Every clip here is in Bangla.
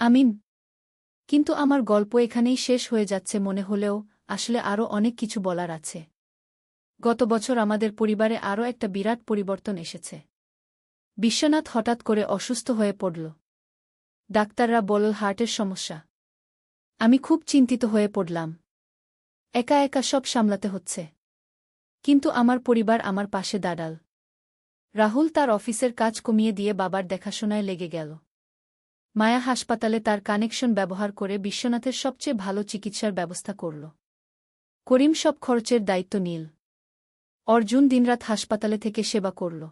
আমিন। কিন্তু আমার গল্প এখানেই শেষ হয়ে যাচ্ছে মনে হলেও আসলে আরও অনেক কিছু বলার আছে। গত বছর আমাদের পরিবারে আরও একটা বিরাট পরিবর্তন এসেছে। বিশ্বনাথ হঠাৎ করে অসুস্থ হয়ে পড়ল। ডাক্তাররা বলল হার্টের সমস্যা। আমি খুব চিন্তিত হয়ে পড়লাম। একা একা সব সামলাতে হচ্ছে। কিন্তু আমার পরিবার আমার পাশে দাঁড়াল। রাহুল তার অফিসের কাজ কমিয়ে দিয়ে বাবার দেখাশোনায় লেগে গেল। মায়া হাসপাতালে তার কানেকশন ব্যবহার করে বিশ্বনাথের সবচেয়ে ভালো চিকিৎসার ব্যবস্থা করল। করিম সব খরচের দায়িত্ব নিল। অর্জুন দিনরাত হাসপাতালে থেকে সেবা করল।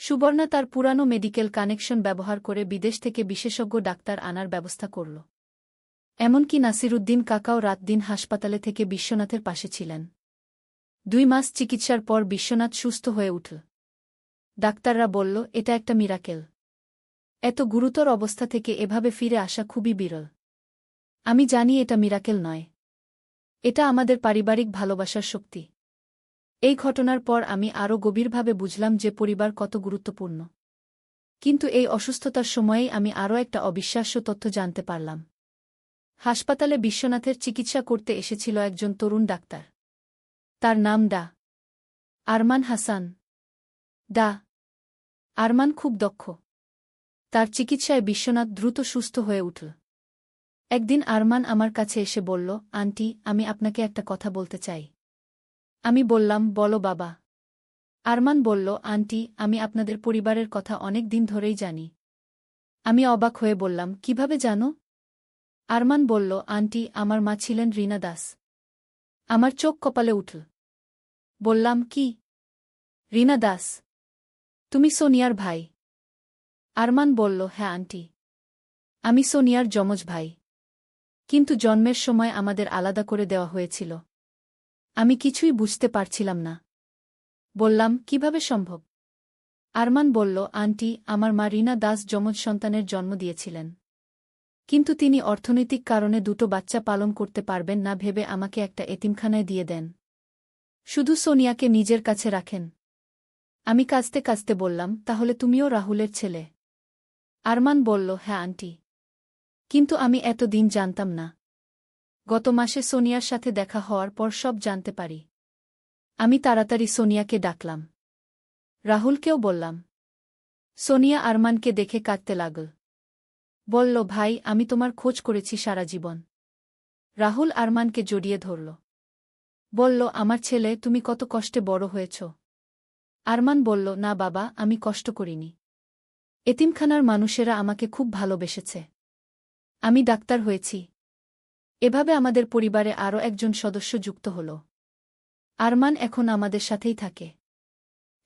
সুবর্ণা তার পুরানো মেডিকেল কানেকশন ব্যবহার করে বিদেশ থেকে বিশেষজ্ঞ ডাক্তার আনার ব্যবস্থা করল। এমনকি নাসিরুদ্দিন কাকাও রাত দিন হাসপাতালে থেকে বিশ্বনাথের পাশে ছিলেন। 2 মাস চিকিৎসার পর বিশ্বনাথ সুস্থ হয়ে উঠল। ডাক্তাররা বলল এটা একটা মিরাকেল। এত গুরুতর অবস্থা থেকে এভাবে ফিরে আসা খুবই বিরল। আমি জানি এটা মিরাকেল নয়। এটা আমাদের পারিবারিক ভালোবাসার শক্তি। এই ঘটনার পর আমি আরও গভীরভাবে বুঝলাম যে পরিবার কত গুরুত্বপূর্ণ। কিন্তু এই অসুস্থতার সময়েই আমি আরও একটা অবিশ্বাস্য তথ্য জানতে পারলাম। হাসপাতালে বিশ্বনাথের চিকিৎসা করতে এসেছিল একজন তরুণ ডাক্তার। তার নাম ডা. আরমান হাসান। ডা. আরমান খুব দক্ষ। তার চিকিৎসায় বিশ্বনাথ দ্রুত সুস্থ হয়ে উঠল। একদিন আরমান আমার কাছে এসে বলল, আন্টি, আমি আপনাকে একটা কথা বলতে চাই। আমি বললাম, বলো বাবা। আরমান বলল, আন্টি, আমি আপনাদের পরিবারের কথা অনেক দিন ধরেই জানি। আমি অবাক হয়ে বললাম, কিভাবে জানো? আরমান বলল, আন্টি, আমার মা ছিলেন রীনা দাস। আমার চোখ কপালে উঠল। বললাম, কি? রীনা দাস? তুমি সোনিয়ার ভাই? আরমান বলল, হ্যাঁ আন্টি। আমি সোনিয়ার যমজ ভাই। কিন্তু জন্মের সময় আমাদের আলাদা করে দেওয়া হয়েছিল। আমি কিছুই বুঝতে পারছিলাম না। বললাম, কিভাবে সম্ভব? আরমান বলল, আন্টি, আমার মা রীনা দাস যমজ সন্তানের জন্ম দিয়েছিলেন। কিন্তু তিনি অর্থনৈতিক কারণে 2টো বাচ্চা পালন করতে পারবেন না ভেবে আমাকে একটা এতিমখানায় দিয়ে দেন। শুধু সোনিয়াকে নিজের কাছে রাখেন। আমি কাঁদতে কাঁদতে বললাম, তাহলে তুমিও রাহুলের ছেলে? আরমান বলল, হ্যাঁ আন্টি। কিন্তু আমি এতদিন জানতাম না। গত মাসে সোনিয়ার সাথে দেখা হওয়ার পর সব জানতে পারি। আমি তাড়াতাড়ি সোনিয়াকে ডাকলাম। রাহুলকেও বললাম। সোনিয়া আরমানকে দেখে কাঁদতে লাগল। বলল, ভাই, আমি তোমার খোঁজ করেছি সারা জীবন। রাহুল আরমানকে জড়িয়ে ধরল। বলল, আমার ছেলে, তুমি কত কষ্টে বড় হয়েছ। আরমান বলল, না বাবা, আমি কষ্ট করিনি। এতিমখানার মানুষেরা আমাকে খুব ভালোবেসেছে। আমি ডাক্তার হয়েছি। এভাবে আমাদের পরিবারে আরও একজন সদস্য যুক্ত হল। আরমান এখন আমাদের সাথেই থাকে।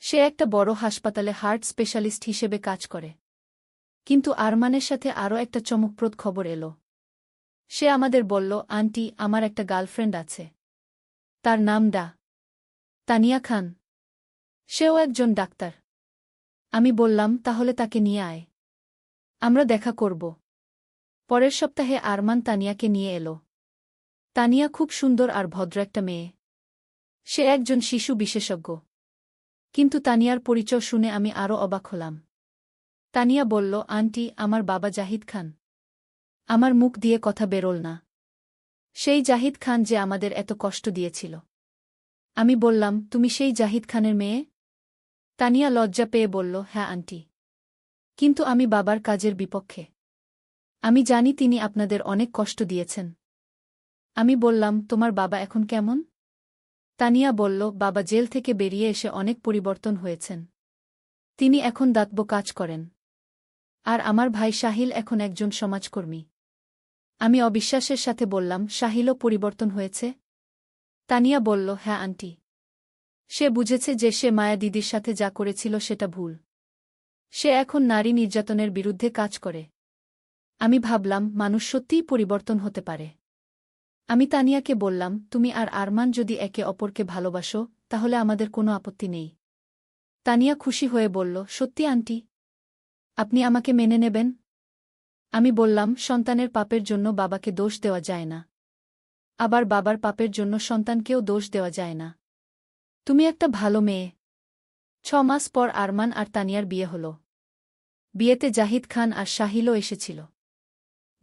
সে একটা বড় হাসপাতালে হার্ট স্পেশালিস্ট হিসেবে কাজ করে। কিন্তু আরমানের সাথে আরও একটা চমকপ্রদ খবর এলো। সে আমাদের বলল, আন্টি, আমার একটা গার্লফ্রেন্ড আছে। তার নাম ডা. তানিয়া খান। সেও একজন ডাক্তার। আমি বললাম, তাহলে তাকে নিয়ে আয়। আমরা দেখা করব। পরের সপ্তাহে আরমান তানিয়াকে নিয়ে এলো। তানিয়া খুব সুন্দর আর ভদ্র একটা মেয়ে। সে একজন শিশু বিশেষজ্ঞ। কিন্তু তানিয়ার পরিচয় শুনে আমি আরও অবাক হলাম। তানিয়া বলল, আন্টি, আমার বাবা জাহিদ খান। আমার মুখ দিয়ে কথা বেরোল না। সেই জাহিদ খান যে আমাদের এত কষ্ট দিয়েছিল। আমি বললাম, তুমি সেই জাহিদ খানের মেয়ে? তানিয়া লজ্জা পেয়ে বলল, হ্যাঁ আন্টি। কিন্তু আমি বাবার কাজের বিপক্ষে। আমি জানি তিনি আপনাদের অনেক কষ্ট দিয়েছেন। আমি বললাম, তোমার বাবা এখন কেমন? তানিয়া বলল, বাবা জেল থেকে বেরিয়ে এসে অনেক পরিবর্তন হয়েছেন। তিনি এখন দাতব্য কাজ করেন। আর আমার ভাই সাহিল এখন একজন সমাজকর্মী। আমি অবিশ্বাসের সাথে বললাম, সাহিলও পরিবর্তন হয়েছে? তানিয়া বলল, হ্যাঁ আন্টি। সে বুঝেছে যে সে মায়া দিদির সাথে যা করেছিল সেটা ভুল। সে এখন নারী নির্যাতনের বিরুদ্ধে কাজ করে। আমি ভাবলাম, মানুষ সত্যিই পরিবর্তন হতে পারে। আমি তানিয়াকে বললাম, তুমি আর আরমান যদি একে অপরকে ভালোবাসো, তাহলে আমাদের কোনো আপত্তি নেই। তানিয়া খুশি হয়ে বলল, সত্যি আন্টি? আপনি আমাকে মেনে নেবেন? আমি বললাম, সন্তানের পাপের জন্য বাবাকে দোষ দেওয়া যায় না। আবার বাবার পাপের জন্য সন্তানকেও দোষ দেওয়া যায় না। তুমি একটা ভালো মেয়ে। 6 মাস পর আরমান আর তানিয়ার বিয়ে হল। বিয়েতে জাহিদ খান আর সাহিলও এসেছিল।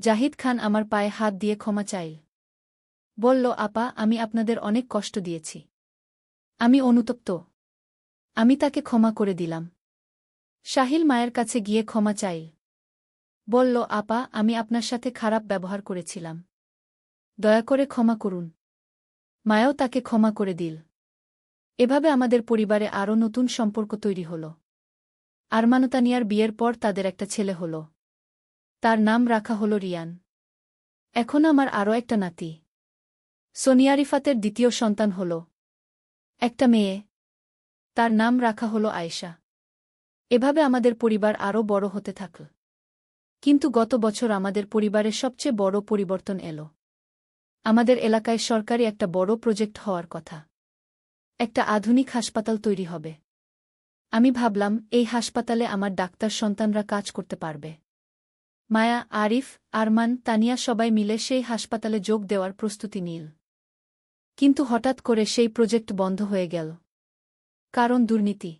জাহিদ খান আমার পায়ে হাত দিয়ে ক্ষমা চাইল। বলল, আপা, আমি আপনাদের অনেক কষ্ট দিয়েছি। আমি অনুতপ্ত। আমি তাকে ক্ষমা করে দিলাম। সাহিল মায়ের কাছে গিয়ে ক্ষমা চাইল। বলল, আপা, আমি আপনার সাথে খারাপ ব্যবহার করেছিলাম। দয়া করে ক্ষমা করুন। মায়াও তাকে ক্ষমা করে দিল। এভাবে আমাদের পরিবারে আরও নতুন সম্পর্ক তৈরি হল। আরমান ও তানিয়ার বিয়ের পর তাদের একটা ছেলে হল। তার নাম রাখা হল রিয়ান। এখন আমার আরও একটা নাতি। সোনিয়া রিফাতের দ্বিতীয় সন্তান হল। একটা মেয়ে। তার নাম রাখা হল আয়েশা। এভাবে আমাদের পরিবার আরও বড় হতে থাকল। কিন্তু গত বছর আমাদের পরিবারের সবচেয়ে বড় পরিবর্তন এল। আমাদের এলাকায় সরকারি একটা বড় প্রজেক্ট হওয়ার কথা। একটা আধুনিক হাসপাতাল তৈরি হবে। আমি ভাবলাম, এই হাসপাতালে আমার ডাক্তার সন্তানরা কাজ করতে পারবে। মায়া, আরিফ, আরমান, তানিয়া সবাই মিলে সেই হাসপাতালে যোগ দেওয়ার প্রস্তুতি নিল। কিন্তু হঠাৎ করে সেই প্রজেক্ট বন্ধ হয়ে গেল। কারণ দুর্নীতি।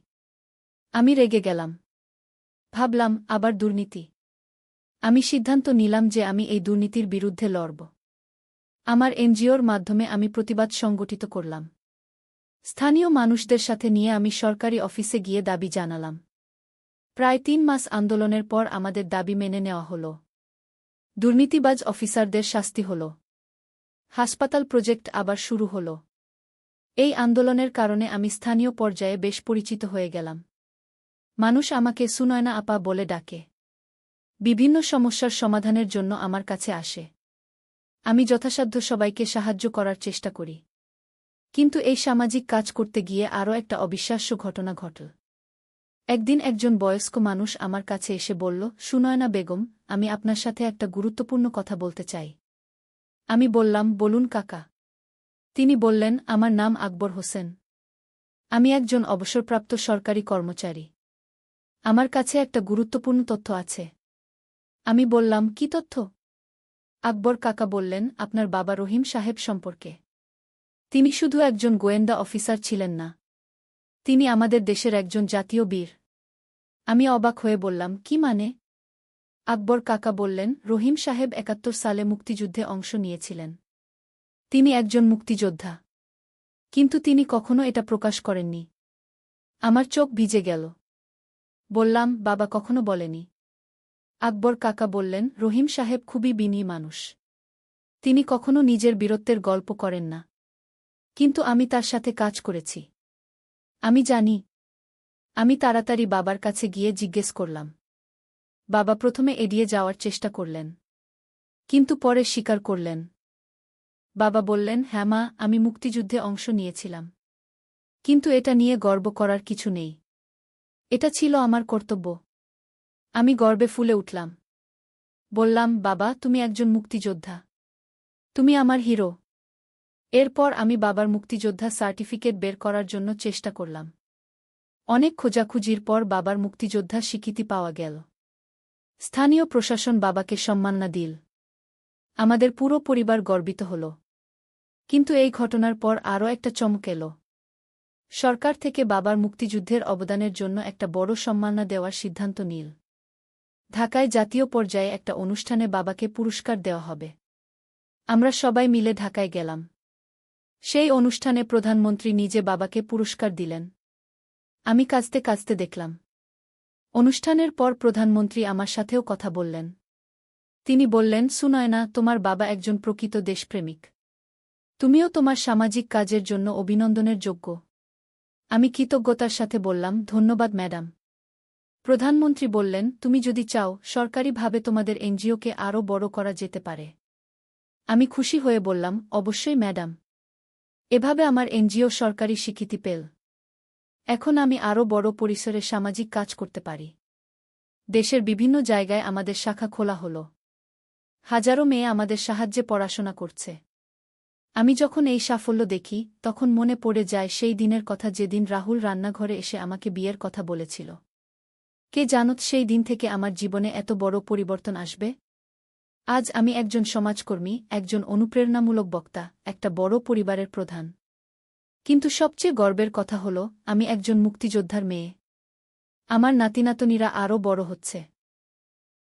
আমি রেগে গেলাম। ভাবলাম, আবার দুর্নীতি? আমি সিদ্ধান্ত নিলাম যে আমি এই দুর্নীতির বিরুদ্ধে লড়ব। আমার এনজিওর মাধ্যমে আমি প্রতিবাদ সংগঠিত করলাম। স্থানীয় মানুষদের সাথে নিয়ে আমি সরকারি অফিসে গিয়ে দাবি জানালাম। প্রায় ৩ মাস আন্দোলনের পর আমাদের দাবি মেনে নেওয়া হল। দুর্নীতিবাজ অফিসারদের শাস্তি হল। হাসপাতাল প্রজেক্ট আবার শুরু হল। এই আন্দোলনের কারণে আমি স্থানীয় পর্যায়ে বেশ পরিচিত হয়ে গেলাম। মানুষ আমাকে সুনয়না আপা বলে ডাকে। বিভিন্ন সমস্যার সমাধানের জন্য আমার কাছে আসে। আমি যথাসাধ্য সবাইকে সাহায্য করার চেষ্টা করি। কিন্তু এই সামাজিক কাজ করতে গিয়ে আরও একটা অবিশ্বাস্য ঘটনা ঘটল। একদিন একজন বয়স্ক মানুষ আমার কাছে এসে বলল, সুনয়না বেগম, আমি আপনার সাথে একটা গুরুত্বপূর্ণ কথা বলতে চাই। আমি বললাম, বলুন কাকা। তিনি বললেন, আমার নাম আকবর হোসেন। আমি একজন অবসরপ্রাপ্ত সরকারি কর্মচারী। আমার কাছে একটা গুরুত্বপূর্ণ তথ্য আছে। আমি বললাম, কি তথ্য? আকবর কাকা বললেন, আপনার বাবা রহিম সাহেব সম্পর্কে। তিনি শুধু একজন গোয়েন্দা অফিসার ছিলেন না, তিনি আমাদের দেশের একজন জাতীয় বীর। আমি অবাক হয়ে বললাম, কি মানে? আকবর কাকা বললেন, রহিম সাহেব ৭১ সালে মুক্তিযুদ্ধে অংশ নিয়েছিলেন। তিনি একজন মুক্তিযোদ্ধা। কিন্তু তিনি কখনো এটা প্রকাশ করেননি। আমার চোখ ভিজে গেল। বললাম, বাবা কখনো বলেনি। আকবর কাকা বললেন, রহিম সাহেব খুবই বিনয়ী মানুষ। তিনি কখনো নিজের বীরত্বের গল্প করেন না। কিন্তু আমি তার সাথে কাজ করেছি। আমি জানি। আমি তাড়াতাড়ি বাবার কাছে গিয়ে জিজ্ঞেস করলাম। বাবা প্রথমে এড়িয়ে যাওয়ার চেষ্টা করলেন। কিন্তু পরে স্বীকার করলেন। বাবা বললেন, হ্যাঁ মা, আমি মুক্তিযুদ্ধে অংশ নিয়েছিলাম। কিন্তু এটা নিয়ে গর্ব করার কিছু নেই। এটা ছিল আমার কর্তব্য। আমি গর্বে ফুলে উঠলাম। বললাম, বাবা, তুমি একজন মুক্তিযোদ্ধা। তুমি আমার হিরো। এরপর আমি বাবার মুক্তিযোদ্ধা সার্টিফিকেট বের করার জন্য চেষ্টা করলাম। অনেক খোঁজাখুঁজির পর বাবার মুক্তিযোদ্ধা স্বীকৃতি পাওয়া গেল। স্থানীয় প্রশাসন বাবাকে সম্মাননা দিল। আমাদের পুরো পরিবার গর্বিত হল। কিন্তু এই ঘটনার পর আরও একটা চমক এল। সরকার থেকে বাবার মুক্তিযুদ্ধের অবদানের জন্য একটা বড় সম্মাননা দেওয়ার সিদ্ধান্ত নিল। ঢাকায় জাতীয় পর্যায়ে একটা অনুষ্ঠানে বাবাকে পুরস্কার দেওয়া হবে। আমরা সবাই মিলে ঢাকায় গেলাম। সেই অনুষ্ঠানে প্রধানমন্ত্রী নিজে বাবাকে পুরস্কার দিলেন। আমি কাঁদতে কাঁদতে দেখলাম। অনুষ্ঠানের পর প্রধানমন্ত্রী আমার সাথেও কথা বললেন। তিনি বললেন, সুনয়না, তোমার বাবা একজন প্রকৃত দেশপ্রেমিক। তুমিও তোমার সামাজিক কাজের জন্য অভিনন্দনের যোগ্য। আমি কৃতজ্ঞতার সাথে বললাম, ধন্যবাদ ম্যাডাম। প্রধানমন্ত্রী বললেন, তুমি যদি চাও, সরকারিভাবে তোমাদের এনজিওকে আরও বড় করা যেতে পারে। আমি খুশি হয়ে বললাম, অবশ্যই ম্যাডাম। এভাবে আমার এনজিও সরকারি স্বীকৃতি পেল। এখন আমি আরও বড় পরিসরে সামাজিক কাজ করতে পারি। দেশের বিভিন্ন জায়গায় আমাদের শাখা খোলা হল। হাজারো মেয়ে আমাদের সাহায্যে পড়াশোনা করছে। আমি যখন এই সাফল্য দেখি, তখন মনে পড়ে যায় সেই দিনের কথা, যেদিন রাহুল রান্নাঘরে এসে আমাকে বিয়ের কথা বলেছিল। কে জানত সেই দিন থেকে আমার জীবনে এত বড় পরিবর্তন আসবে? আজ আমি একজন সমাজকর্মী, একজন অনুপ্রেরণামূলক বক্তা, একটা বড় পরিবারের প্রধান। কিন্তু সবচেয়ে গর্বের কথা হল, আমি একজন মুক্তিযোদ্ধার মেয়ে। আমার নাতিনাতনীরা আরও বড় হচ্ছে।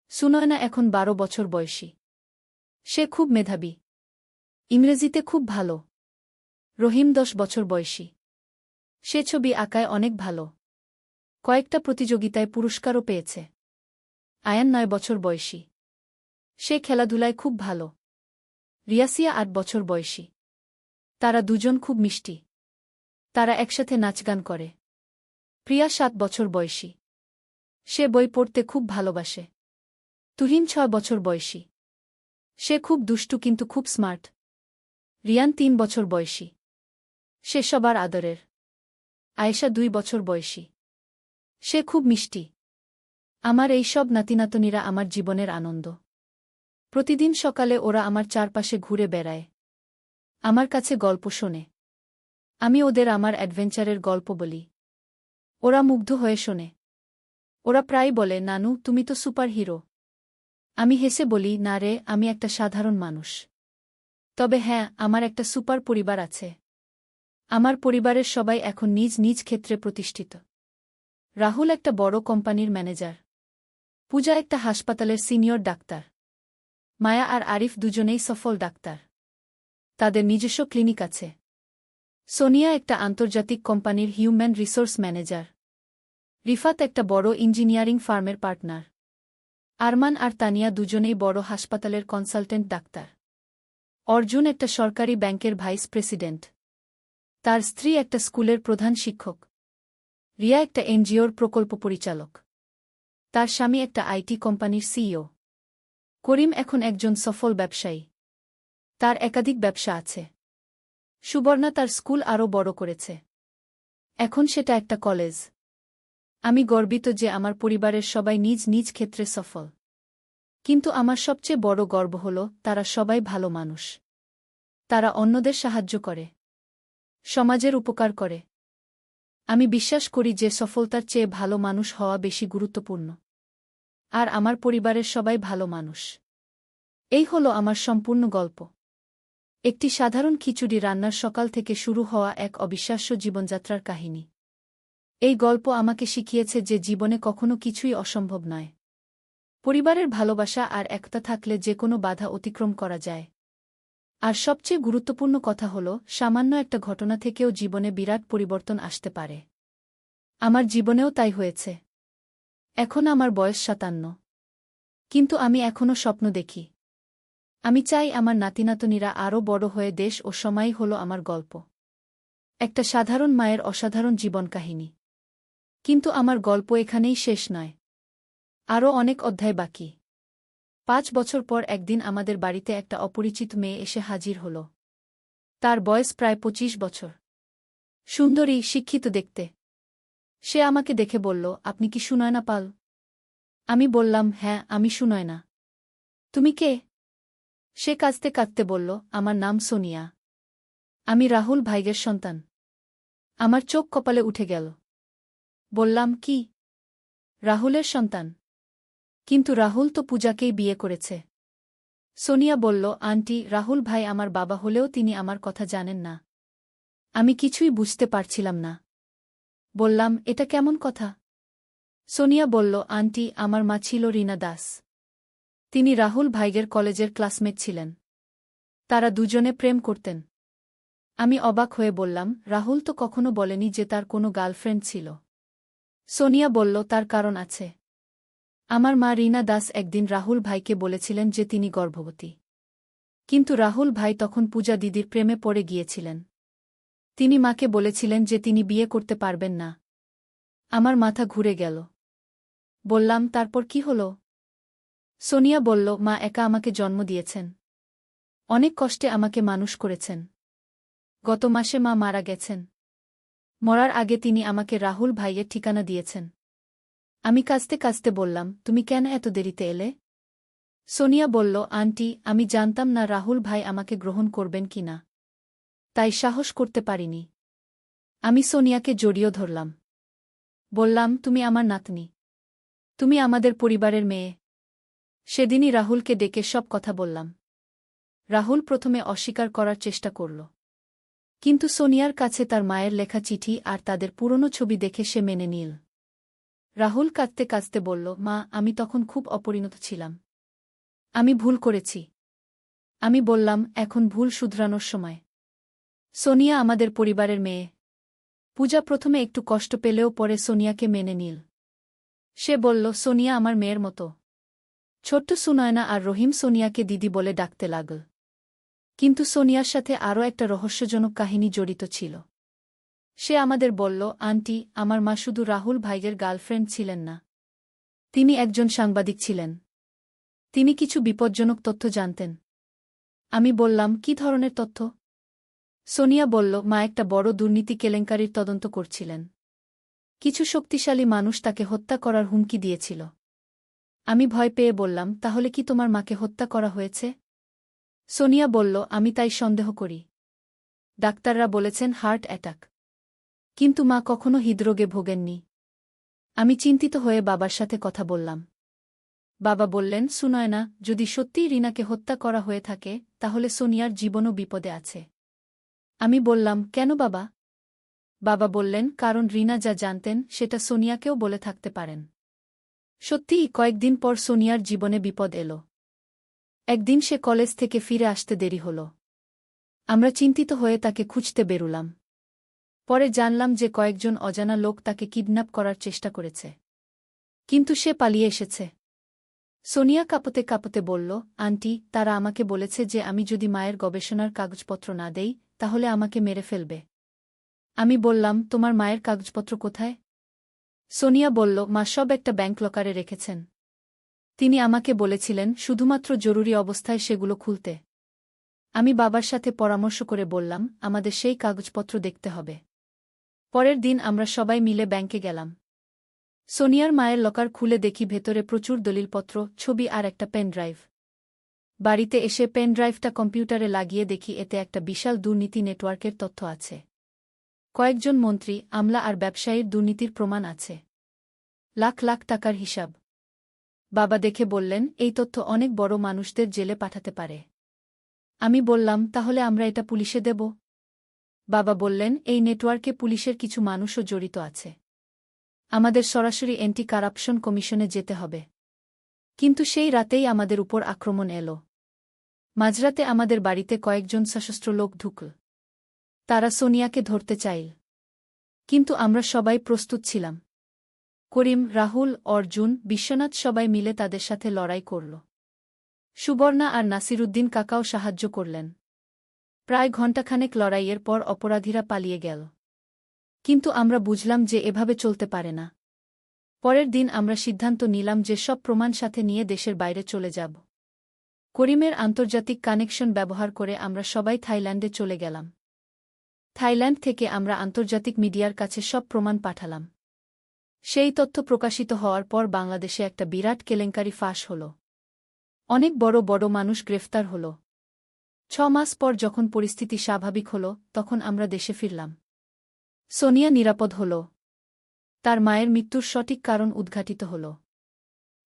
সুনয়না এখন ১২ বছর বয়সী। সে খুব মেধাবী। ইংরেজিতে খুব ভালো। রহিম 10 বছর বয়সী। সে ছবি আঁকায় অনেক ভালো। কয়েকটা প্রতিযোগিতায় পুরস্কারও পেয়েছে। আয়ান 9 বছর বয়সী। সে খেলাধুলায় খুব ভালো। রিয়াসিয়া 8 বছর বয়সী। তারা দুজন খুব মিষ্টি। তারা একসাথে নাচগান করে। প্রিয়া 7 বছর বয়সী। সে বই পড়তে খুব ভালোবাসে। তুহিন 6 বছর বয়সী। সে খুব দুষ্টু কিন্তু খুব স্মার্ট। রিয়ান 3 বছর বয়সী। সে সবার আদরের। আয়েশা 2 বছর বয়সী। সে খুব মিষ্টি। আমার এই সব নাতিনাতনীরা আমার জীবনের আনন্দ। প্রতিদিন সকালে ওরা আমার চারপাশে ঘুরে বেড়ায়। আমার কাছে গল্প শোনে। আমি ওদের আমার অ্যাডভেঞ্চারের গল্প বলি। ওরা মুগ্ধ হয়ে শোনে। ওরা প্রায় বলে, নানু তুমি তো সুপার হিরো। আমি হেসে বলি, না রে, আমি একটা সাধারণ মানুষ। তবে হ্যাঁ, আমার একটা সুপার পরিবার আছে। আমার পরিবারের সবাই এখন নিজ নিজ ক্ষেত্রে প্রতিষ্ঠিত। রাহুল একটা বড় কোম্পানির ম্যানেজার। পূজা একটা হাসপাতালের সিনিয়র ডাক্তার। মায়া আর আরিফ দুজনেই সফল ডাক্তার। তাদের নিজস্ব ক্লিনিক আছে। সোনিয়া একটা আন্তর্জাতিক কোম্পানির হিউম্যান রিসোর্স ম্যানেজার। রিফাত একটা বড় ইঞ্জিনিয়ারিং ফার্মের পার্টনার। আরমান আর তানিয়া দুজনেই বড় হাসপাতালের কনসালটেন্ট ডাক্তার। অর্জুন একটা সরকারি ব্যাংকের ভাইস প্রেসিডেন্ট। তার স্ত্রী একটা স্কুলের প্রধান শিক্ষক। রিয়া একটা এনজিওর প্রকল্প পরিচালক। তার স্বামী একটা আইটি কোম্পানির সিইও। করিম এখন একজন সফল ব্যবসায়ী। তার একাধিক ব্যবসা আছে। সুবর্ণা তার স্কুল আরও বড় করেছে। এখন সেটা একটা কলেজ। আমি গর্বিত যে আমার পরিবারের সবাই নিজ নিজ ক্ষেত্রে সফল। কিন্তু আমার সবচেয়ে বড় গর্ব হল তারা সবাই ভালো মানুষ। তারা অন্যদের সাহায্য করে। সমাজের উপকার করে। আমি বিশ্বাস করি যে সফলতার চেয়ে ভালো মানুষ হওয়া বেশি গুরুত্বপূর্ণ। আর আমার পরিবারের সবাই ভালো মানুষ। এই হলো আমার সম্পূর্ণ গল্প। একটি সাধারণ খিচুড়ি রান্নার সকাল থেকে শুরু হওয়া এক অবিশ্বাস্য জীবনযাত্রার কাহিনী। এই গল্প আমাকে শিখিয়েছে যে জীবনে কখনো কিছুই অসম্ভব নয়। পরিবারের ভালোবাসা আর একতা থাকলে যে কোনো বাধা অতিক্রম করা যায়। আর সবচেয়ে গুরুত্বপূর্ণ কথা হল, সামান্য একটা ঘটনা থেকেও জীবনে বিরাট পরিবর্তন আসতে পারে। আমার জীবনেও তাই হয়েছে। এখন আমার বয়স 57। কিন্তু আমি এখনও স্বপ্ন দেখি। আমি চাই আমার নাতিনাতনীরা আরও বড় হয়ে দেশ ও সময়ই হল আমার গল্প। একটা সাধারণ মায়ের অসাধারণ জীবন কাহিনী। কিন্তু আমার গল্প এখানেই শেষ নয়। আরও অনেক অধ্যায় বাকি। 5 বছর পর একদিন আমাদের বাড়িতে একটা অপরিচিত মেয়ে এসে হাজির হল। তার বয়স প্রায় 25 বছর। সুন্দরী, শিক্ষিত দেখতে। সে আমাকে দেখে বলল, আপনি কি সুনয়না পাল? আমি বললাম, হ্যাঁ, আমি সুনয়না। তুমি কে? সে কাঁদতে কাঁদতে বলল, আমার নাম সোনিয়া। আমি রাহুল ভাইয়ের সন্তান। আমার চোখ কপালে উঠে গেল। বললাম, কি? রাহুলের সন্তান? কিন্তু রাহুল তো পূজাকেই বিয়ে করেছে। সোনিয়া বলল, আন্টি, রাহুল ভাই আমার বাবা হলেও তিনি আমার কথা জানেন না। আমি কিছুই বুঝতে পারছিলাম না। বললাম, এটা কেমন কথা? সোনিয়া বলল, আন্টি, আমার মা ছিল রীনা দাস। তিনি রাহুল ভাইয়ের কলেজের ক্লাসমেট ছিলেন। তারা দুজনে প্রেম করতেন। আমি অবাক হয়ে বললাম, রাহুল তো কখনো বলেনি যে তার কোনো গার্লফ্রেন্ড ছিল। সোনিয়া বলল, তার কারণ আছে। আমার মা রীনা দাস একদিন রাহুল ভাইকে বলেছিলেন যে তিনি গর্ভবতী। কিন্তু রাহুল ভাই তখন পূজা দিদির প্রেমে পড়ে গিয়েছিলেন। তিনি মাকে বলেছিলেন যে তিনি বিয়ে করতে পারবেন না। আমার মাথা ঘুরে গেল। বললাম, তারপর কি হল? সোনিয়া বলল, মা একা আমাকে জন্ম দিয়েছেন। অনেক কষ্টে আমাকে মানুষ করেছেন। গত মাসে মা মারা গেছেন। মরার আগে তিনি আমাকে রাহুল ভাইয়ের ঠিকানা দিয়েছেন। আমি কাঁদতে কাঁদতে বললাম, তুমি কেন এত দেরিতে এলে? সোনিয়া বলল, আন্টি, আমি জানতাম না রাহুল ভাই আমাকে গ্রহণ করবেন কিনা। তাই সাহস করতে পারিনি। আমি সোনিয়াকে জড়িয়ে ধরলাম। বললাম, তুমি আমার নাতনি। তুমি আমাদের পরিবারের মেয়ে। সেদিনই রাহুলকে ডেকে সব কথা বললাম। রাহুল প্রথমে অস্বীকার করার চেষ্টা করল। কিন্তু সোনিয়ার কাছে তার মায়ের লেখা চিঠি আর তাদের পুরনো ছবি দেখে সে মেনে নিল। রাহুল কাঁদতে কাঁদতে বলল, মা, আমি তখন খুব অপরিণত ছিলাম। আমি ভুল করেছি। আমি বললাম, এখন ভুল শুধরানোর সময়। সোনিয়া আমাদের পরিবারের মেয়ে। পূজা প্রথমে একটু কষ্ট পেলেও পরে সোনিয়াকে মেনে নিল। সে বলল, সোনিয়া আমার মেয়ের মতো। ছোট্ট সুনয়না আর রহিম সোনিয়াকে দিদি বলে ডাকতে লাগল। কিন্তু সোনিয়ার সাথে আরও একটা রহস্যজনক কাহিনী জড়িত ছিল। সে আমাদের বলল, আন্টি, আমার মা শুধু রাহুল ভাইয়ের গার্লফ্রেন্ড ছিলেন না। তিনি একজন সাংবাদিক ছিলেন। তিনি কিছু বিপজ্জনক তথ্য জানতেন। আমি বললাম, কি ধরনের তথ্য? সোনিয়া বলল, মা একটা বড় দুর্নীতি কেলেঙ্কারির তদন্ত করছিলেন। কিছু শক্তিশালী মানুষ তাকে হত্যা করার হুমকি দিয়েছিল। আমি ভয় পেয়ে বললাম, তাহলে কি তোমার মাকে হত্যা করা হয়েছে? সোনিয়া বলল, আমি তাই সন্দেহ করি। ডাক্তাররা বলেছেন হার্ট অ্যাটাক। কিন্তু মা কখনো হৃদরোগে ভোগেননি। আমি চিন্তিত হয়ে বাবার সাথে কথা বললাম। বাবা বললেন, সুনয়না, যদি সত্যিই রিনাকে হত্যা করা হয়ে থাকে তাহলে সোনিয়ার জীবনও বিপদে আছে। আমি বললাম, কেন বাবা? বাবা বললেন, কারণ রিনা যা জানতেন সেটা সোনিয়াকেও বলে থাকতে পারেন। সত্যিই কয়েকদিন পর সোনিয়ার জীবনে বিপদ এলো। একদিন সে কলেজ থেকে ফিরে আসতে দেরি হল। আমরা চিন্তিত হয়ে তাকে খুঁজতে বেরুলাম। পরে জানলাম যে কয়েকজন অজানা লোক তাকে কিডন্যাপ করার চেষ্টা করেছে। কিন্তু সে পালিয়ে এসেছে। সোনিয়া কাঁপতে কাঁপতে বলল, আন্টি, তারা আমাকে বলেছে যে আমি যদি মায়ের গবেষণার কাগজপত্র না দেই তাহলে আমাকে মেরে ফেলবে। আমি বললাম, তোমার মায়ের কাগজপত্র কোথায়? সোনিয়া বলল, মা সব একটা ব্যাংক লকারে রেখেছেন। তিনি আমাকে বলেছিলেন শুধুমাত্র জরুরি অবস্থায় সেগুলো খুলতে। আমি বাবার সাথে পরামর্শ করে বললাম, আমাদের সেই কাগজপত্র দেখতে হবে। পরের দিন আমরা সবাই মিলে ব্যাংকে গেলাম। সোনিয়ার মায়ের লকার খুলে দেখি ভেতরে প্রচুর দলিলপত্র, ছবি আর একটা পেন ড্রাইভ। বাড়িতে এসে পেন ড্রাইভটা কম্পিউটারে লাগিয়ে দেখি এতে একটা বিশাল দুর্নীতি নেটওয়ার্কের তথ্য আছে। কয়েকজন মন্ত্রী, আমলা আর ব্যবসায়ীর দুর্নীতির প্রমাণ আছে। লাখ লাখ টাকার হিসাব। বাবা দেখে বললেন, এই তথ্য অনেক বড় মানুষদের জেলে পাঠাতে পারে। আমি বললাম, তাহলে আমরা এটা পুলিশে দেব? বাবা বললেন, এই নেটওয়ার্কে পুলিশের কিছু মানুষও জড়িত আছে। আমাদের সরাসরি অ্যান্টি কারাপশন কমিশনে যেতে হবে। কিন্তু সেই রাতেই আমাদের উপর আক্রমণ এলো। মাঝরাতে আমাদের বাড়িতে কয়েকজন সশস্ত্র লোক ঢুকল। তারা সোনিয়াকে ধরতে চাইল। কিন্তু আমরা সবাই প্রস্তুত ছিলাম। করিম, রাহুল, অর্জুন, বিশ্বনাথ সবাই মিলে তাদের সাথে লড়াই করল। সুবর্ণা আর নাসিরুদ্দিন কাকাও সাহায্য করলেন। প্রায় ঘণ্টাখানেক লড়াইয়ের পর অপরাধীরা পালিয়ে গেল। কিন্তু আমরা বুঝলাম যে এভাবে চলতে পারে না। পরের দিন আমরা সিদ্ধান্ত নিলাম যে সব প্রমাণ সাথে নিয়ে দেশের বাইরে চলে যাব। করিমের আন্তর্জাতিক কানেকশন ব্যবহার করে আমরা সবাই থাইল্যান্ডে চলে গেলাম। থাইল্যান্ড থেকে আমরা আন্তর্জাতিক মিডিয়ার কাছে সব প্রমাণ পাঠালাম। সেই তথ্য প্রকাশিত হওয়ার পর বাংলাদেশে একটা বিরাট কেলেঙ্কারি ফাঁস হল। অনেক বড় বড় মানুষ গ্রেফতার হল। 6 মাস পর যখন পরিস্থিতি স্বাভাবিক হল তখন আমরা দেশে ফিরলাম। সোনিয়া নিরাপদ হল। তার মায়ের মৃত্যুর সঠিক কারণ উদ্ঘাটিত হল।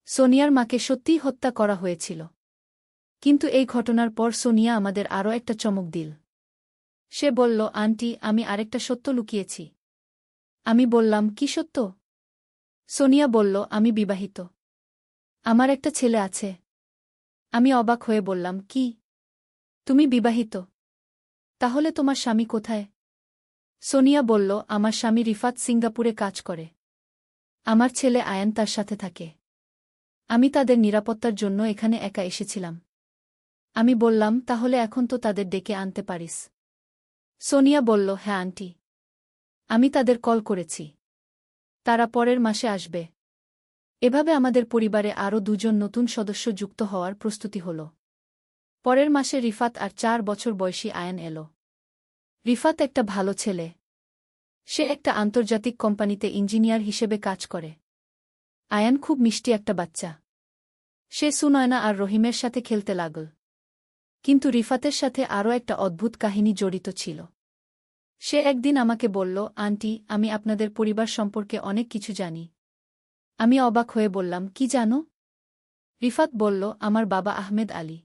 সোনিয়ার মাকে সত্যিই হত্যা করা হয়েছিল। কিন্তু এই ঘটনার পর সোনিয়া আমাদের আরও একটা চমক দিল। সে বলল, আন্টি, আমি আরেকটা সত্য লুকিয়েছি। আমি বললাম, কি সত্য? সোনিয়া বলল, আমি বিবাহিত। আমার একটা ছেলে আছে। আমি অবাক হয়ে বললাম, কি? তুমি বিবাহিত? তাহলে তোমার স্বামী কোথায়? সোনিয়া বলল, আমার স্বামী রিফাত সিঙ্গাপুরে কাজ করে। আমার ছেলে আয়ান তার সাথে থাকে। আমি তাদের নিরাপত্তার জন্য এখানে একা এসেছিলাম। আমি বললাম, তাহলে এখন তো তাদের ডেকে আনতে পারিস। সোনিয়া বলল, হ্যাঁ আন্টি। আমি তাদের কল করেছি। তারা পরের মাসে আসবে। এভাবে আমাদের পরিবারে আরও 2 জন নতুন সদস্য যুক্ত হওয়ার প্রস্তুতি হল। পরের মাসে রিফাত আর 4 বছর বয়সী আয়ান এল। রিফাত একটা ভালো ছেলে। সে একটা আন্তর্জাতিক কোম্পানিতে ইঞ্জিনিয়ার হিসেবে কাজ করে। আয়ান খুব মিষ্টি একটা বাচ্চা। সে সুনয়না আর রহিমের সাথে খেলতে লাগল। কিন্তু রিফাতের সাথে আরও একটা অদ্ভুত কাহিনী জড়িত ছিল। সে একদিন আমাকে বলল, আন্টি, আমি আপনাদের পরিবার সম্পর্কে অনেক কিছু জানি। আমি অবাক হয়ে বললাম, কি জানো? রিফাত বলল, আমার বাবা আহমেদ আলী।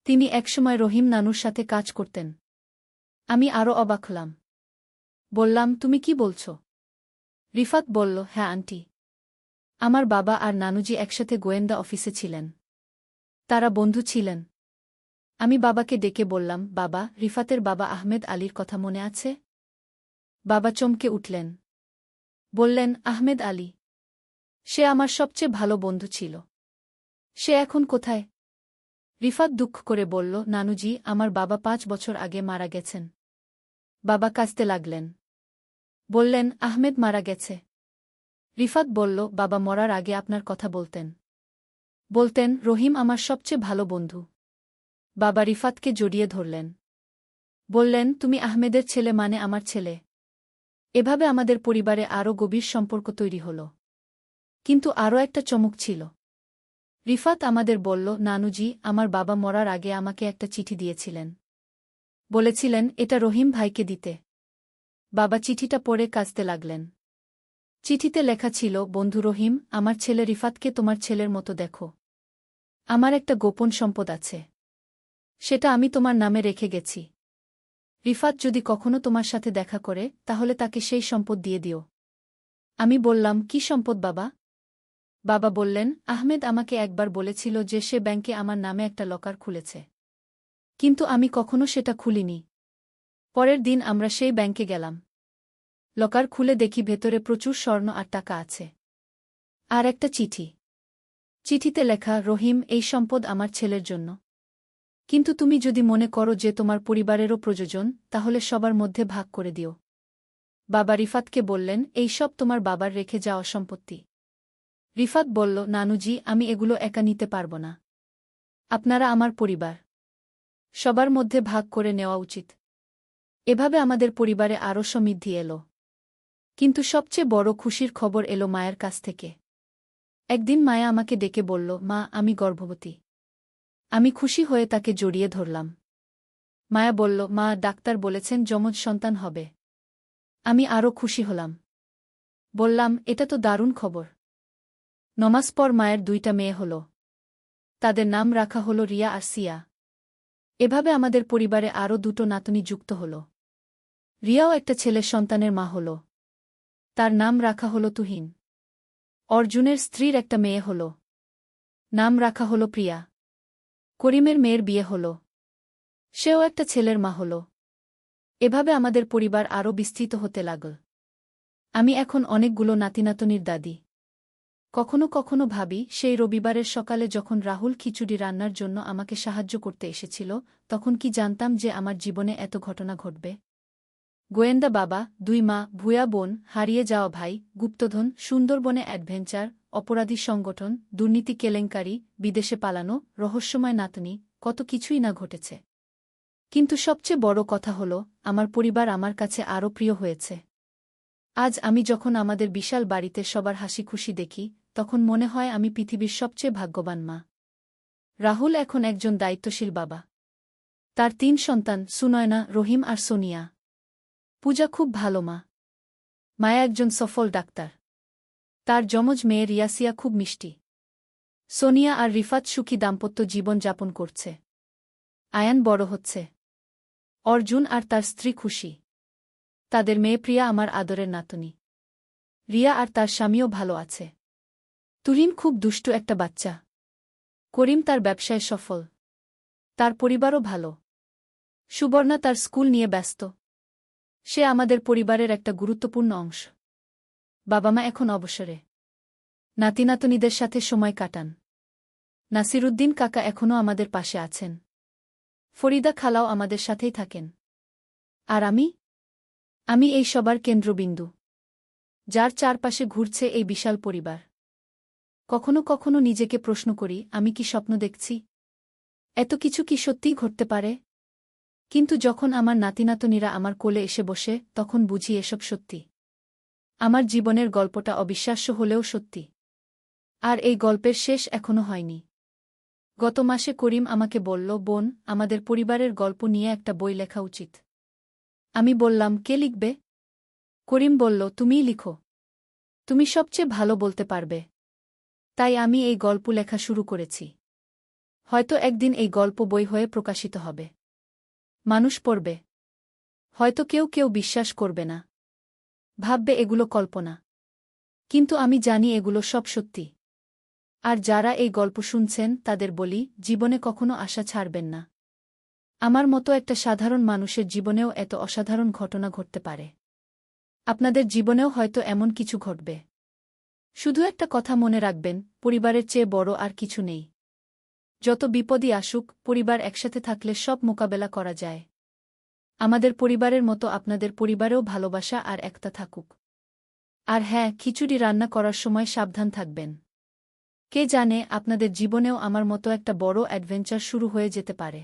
তিনি একসময় রহিম নানুর সাথে কাজ করতেন। আমি আরও অবাক হলাম। বললাম, তুমি কি বলছ? রিফাত বলল, হ্যাঁ আন্টি। আমার বাবা আর নানুজি একসাথে গোয়েন্দা অফিসে ছিলেন। তারা বন্ধু ছিলেন। আমি বাবাকে ডেকে বললাম, বাবা, রিফাতের বাবা আহমেদ আলীর কথা মনে আছে? বাবা চমকে উঠলেন। বললেন, আহমেদ আলী? সে আমার সবচেয়ে ভালো বন্ধু ছিল। সে এখন কোথায়? রিফাত দুঃখ করে বলল, নানুজি, আমার বাবা 5 বছর আগে মারা গেছেন। বাবা কাঁদতে লাগলেন। বললেন, আহমেদ মারা গেছে? রিফাত বলল, বাবা মরার আগে আপনার কথা বলতেন। বলতেন, রহিম আমার সবচেয়ে ভালো বন্ধু। বাবা রিফাতকে জড়িয়ে ধরলেন। বললেন, তুমি আহমেদের ছেলে মানে আমার ছেলে। এভাবে আমাদের পরিবারে আরও গভীর সম্পর্ক তৈরি হল। কিন্তু আরও একটা চমক ছিল। রিফাত আমাদের বলল, নানুজি, আমার বাবা মরার আগে আমাকে একটা চিঠি দিয়েছিলেন। বলেছিলেন এটা রহিম ভাইকে দিতে। বাবা চিঠিটা পড়ে কাঁদতে লাগলেন। চিঠিতে লেখা ছিল, বন্ধু রহিম, আমার ছেলে রিফাতকে তোমার ছেলের মতো দেখো। আমার একটা গোপন সম্পদ আছে। সেটা আমি তোমার নামে রেখে গেছি। রিফাত যদি কখনো তোমার সাথে দেখা করে, তাহলে তাকে সেই সম্পদ দিয়ে দিও। আমি বললাম, কি সম্পদ বাবা? বাবা বললেন, আহমেদ আমাকে একবার বলেছিল যে সে ব্যাংকে আমার নামে একটা লকার খুলেছে। কিন্তু আমি কখনো সেটা খুলিনি। পরের দিন আমরা সেই ব্যাংকে গেলাম। লকার খুলে দেখি ভেতরে প্রচুর স্বর্ণ আর টাকা আছে। আর একটা চিঠি। চিঠিতে লেখা, রহিম, এই সম্পদ আমার ছেলের জন্য। কিন্তু তুমি যদি মনে করো যে তোমার পরিবারেরও প্রয়োজন, তাহলে সবার মধ্যে ভাগ করে দিও। বাবা রিফাতকে বললেন, এই সব তোমার বাবার রেখে যাওয়া সম্পত্তি। রিফাত বলল, নানুজি, আমি এগুলো একা নিতে পারব না। আপনারা আমার পরিবার। সবার মধ্যে ভাগ করে নেওয়া উচিত। এভাবে আমাদের পরিবারে আরও সমৃদ্ধি এলো। কিন্তু সবচেয়ে বড় খুশির খবর এলো মায়ের কাছ থেকে। একদিন মায়া আমাকে ডেকে বলল, মা, আমি গর্ভবতী। আমি খুশি হয়ে তাকে জড়িয়ে ধরলাম। মায়া বলল, মা, ডাক্তার বলেছেন যমজ সন্তান হবে। আমি আরও খুশি হলাম। বললাম, এটা তো দারুণ খবর। নমাজ পর মায়ের 2টা মেয়ে হল। তাদের নাম রাখা হল রিয়া আর সিয়া। এভাবে আমাদের পরিবারে আরও 2টো নাতনি যুক্ত হল। রিয়াও একটা ছেলের সন্তানের মা হল। তার নাম রাখা হল তুহিন। অর্জুনের স্ত্রীর একটা মেয়ে হল। নাম রাখা হল প্রিয়া। করিমের মেয়ের বিয়ে হল। সেও একটা ছেলের মা হল। এভাবে আমাদের পরিবার আরও বিস্তৃত হতে লাগল। আমি এখন অনেকগুলো নাতিনাতনির দাদি। কখনো কখনো ভাবি, সেই রবিবারের সকালে যখন রাহুল খিচুড়ি রান্নার জন্য আমাকে সাহায্য করতে এসেছিল, তখন কি জানতাম যে আমার জীবনে এত ঘটনা ঘটবে। গোয়েন্দা বাবা, 2 মা, ভূয়া বোন, হারিয়ে যাওয়া ভাই, গুপ্তধন, সুন্দরবনে অ্যাডভেঞ্চার, অপরাধী সংগঠন, দুর্নীতি কেলেঙ্কারি, বিদেশে পালানো, রহস্যময় নাতনি, কত কিছুই না ঘটেছে। কিন্তু সবচেয়ে বড় কথা হল, আমার পরিবার আমার কাছে আরও প্রিয় হয়েছে। আজ আমি যখন আমাদের বিশাল বাড়িতে সবার হাসি খুশি দেখি, তখন মনে হয় আমি পৃথিবীর সবচেয়ে ভাগ্যবান মা। রাহুল এখন একজন দায়িত্বশীল বাবা। তার 3 সন্তান, সুনয়না, রহিম আর সোনিয়া। পূজা খুব ভালো মা। মায়া একজন সফল ডাক্তার। তার যমজ মেয়ে রিয়াসিয়া খুব মিষ্টি। সোনিয়া আর রিফাত সুখী দাম্পত্য জীবন যাপন করছে। আয়ান বড় হচ্ছে। অর্জুন আর তার স্ত্রী খুশি। তাদের মেয়ে প্রিয়া আমার আদরের নাতনি। রিয়া আর তার স্বামীও ভালো আছে। তুহিন খুব দুষ্টু একটা বাচ্চা। করিম তার ব্যবসায় সফল। তার পরিবারও ভালো। সুবর্ণা তার স্কুল নিয়ে ব্যস্ত। সে আমাদের পরিবারের একটা গুরুত্বপূর্ণ অংশ। বাবা মা এখন অবসরে। নাতিনাতনিদের সাথে সময় কাটান। নাসিরুদ্দিন কাকা এখনও আমাদের পাশে আছেন। ফরিদা খালাও আমাদের সাথেই থাকেন। আর আমি এই সবার কেন্দ্রবিন্দু, যার চারপাশে ঘুরছে এই বিশাল পরিবার। কখনো কখনো নিজেকে প্রশ্ন করি, আমি কি স্বপ্ন দেখছি? এত কিছু কি সত্যিই ঘটতে পারে? কিন্তু যখন আমার নাতিনাতনিরা আমার কোলে এসে বসে, তখন বুঝি এসব সত্যি। আমার জীবনের গল্পটা অবিশ্বাস্য হলেও সত্যি। আর এই গল্পের শেষ এখনো হয়নি। গত মাসে করিম আমাকে বলল, বোন, আমাদের পরিবারের গল্প নিয়ে একটা বই লেখা উচিত। আমি বললাম, কে লিখবে? করিম বলল, তুমিই লিখো। তুমি সবচেয়ে ভালো বলতে পারবে। তাই আমি এই গল্প লেখা শুরু করেছি। হয়তো একদিন এই গল্প বই হয়ে প্রকাশিত হবে। মানুষ পড়বে। হয়তো কেউ কেউ বিশ্বাস করবে না। ভাববে এগুলো কল্পনা। কিন্তু আমি জানি এগুলো সব সত্যি। আর যারা এই গল্প শুনছেন তাদের বলি, জীবনে কখনো আশা ছাড়বেন না। আমার মতো একটা সাধারণ মানুষের জীবনেও এত অসাধারণ ঘটনা ঘটতে পারে। আপনাদের জীবনেও হয়তো এমন কিছু ঘটবে। শুধু একটা কথা মনে রাখবেন, পরিবারের চেয়ে বড় আর কিছু নেই। যত বিপদই আসুক, পরিবার একসাথে থাকলে সব মোকাবেলা করা যায়। আমাদের পরিবারের মতো আপনাদের পরিবারেও ভালোবাসা আর একতা থাকুক। আর হ্যাঁ, খিচুড়ি রান্না করার সময় সাবধান থাকবেন। কে জানে, আপনাদের জীবনেও আমার মতো একটা বড় অ্যাডভেঞ্চার শুরু হয়ে যেতে পারে।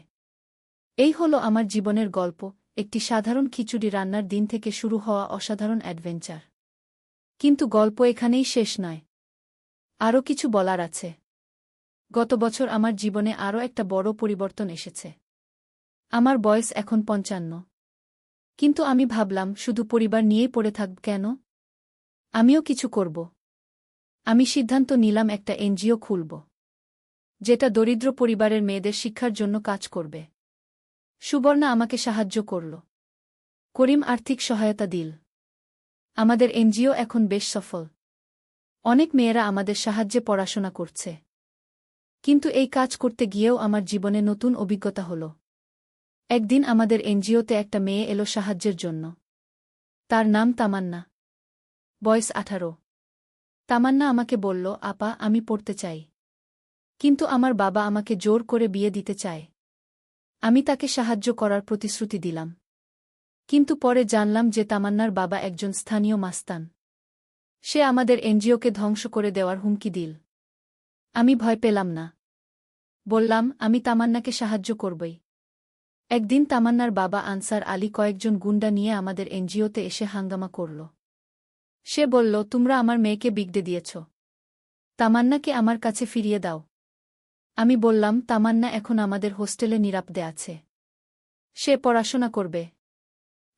এই হলো আমার জীবনের গল্প, একটি সাধারণ খিচুড়ি রান্নার দিন থেকে শুরু হওয়া অসাধারণ অ্যাডভেঞ্চার। কিন্তু গল্প এখানেই শেষ নয়। আরও কিছু বলার আছে। গত বছর আমার জীবনে আরও একটা বড় পরিবর্তন এসেছে। আমার বয়স এখন ৫৫। কিন্তু আমি ভাবলাম, শুধু পরিবার নিয়েই পড়ে থাকব কেন? আমিও কিছু করব। আমি সিদ্ধান্ত নিলাম একটা এনজিও খুলব, যেটা দরিদ্র পরিবারের মেয়েদের শিক্ষার জন্য কাজ করবে। সুবর্ণা আমাকে সাহায্য করল। করিম আর্থিক সহায়তা দিল। আমাদের এনজিও এখন বেশ সফল। অনেক মেয়েরা আমাদের সাহায্যে পড়াশোনা করছে। কিন্তু এই কাজ করতে গিয়েও আমার জীবনে নতুন অভিজ্ঞতা হল। একদিন আমাদের এনজিওতে একটা মেয়ে এলো সাহায্যের জন্য। তার নাম তামান্না। বয়স ১৮। তামান্না আমাকে বলল, আপা, আমি পড়তে চাই। কিন্তু আমার বাবা আমাকে জোর করে বিয়ে দিতে চায়। আমি তাকে সাহায্য করার প্রতিশ্রুতি দিলাম। কিন্তু পরে জানলাম যে তামান্নার বাবা একজন স্থানীয় মাস্তান। সে আমাদের এনজিওকে ধ্বংস করে দেওয়ার হুমকি দিল। আমি ভয় পেলাম না। বললাম, আমি তামান্নাকে সাহায্য করবই। একদিন তামান্নার বাবা আনসার আলী কয়েকজন গুন্ডা নিয়ে আমাদের এনজিওতে এসে হাঙ্গামা করল। সে বলল, তোমরা আমার মেয়েকে বিগড়ে দিয়েছ। তামান্নাকে আমার কাছে ফিরিয়ে দাও। আমি বললাম, তামান্না এখন আমাদের হোস্টেলে নিরাপদে আছে। সে পড়াশোনা করবে।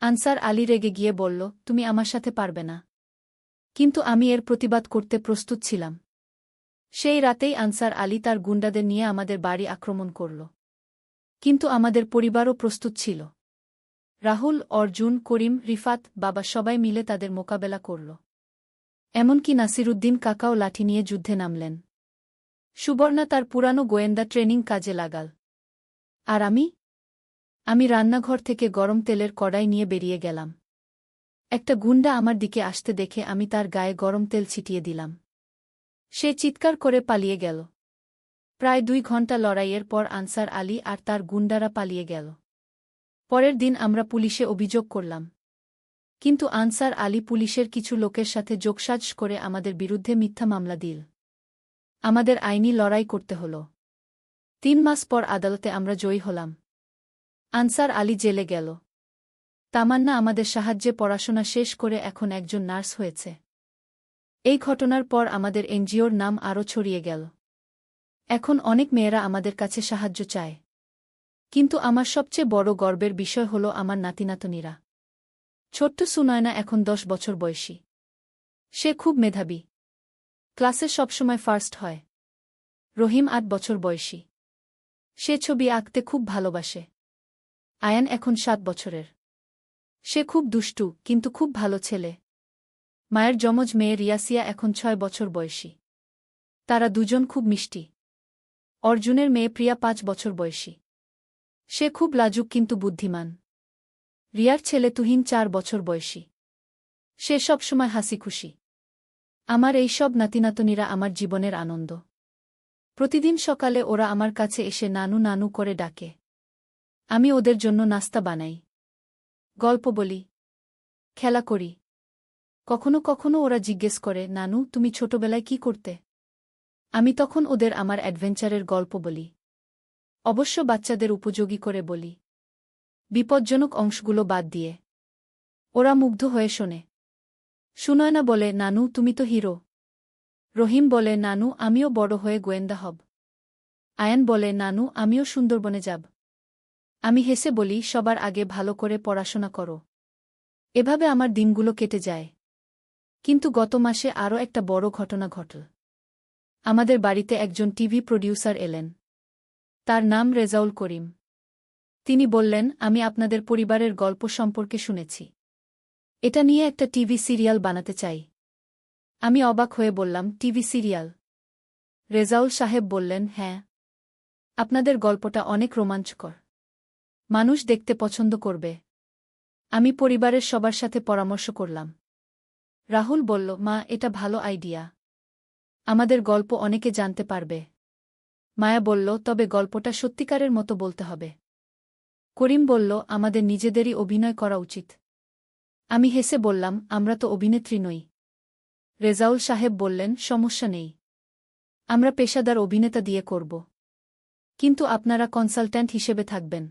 আনসার আলী রেগে গিয়ে বলল, তুমি আমার সাথে পারবে না। কিন্তু আমি এর প্রতিবাদ করতে প্রস্তুত ছিলাম। সেই রাতেই আনসার আলী তার গুন্ডাদের নিয়ে আমাদের বাড়ি আক্রমণ করল। কিন্তু আমাদের পরিবারও প্রস্তুত ছিল। রাহুল, অর্জুন, করিম, রিফাত, বাবা সবাই মিলে তাদের মোকাবেলা করল। এমনকি নাসিরুদ্দিন কাকাও লাঠি নিয়ে যুদ্ধে নামলেন। সুবর্ণা তার পুরানো গোয়েন্দা ট্রেনিং কাজে লাগাল। আর আমি রান্নাঘর থেকে গরম তেলের কড়াই নিয়ে বেরিয়ে গেলাম। একটা গুন্ডা আমার দিকে আসতে দেখে আমি তার গায়ে গরম তেল ছিটিয়ে দিলাম। সে চিৎকার করে পালিয়ে গেল। প্রায় ২ ঘণ্টা লড়াইয়ের পর আনসার আলী আর তার গুন্ডারা পালিয়ে গেল। পরের দিন আমরা পুলিশে অভিযোগ করলাম। কিন্তু আনসার আলী পুলিশের কিছু লোকের সাথে যোগসাজ করে আমাদের বিরুদ্ধে মিথ্যা মামলা দিল। আমাদের আইনি লড়াই করতে হল। ৩ মাস পর আদালতে আমরা জয়ী হলাম। আনসার আলী জেলে গেল। তামান্না আমাদের সাহায্যে পড়াশোনা শেষ করে এখন একজন নার্স হয়েছে। এই ঘটনার পর আমাদের এনজিওর নাম আরও ছড়িয়ে গেল। এখন অনেক মেয়েরা আমাদের কাছে সাহায্য চায়। কিন্তু আমার সবচেয়ে বড় গর্বের বিষয় হল আমার নাতিনাতনীরা। ছোট্ট সুনয়না এখন ১০ বছর বয়সী। সে খুব মেধাবী। ক্লাসে সবসময় ফার্স্ট হয়। রহিম ৮ বছর বয়সী। সে ছবি আঁকতে খুব ভালোবাসে। আয়ান এখন ৭ বছরের। সে খুব দুষ্টু, কিন্তু খুব ভালো ছেলে। মায়ের যমজ মেয়ে রিয়াসিয়া এখন ৬ বছর বয়সী। তারা দুজন খুব মিষ্টি। অর্জুনের মেয়ে প্রিয়া ৫ বছর বয়সী। সে খুব লাজুক কিন্তু বুদ্ধিমান। রিয়ার ছেলে তুহিন ৪ বছর বয়সী। সে সবসময় হাসি খুশি। আমার এই সব নাতিনাতনীরা আমার জীবনের আনন্দ। প্রতিদিন সকালে ওরা আমার কাছে এসে নানু নানু করে ডাকে। আমি ওদের জন্য নাস্তা বানাই, গল্প বলি, খেলা করি। কখনো কখনো ওরা জিজ্ঞেস করে, নানু, তুমি ছোটবেলায় কি করতে? আমি তখন ওদের আমার অ্যাডভেঞ্চারের গল্প বলি। অবশ্য বাচ্চাদের উপযোগী করে বলি, বিপজ্জনক অংশগুলো বাদ দিয়ে। ওরা মুগ্ধ হয়ে শোনে। সুনয়না বলে, নানু, তুমি তো হিরো। রহিম বলে, নানু, আমিও বড় হয়ে গোয়েন্দা হব। আয়ান বলে, নানু, আমিও সুন্দরবনে যাব। আমি হেসে বলি, সবার আগে ভালো করে পড়াশোনা করো। এভাবে আমার দিনগুলো কেটে যায়। কিন্তু গত মাসে আরও একটা বড় ঘটনা ঘটল। আমাদের বাড়িতে একজন টিভি প্রডিউসার এলেন। তার নাম রেজাউল করিম। তিনি বললেন, আমি আপনাদের পরিবারের গল্প সম্পর্কে শুনেছি। এটা নিয়ে একটা টিভি সিরিয়াল বানাতে চাই। আমি অবাক হয়ে বললাম, টিভি সিরিয়াল? রেজাউল সাহেব বললেন, হ্যাঁ। আপনাদের গল্পটা অনেক রোমাঞ্চকর। মানুষ দেখতে পছন্দ করবে। আমি পরিবারের সবার সাথে পরামর্শ করলাম। রাহুল বলল, মা, এটা ভালো আইডিয়া। আমাদের গল্প অনেকে জানতে পারবে। মায়া বলল, তবে গল্পটা সত্যিকারের মতো বলতে হবে। করিম বলল, আমাদের নিজেদেরই অভিনয় করা উচিত। আমি হেসে বললাম, আমরা তো অভিনেত্রী নই। রেজাউল সাহেব বললেন, সমস্যা নেই, আমরা পেশাদার অভিনেতা দিয়ে করব। কিন্তু আপনারা কনসালট্যান্ট হিসেবে থাকবেন।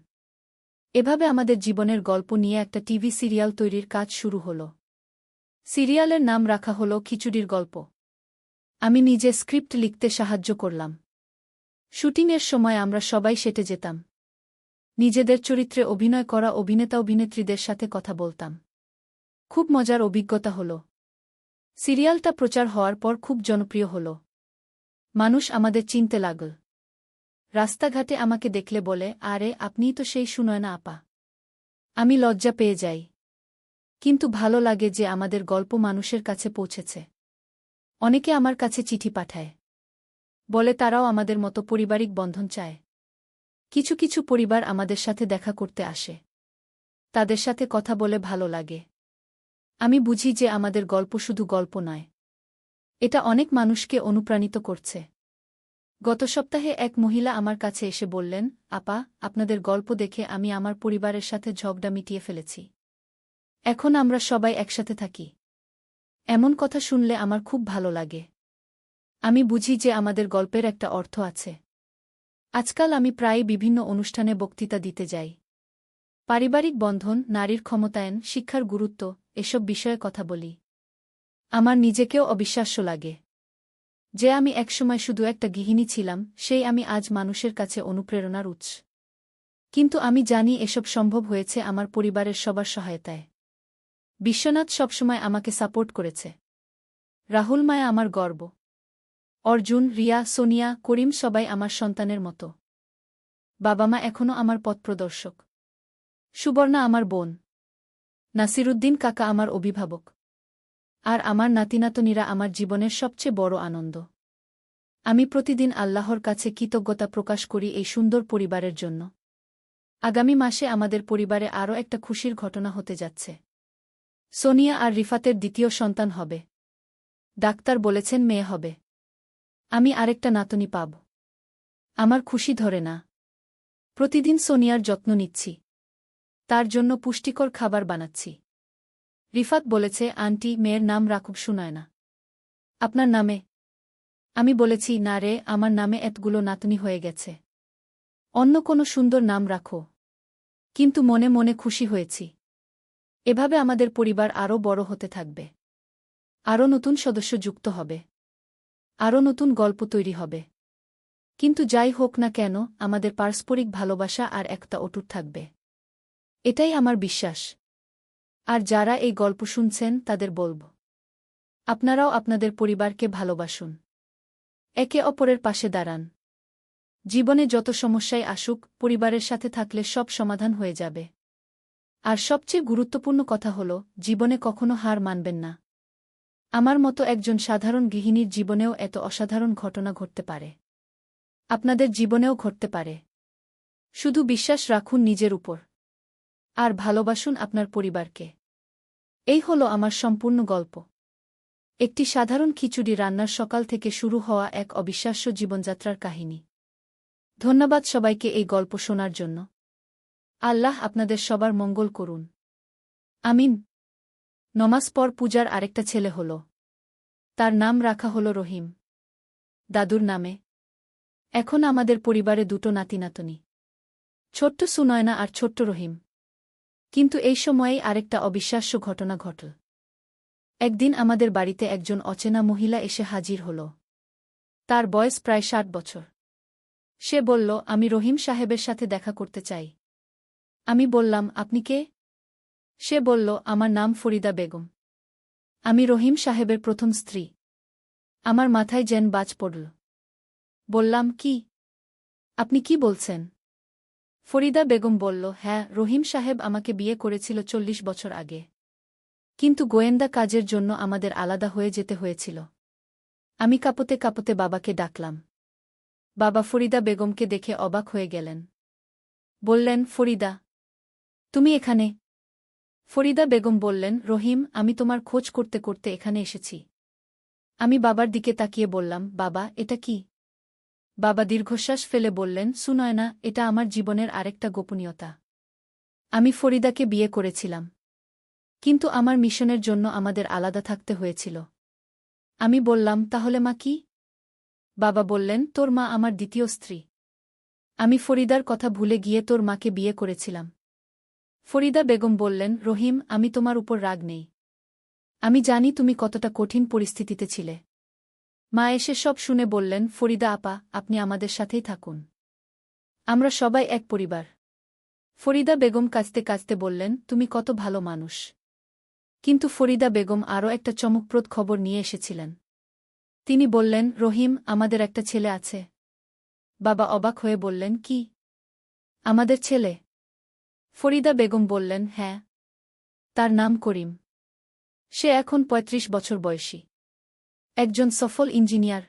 এভাবে আমাদের জীবনের গল্প নিয়ে একটা টিভি সিরিয়াল তৈরির কাজ শুরু হল। সিরিয়ালের নাম রাখা হল খিচুড়ির গল্প। আমি নিজে স্ক্রিপ্ট লিখতে সাহায্য করলাম। শুটিংয়ের সময় আমরা সবাই সেটে যেতাম। নিজেদের চরিত্রে অভিনয় করা অভিনেতা অভিনেত্রীদের সাথে কথা বলতাম। খুব মজার অভিজ্ঞতা হল। সিরিয়ালটা প্রচার হওয়ার পর খুব জনপ্রিয় হল। মানুষ আমাদের চিনতে লাগল। রাস্তাঘাটে আমাকে দেখলে বলে, আরে, আপনিই তো সেই সুনয়না আপা। আমি লজ্জা পেয়ে যাই। কিন্তু ভালো লাগে যে আমাদের গল্প মানুষের কাছে পৌঁছেছে। অনেকে আমার কাছে চিঠি পাঠায়। বলে তারাও আমাদের মতো পারিবারিক বন্ধন চায়। কিছু কিছু পরিবার আমাদের সাথে দেখা করতে আসে। তাদের সাথে কথা বলে ভালো লাগে। আমি বুঝি যে আমাদের গল্প শুধু গল্প নয়, এটা অনেক মানুষকে অনুপ্রাণিত করছে। গত সপ্তাহে এক মহিলা আমার কাছে এসে বললেন, আপা, আপনাদের গল্প দেখে আমি আমার পরিবারের সাথে ঝগড়া মিটিয়ে ফেলেছি। এখন আমরা সবাই একসাথে থাকি। এমন কথা শুনলে আমার খুব ভালো লাগে। আমি বুঝি যে আমাদের গল্পের একটা অর্থ আছে। আজকাল আমি প্রায়ই বিভিন্ন অনুষ্ঠানে বক্তৃতা দিতে যাই। পারিবারিক বন্ধন, নারীর ক্ষমতায়ন, শিক্ষার গুরুত্ব, এসব বিষয়ে কথা বলি। আমার নিজেকেও অবিশ্বাস্য লাগে যে আমি একসময় শুধু একটা গৃহিণী ছিলাম, সেই আমি আজ মানুষের কাছে অনুপ্রেরণার উৎস। কিন্তু আমি জানি এসব সম্ভব হয়েছে আমার পরিবারের সবার সহায়তায়। বিশ্বনাথ সবসময় আমাকে সাপোর্ট করেছে। রাহুল মায়া আমার গর্ব। অর্জুন, রিয়া, সোনিয়া, করিম সবাই আমার সন্তানের মতো। বাবা মা এখনও আমার পথপ্রদর্শক। সুবর্ণা আমার বোন। নাসিরুদ্দিন কাকা আমার অভিভাবক। আর আমার নাতিনাতনীরা আমার জীবনের সবচেয়ে বড় আনন্দ। আমি প্রতিদিন আল্লাহর কাছে কৃতজ্ঞতা প্রকাশ করি এই সুন্দর পরিবারের জন্য। আগামী মাসে আমাদের পরিবারে আরও একটা খুশির ঘটনা হতে যাচ্ছে। সোনিয়া আর রিফাতের দ্বিতীয় সন্তান হবে। ডাক্তার বলেছেন মেয়ে হবে। আমি আরেকটা নাতনি পাব। আমার খুশি ধরে না। প্রতিদিন সোনিয়ার যত্ন নিচ্ছি। তার জন্য পুষ্টিকর খাবার বানাচ্ছি। রিফাত বলেছে, আন্টি, মেয়ের নাম রাখব সুনয়না। আপনার নামে? আমি বলেছি, না রে, আমার নামে এতগুলো নাতনি হয়ে গেছে। অন্য কোনো সুন্দর নাম রাখো। কিন্তু মনে মনে খুশি হয়েছি। এভাবে আমাদের পরিবার আরও বড় হতে থাকবে। আরও নতুন সদস্য যুক্ত হবে। আরও নতুন গল্প তৈরি হবে। কিন্তু যাই হোক না কেন, আমাদের পারস্পরিক ভালোবাসা আর একটা অটুট থাকবে। এটাই আমার বিশ্বাস। আর যারা এই গল্প শুনছেন তাদের বলব, আপনারাও আপনাদের পরিবারকে ভালোবাসুন। একে অপরের পাশে দাঁড়ান। জীবনে যত সমস্যাই আসুক, পরিবারের সাথে থাকলে সব সমাধান হয়ে যাবে। আর সবচেয়ে গুরুত্বপূর্ণ কথা হল, জীবনে কখনো হার মানবেন না। আমার মতো একজন সাধারণ গৃহিণীর জীবনেও এত অসাধারণ ঘটনা ঘটতে পারে। আপনাদের জীবনেও ঘটতে পারে। শুধু বিশ্বাস রাখুন নিজের উপর। আর ভালোবাসুন আপনার পরিবারকে। এই হল আমার সম্পূর্ণ গল্প। একটি সাধারণ খিচুড়ি রান্নার সকাল থেকে শুরু হওয়া এক অবিশ্বাস্য জীবনযাত্রার কাহিনী। ধন্যবাদ সবাইকে এই গল্প শোনার জন্য। আল্লাহ আপনাদের সবার মঙ্গল করুন। আমিন। নমাজ পর পূজার আরেকটা ছেলে হল। তার নাম রাখা হল রহিম, দাদুর নামে। এখন আমাদের পরিবারে দুটো নাতিনাতনী, ছোট্ট সুনয়না আর ছোট্ট রহিম। কিন্তু এই সময়েই আরেকটা অবিশ্বাস্য ঘটনা ঘটল। একদিন আমাদের বাড়িতে একজন অচেনা মহিলা এসে হাজির হল। তার বয়স প্রায় 60 বছর। সে বলল, আমি রহিম সাহেবের সাথে দেখা করতে চাই। আমি বললাম, আপনি কে? সে বলল, আমার নাম ফরিদা বেগম। আমি রহিম সাহেবের প্রথম স্ত্রী। আমার মাথায় যেন বাজ পড়ল। বললাম, কি? আপনি কি বলছেন? ফরিদা বেগম বলল, হ্যাঁ, রহিম সাহেব আমাকে বিয়ে করেছিল 40 বছর আগে। কিন্তু গোয়েন্দা কাজের জন্য আমাদের আলাদা হয়ে যেতে হয়েছিল। আমি কাঁপতে কাঁপতে বাবাকে ডাকলাম। বাবা ফরিদা বেগমকে দেখে অবাক হয়ে গেলেন। বললেন, ফরিদা, তুমি এখানে? ফরিদা বেগম বললেন, রহিম, আমি তোমার খোঁজ করতে করতে এখানে এসেছি। আমি বাবার দিকে তাকিয়ে বললাম, বাবা, এটা কি? বাবা দীর্ঘশ্বাস ফেলে বললেন, সুনয়না, এটা আমার জীবনের আরেকটা গোপনীয়তা। আমি ফরিদাকে বিয়ে করেছিলাম। কিন্তু আমার মিশনের জন্য আমাদের আলাদা থাকতে হয়েছিল। আমি বললাম, তাহলে মা কি? বাবা বললেন, তোর মা আমার দ্বিতীয় স্ত্রী। আমি ফরিদার কথা ভুলে গিয়ে তোর মাকে বিয়ে করেছিলাম। ফরিদা বেগম বললেন, রহিম, আমি তোমার উপর রাগ নেই। আমি জানি তুমি কতটা কঠিন পরিস্থিতিতে ছিলে। মা এসে সব শুনে বললেন, ফরিদা আপা, আপনি আমাদের সাথেই থাকুন। আমরা সবাই এক পরিবার। ফরিদা বেগম কাঁদতে কাঁদতে বললেন, তুমি কত ভালো মানুষ। কিন্তু ফরিদা বেগম আরও একটা চমকপ্রদ খবর নিয়ে এসেছিলেন। তিনি বললেন, রহিম, আমাদের একটা ছেলে আছে। বাবা অবাক হয়ে বললেন, কি? আমাদের ছেলে? ফরিদা বেগম বললেন, হ্যাঁ। তার নাম করিম। সে এখন ৩৫ বছর বয়সী। একজন সফল ইঞ্জিনিয়ার।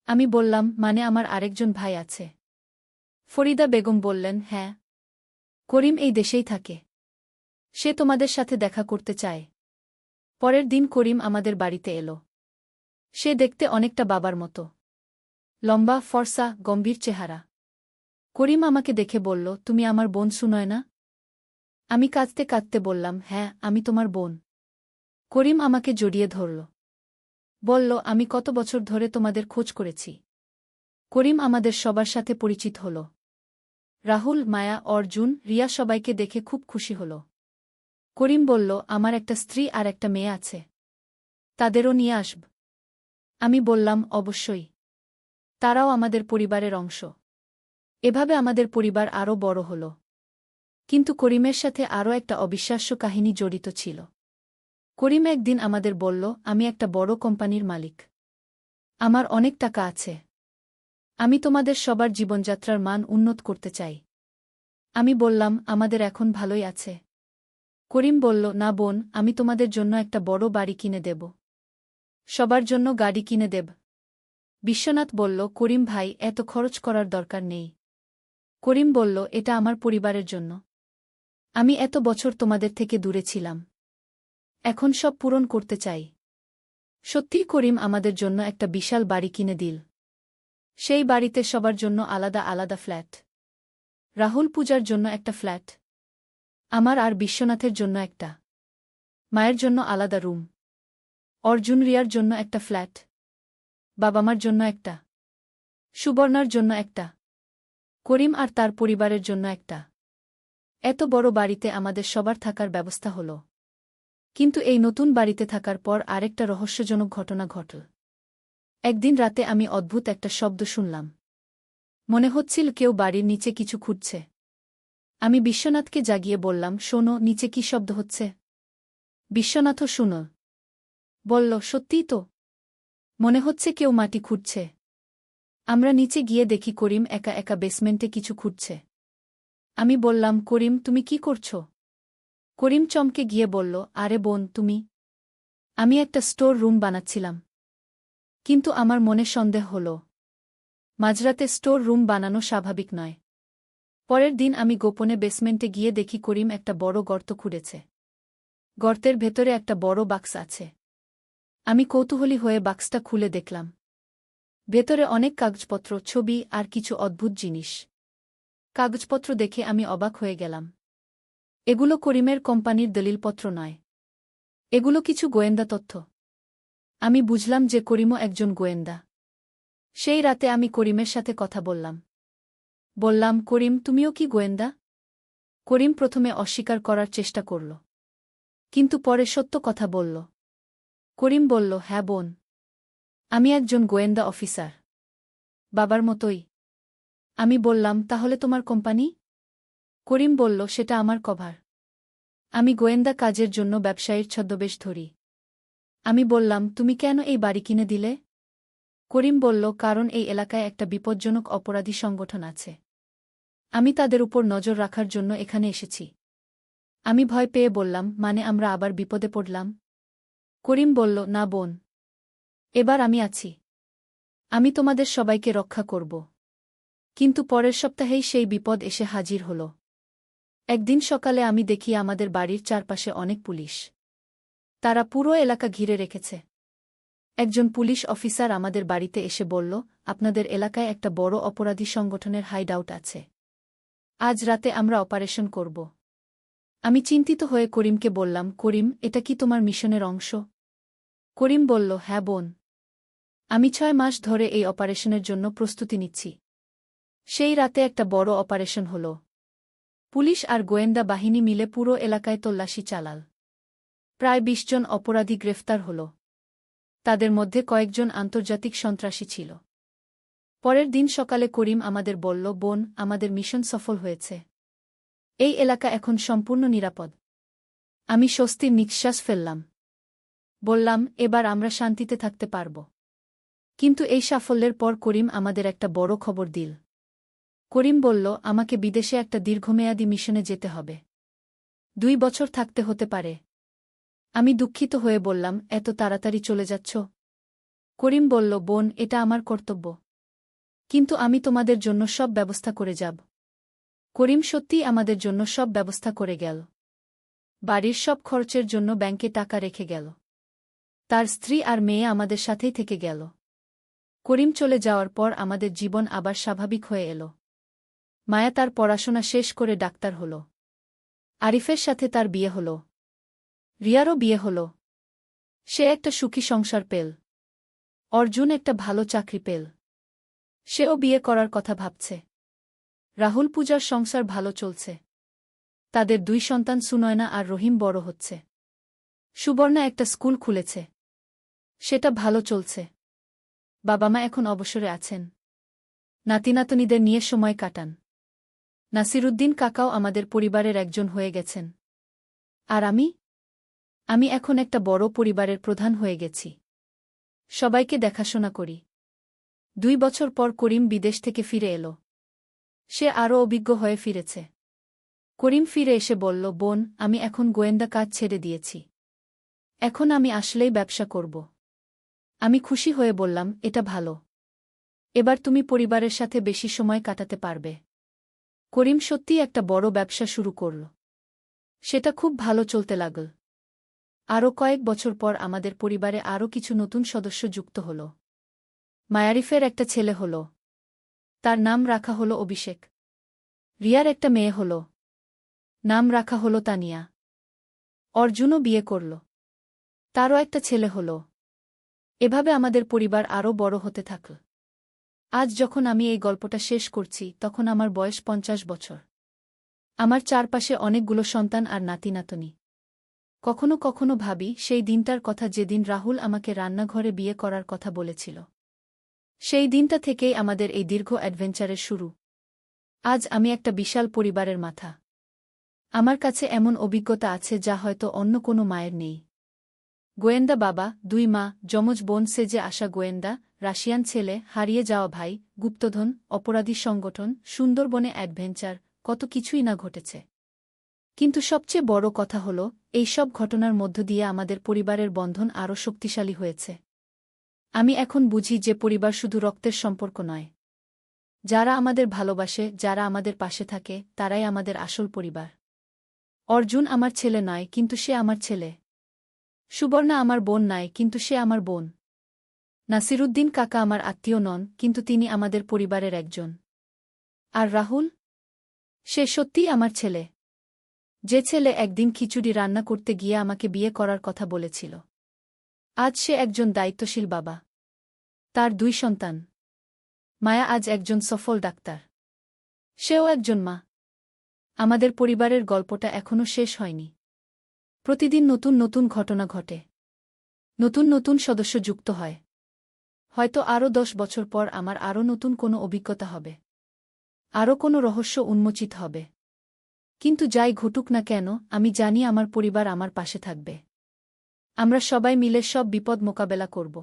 আমি বললাম, মানে আমার আরেকজন ভাই আছে? ফরিদা বেগম বললেন, হ্যাঁ। করিম এই দেশেই থাকে। সে তোমাদের সাথে দেখা করতে চায়। পরের দিন করিম আমাদের বাড়িতে এলো। সে দেখতে অনেকটা বাবার মতো। লম্বা, ফর্সা, গম্ভীর চেহারা। করিম আমাকে দেখে বলল, তুমি আমার বোন সুনয়না? আমি কাঁদতে কাঁদতে বললাম, হ্যাঁ, আমি তোমার বোন। করিম আমাকে জড়িয়ে ধরল। বলল, আমি কত বছর ধরে তোমাদের খোঁজ করেছি। করিম আমাদের সবার সাথে পরিচিত হল। রাহুল, মায়া, অর্জুন, রিয়া সবাইকে দেখে খুব খুশি হল। করিম বলল, আমার একটা স্ত্রী আর একটা মেয়ে আছে। তাদেরও নিয়ে আসব। আমি বললাম, অবশ্যই। তারাও আমাদের পরিবারের অংশ। এভাবে আমাদের পরিবার আরও বড় হল। কিন্তু করিমের সাথে আরও একটা অবিশ্বাস্য কাহিনী জড়িত ছিল। করিম একদিন আমাদের বলল, আমি একটা বড় কোম্পানির মালিক। আমার অনেক টাকা আছে। আমি তোমাদের সবার জীবনযাত্রার মান উন্নত করতে চাই। আমি বললাম, আমাদের এখন ভালোই আছে। করিম বলল, না বোন, আমি তোমাদের জন্য একটা বড় বাড়ি কিনে দেব। সবার জন্য গাড়ি কিনে দেব। বিশ্বনাথ বলল, করিম ভাই, এত খরচ করার দরকার নেই। করিম বলল, এটা আমার পরিবারের জন্য। আমি এত বছর তোমাদের থেকে দূরে ছিলাম। এখন সব পূরণ করতে চাই। সত্যিই করিম আমাদের জন্য একটা বিশাল বাড়ি কিনে দিল। সেই বাড়িতে সবার জন্য আলাদা আলাদা ফ্ল্যাট। রাহুল, পূজার জন্য একটা ফ্ল্যাট। আমার আর বিশ্বনাথের জন্য একটা। মায়ের জন্য আলাদা রুম। অর্জুন, রিয়ার জন্য একটা ফ্ল্যাট। বাবা-মার জন্য একটা। সুবর্ণার জন্য একটা। করিম আর তার পরিবারের জন্য একটা। এত বড় বাড়িতে আমাদের সবার থাকার ব্যবস্থা হল। কিন্তু এই নতুন বাড়িতে থাকার পর আরেকটা রহস্যজনক ঘটনা ঘটল। একদিন রাতে আমি অদ্ভুত একটা শব্দ শুনলাম। মনে হচ্ছিল কেউ বাড়ির নিচে কিছু খুঁজছে। আমি বিশ্বনাথকে জাগিয়ে বললাম, শোনো, নিচে কি শব্দ হচ্ছে? বিশ্বনাথও শুনল। বলল, সত্যিই তো। মনে হচ্ছে কেউ মাটি খুঁড়ছে। আমরা নিচে গিয়ে দেখি করিম একা একা বেসমেন্টে কিছু খুঁড়ছে। আমি বললাম, করিম, তুমি কি করছ? করিম চমকে গিয়ে বলল, আরে বোন, তুমি। আমি একটা স্টোর রুম বানাচ্ছিলাম। কিন্তু আমার মনে সন্দেহ হল। মাঝরাতে স্টোর রুম বানানো স্বাভাবিক নয়। পরের দিন আমি গোপনে বেসমেন্টে গিয়ে দেখি করিম একটা বড় গর্ত খুঁড়েছে। গর্তের ভেতরে একটা বড় বাক্স আছে। আমি কৌতূহলী হয়ে বাক্সটা খুলে দেখলাম। ভেতরে অনেক কাগজপত্র, ছবি আর কিছু অদ্ভুত জিনিস। কাগজপত্র দেখে আমি অবাক হয়ে গেলাম। এগুলো করিমের কোম্পানির দলিলপত্র নয়। এগুলো কিছু গোয়েন্দা তথ্য। আমি বুঝলাম যে করিমও একজন গোয়েন্দা। সেই রাতে আমি করিমের সাথে কথা বললাম। বললাম, করিম, তুমিও কি গোয়েন্দা? করিম প্রথমে অস্বীকার করার চেষ্টা করল। কিন্তু পরে সত্য কথা বলল। করিম বলল, হ্যাঁ বোন। আমি একজন গোয়েন্দা অফিসার। বাবার মতোই। আমি বললাম, তাহলে তোমার কোম্পানি? করিম বলল, সেটা আমার কভার। আমি গোয়েন্দা কাজের জন্য ব্যবসায়ীর ছদ্মবেশ ধরি। আমি বললাম, তুমি কেন এই বাড়ি কিনে দিলে? করিম বলল, কারণ এই এলাকায় একটা বিপজ্জনক অপরাধী সংগঠন আছে। আমি তাদের উপর নজর রাখার জন্য এখানে এসেছি। আমি ভয় পেয়ে বললাম, মানে আমরা আবার বিপদে পড়লাম? করিম বলল, না বোন। এবার আমি আছি। আমি তোমাদের সবাইকে রক্ষা করব। কিন্তু পরের সপ্তাহেই সেই বিপদ এসে হাজির হল। একদিন সকালে আমি দেখি আমাদের বাড়ির চারপাশে অনেক পুলিশ। তারা পুরো এলাকা ঘিরে রেখেছে। একজন পুলিশ অফিসার আমাদের বাড়িতে এসে বলল, আপনাদের এলাকায় একটা বড় অপরাধী সংগঠনের হাইড আউট আছে। আজ রাতে আমরা অপারেশন করব। আমি চিন্তিত হয়ে করিমকে বললাম, করিম, এটা কি তোমার মিশনের অংশ? করিম বলল, হ্যাঁ বোন। আমি 6 মাস ধরে এই অপারেশনের জন্য প্রস্তুতি নিচ্ছি। সেই রাতে একটা বড় অপারেশন হল। পুলিশ আর গোয়েন্দা বাহিনী মিলে পুরো এলাকায় তল্লাশি চালাল। প্রায় 20 জন অপরাধী গ্রেফতার হল। তাদের মধ্যে কয়েকজন আন্তর্জাতিক সন্ত্রাসী ছিল। পরের দিন সকালে করিম আমাদের বলল, বোন, আমাদের মিশন সফল হয়েছে। এই এলাকা এখন সম্পূর্ণ নিরাপদ। আমি স্বস্তির নিঃশ্বাস ফেললাম। বললাম, এবার আমরা শান্তিতে থাকতে পারব। কিন্তু এই সাফল্যের পর করিম আমাদের একটা বড় খবর দিল। করিম বলল, আমাকে বিদেশে একটা দীর্ঘমেয়াদী মিশনে যেতে হবে। 2 বছর থাকতে হতে পারে। আমি দুঃখিত হয়ে বললাম, এত তাড়াতাড়ি চলে যাচ্ছ? করিম বলল, বোন, এটা আমার কর্তব্য। কিন্তু আমি তোমাদের জন্য সব ব্যবস্থা করে যাব। করিম সত্যিই আমাদের জন্য সব ব্যবস্থা করে গেল। বাড়ির সব খরচের জন্য ব্যাংকে টাকা রেখে গেল। তার স্ত্রী আর মেয়ে আমাদের সাথেই থেকে গেল। করিম চলে যাওয়ার পর আমাদের জীবন আবার স্বাভাবিক হয়ে এল। মায়া তার পড়াশোনা শেষ করে ডাক্তার হল। আরিফের সাথে তার বিয়ে হল। রিয়ারও বিয়ে হল। সে একটা সুখী সংসার পেল। অর্জুন একটা ভালো চাকরি পেল। সেও বিয়ে করার কথা ভাবছে। রাহুল পূজার সংসার ভালো চলছে। তাদের 2 সন্তান সুনয়না আর রহিম বড় হচ্ছে। সুবর্ণা একটা স্কুল খুলেছে। সেটা ভালো চলছে। বাবা মা এখন অবসরে আছেন। নাতিনাতনীদের নিয়ে সময় কাটান। নাসিরুদ্দিন কাকাও আমাদের পরিবারের একজন হয়ে গেছেন। আর আমি এখন একটা বড় পরিবারের প্রধান হয়ে গেছি। সবাইকে দেখাশোনা করি। 2 বছর পর করিম বিদেশ থেকে ফিরে এল। সে আরও অভিজ্ঞ হয়ে ফিরেছে। করিম ফিরে এসে বলল, বোন, আমি এখন গোয়েন্দা কাজ ছেড়ে দিয়েছি। এখন আমি আসলেই ব্যবসা করব। আমি খুশি হয়ে বললাম, এটা ভালো। এবার তুমি পরিবারের সাথে বেশি সময় কাটাতে পারবে। করিম সত্যিই একটা বড় ব্যবসা শুরু করল। সেটা খুব ভালো চলতে লাগল। আরও কয়েক বছর পর আমাদের পরিবারে আরও কিছু নতুন সদস্য যুক্ত হল। মায়ারিফের একটা ছেলে হল। তার নাম রাখা হল অভিষেক। রিয়ার একটা মেয়ে হল। নাম রাখা হল তানিয়া। অর্জুনও বিয়ে করল। তারও একটা ছেলে হল। এভাবে আমাদের পরিবার আরও বড় হতে থাকল। আজ যখন আমি এই গল্পটা শেষ করছি, তখন আমার বয়স 50 বছর। আমার চারপাশে অনেকগুলো সন্তান আর নাতিনাতনী। কখনো কখনো ভাবি সেই দিনটার কথা, যেদিন রাহুল আমাকে রান্নাঘরে বিয়ে করার কথা বলেছিল। সেই দিনটা থেকেই আমাদের এই দীর্ঘ অ্যাডভেঞ্চারের শুরু। আজ আমি একটা বিশাল পরিবারের মাথা। আমার কাছে এমন অভিজ্ঞতা আছে যা হয়তো অন্য কোনো মায়ের নেই। গোয়েন্দা বাবা, 2 মা, যমজ বোন সেজে আসা গোয়েন্দা, রাশিয়ান ছেলে, হারিয়ে যাওয়া ভাই, গুপ্তধন, অপরাধী সংগঠন, সুন্দরবনে অ্যাডভেঞ্চার, কত কিছুই না ঘটেছে। কিন্তু সবচেয়ে বড় কথা হল, এই সব ঘটনার মধ্য দিয়ে আমাদের পরিবারের বন্ধন আরও শক্তিশালী হয়েছে। আমি এখন বুঝি যে পরিবার শুধু রক্তের সম্পর্ক নয়। যারা আমাদের ভালোবাসে, যারা আমাদের পাশে থাকে, তারাই আমাদের আসল পরিবার। অর্জুন আমার ছেলে নয়, কিন্তু সে আমার ছেলে। সুবর্ণা আমার বোন নয়, কিন্তু সে আমার বোন। নাসিরুদ্দিন কাকা আমার আত্মীয় নন, কিন্তু তিনি আমাদের পরিবারের একজন। আর রাহুল? সে সত্যিই আমার ছেলে। যে ছেলে একদিন খিচুড়ি রান্না করতে গিয়ে আমাকে বিয়ে করার কথা বলেছিল। আজ সে একজন দায়িত্বশীল বাবা। তার 2 সন্তান। মায়া আজ একজন সফল ডাক্তার। সেও একজন মা। আমাদের পরিবারের গল্পটা এখনো শেষ হয়নি। প্রতিদিন নতুন নতুন ঘটনা ঘটে। নতুন নতুন সদস্য যুক্ত হয়। হয়তো আরও 10 বছর পর আমার আরও নতুন কোনো অভিজ্ঞতা হবে। আরও কোনো রহস্য উন্মোচিত হবে। কিন্তু যাই ঘটুক না কেন, আমি জানি আমার পরিবার আমার পাশে থাকবে। আমরা সবাই মিলে সব বিপদ মোকাবেলা করব।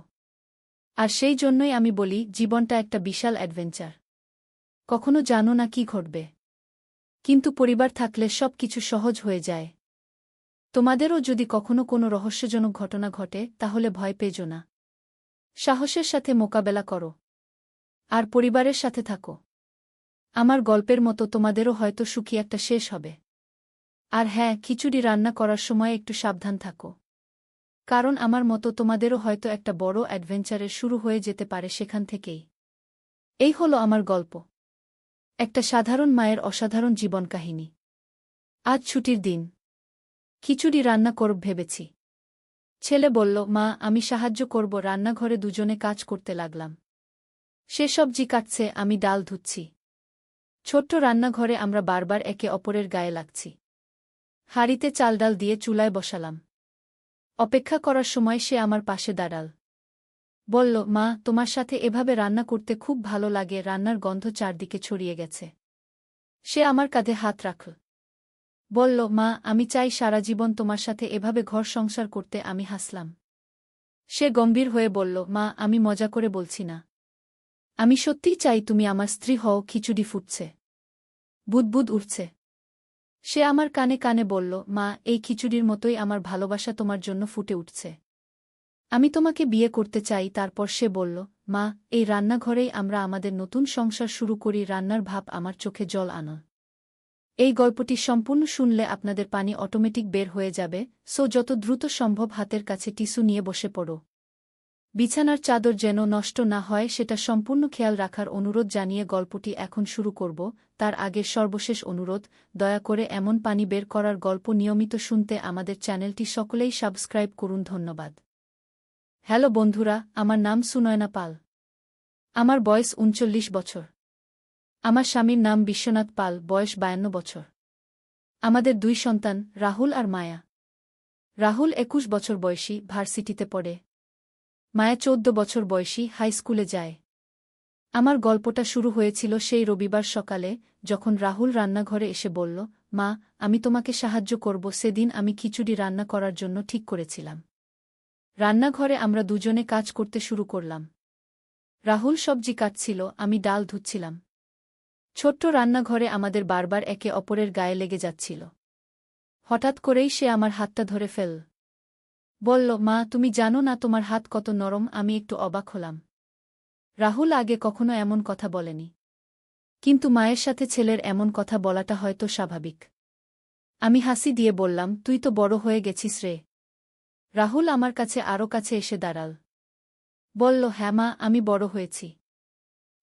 আর সেই জন্যই আমি বলি, জীবনটা একটা বিশাল অ্যাডভেঞ্চার। কখনো জানো না কি ঘটবে। কিন্তু পরিবার থাকলে সব কিছু সহজ হয়ে যায়। তোমাদেরও যদি কখনো কোনো রহস্যজনক ঘটনা ঘটে, তাহলে ভয় পেজো না। সাহসের সাথে মোকাবেলা করো। আর পরিবারের সাথে থাকো। আমার গল্পের মতো তোমাদেরও হয়তো সুখী একটা শেষ হবে। আর হ্যাঁ, খিচুড়ি রান্না করার সময় একটু সাবধান থাকো। কারণ আমার মতো তোমাদেরও হয়তো একটা বড় অ্যাডভেঞ্চারের শুরু হয়ে যেতে পারে সেখান থেকেই। এই হলো আমার গল্প। একটা সাধারণ মায়ের অসাধারণ জীবন কাহিনী। আজ ছুটির দিন। খিচুড়ি রান্না করব ভেবেছি। ছেলে বলল, মা আমি সাহায্য করব। রান্নাঘরে দুজনে কাজ করতে লাগলাম। সে সবজি কাটছে, আমি ডাল ধুচ্ছি। ছোট্ট রান্নাঘরে আমরা বারবার একে অপরের গায়ে লাগছি। হাঁড়িতে চাল ডাল দিয়ে চুলায় বসালাম। অপেক্ষা করার সময় সে আমার পাশে দাঁড়াল। বলল, মা তোমার সাথে এভাবে রান্না করতে খুব ভালো লাগে। রান্নার গন্ধ চারদিকে ছড়িয়ে গেছে। সে আমার কাঁধে হাত রাখল। বলল, মা আমি চাই সারা জীবন তোমার সাথে এভাবে ঘর সংসার করতে। আমি হাসলাম। সে গম্ভীর হয়ে বলল, মা আমি মজা করে বলছি না। আমি সত্যিই চাই তুমি আমার স্ত্রী হও। খিচুড়ি ফুটছে, বুদবুদ উঠছে। সে আমার কানে কানে বলল, মা এই খিচুড়ির মতোই আমার ভালোবাসা তোমার জন্য ফুটে উঠছে। আমি তোমাকে বিয়ে করতে চাই। তারপর সে বলল, মা এই রান্নাঘরেই আমরা আমাদের নতুন সংসার শুরু করি। রান্নার ভাব আমার চোখে জল আনা। এই গল্পটি সম্পূর্ণ শুনলে আপনাদের পানি অটোমেটিক বের হয়ে যাবে, সো যত দ্রুত সম্ভব হাতের কাছে টিস্যু নিয়ে বসে পড়ো। বিছানার চাদর যেন নষ্ট না হয় সেটা সম্পূর্ণ খেয়াল রাখার অনুরোধ জানিয়ে গল্পটি এখন শুরু করব। তার আগের সর্বশেষ অনুরোধ, দয়া করে এমন পানি বের করার গল্প নিয়মিত শুনতে আমাদের চ্যানেলটি সকলেই সাবস্ক্রাইব করুন। ধন্যবাদ। হ্যালো বন্ধুরা, আমার নাম সুনয়না পাল। আমার বয়স ৩৯ বছর। আমার স্বামীর নাম বিশ্বনাথ পাল, বয়স ৫২ বছর। আমাদের ২ সন্তান, রাহুল আর মায়া। রাহুল ২১ বছর বয়সী, ভার্সিটিতে পড়ে। মায়া ১৪ বছর বয়সী, হাই স্কুলে যায়। আমার গল্পটা শুরু হয়েছিল সেই রবিবার সকালে, যখন রাহুল রান্নাঘরে এসে বলল, মা আমি তোমাকে সাহায্য করব। সেদিন আমি খিচুড়ি রান্না করার জন্য ঠিক করেছিলাম। রান্নাঘরে আমরা দুজনে কাজ করতে শুরু করলাম। রাহুল সবজি কাটছিল, আমি ডাল ধুচ্ছিলাম। ছোট্ট রান্নাঘরে আমাদের বারবার একে অপরের গায়ে লেগে যাচ্ছিল। হঠাৎ করেই সে আমার হাতটা ধরে ফেল। বলল, মা তুমি জানো না তোমার হাত কত নরম। আমি একটু অবাক হলাম। রাহুল আগে কখনো এমন কথা বলেনি। কিন্তু মায়ের সাথে ছেলের এমন কথা বলাটা হয়তো স্বাভাবিক। আমি হাসি দিয়ে বললাম, তুই তো বড় হয়ে গেছিস রে। রাহুল আমার কাছে আরও কাছে এসে দাঁড়াল। বলল, হ্যাঁ মা আমি বড় হয়েছি।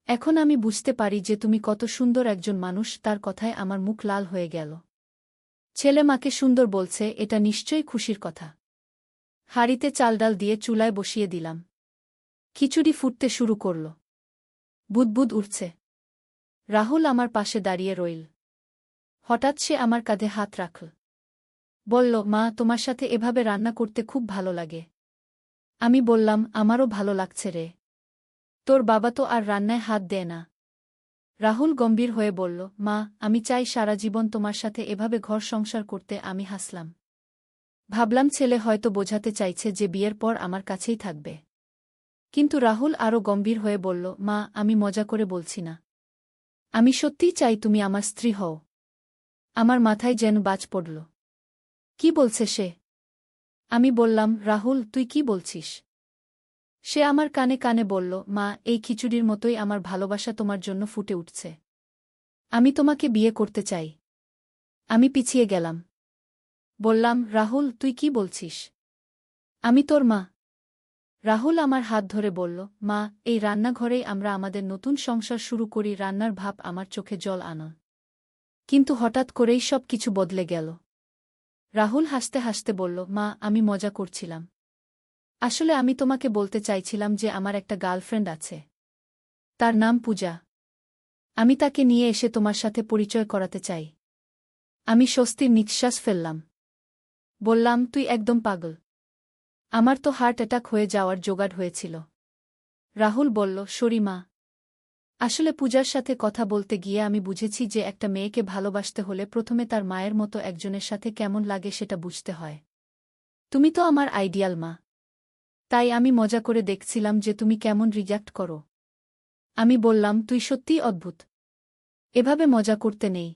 এখন আমি বুঝতে পারি যে তুমি কত সুন্দর একজন মানুষ। তার কথায় আমার মুখ লাল হয়ে গেল। ছেলে মাকে সুন্দর বলছে, এটা নিশ্চয়ই খুশির কথা। হাঁড়িতে চাল ডাল দিয়ে চুলায় বসিয়ে দিলাম। খিচুড়ি ফুটতে শুরু করল। বুদবুদ উঠছে। রাহুল আমার পাশে দাঁড়িয়ে রইল। হঠাৎ সে আমার কাঁধে হাত রাখল। বলল, মা তোমার সাথে এভাবে রান্না করতে খুব ভালো লাগে। আমি বললাম, আমারও ভালো লাগছে রে। তোর বাবা তো আর রান্নায় হাত দেয় না। রাহুল গম্ভীর হয়ে বলল, মা আমি চাই সারা জীবন তোমার সাথে এভাবে ঘর সংসার করতে। আমি হাসলাম। ভাবলাম ছেলে হয়তো বোঝাতে চাইছে যে বিয়ের পর আমার কাছেই থাকবে। কিন্তু রাহুল আরও গম্ভীর হয়ে বলল, মা আমি মজা করে বলছি না। আমি সত্যিই চাই তুমি আমার স্ত্রী হও। আমার মাথায় যেন বাজ পড়ল। কি বলছে সে? আমি বললাম, রাহুল তুই কি বলছিস? সে আমার কানে কানে বলল, মা এই খিচুড়ির মতোই আমার ভালোবাসা তোমার জন্য ফুটে উঠছে। আমি তোমাকে বিয়ে করতে চাই। আমি পিছিয়ে গেলাম। বললাম, রাহুল তুই কি বলছিস? আমি তোর মা। রাহুল আমার হাত ধরে বলল, মা এই রান্নাঘরেই আমরা আমাদের নতুন সংসার শুরু করি। রান্নার ভাব আমার চোখে জল আনা। কিন্তু হঠাৎ করেই সব কিছু বদলে গেল। রাহুল হাসতে হাসতে বলল, মা আমি মজা করছিলাম। আসলে আমি তোমাকে বলতে চাইছিলাম যে আমার একটা গার্লফ্রেন্ড আছে। তার নাম পূজা। আমি তাকে নিয়ে এসে তোমার সাথে পরিচয় করাতে চাই। আমি স্বস্তির নিঃশ্বাস ফেললাম। বললাম, তুই একদম পাগল। আমার তো হার্ট অ্যাটাক হয়ে যাওয়ার জোগাড় হয়েছিল। রাহুল বলল, সরি মা। আসলে পূজার সাথে কথা বলতে গিয়ে আমি বুঝেছি যে একটা মেয়েকে ভালোবাসতে হলে প্রথমে তার মায়ের মতো একজনের সাথে কেমন লাগে সেটা বুঝতে হয়। তুমি তো আমার আইডিয়াল মা। তাই আমি মজা করে দেখছিলাম যে তুমি কেমন রিঅ্যাক্ট করো। আমি বললাম, তুই সত্যিই অদ্ভুত। এভাবে মজা করতে নেই।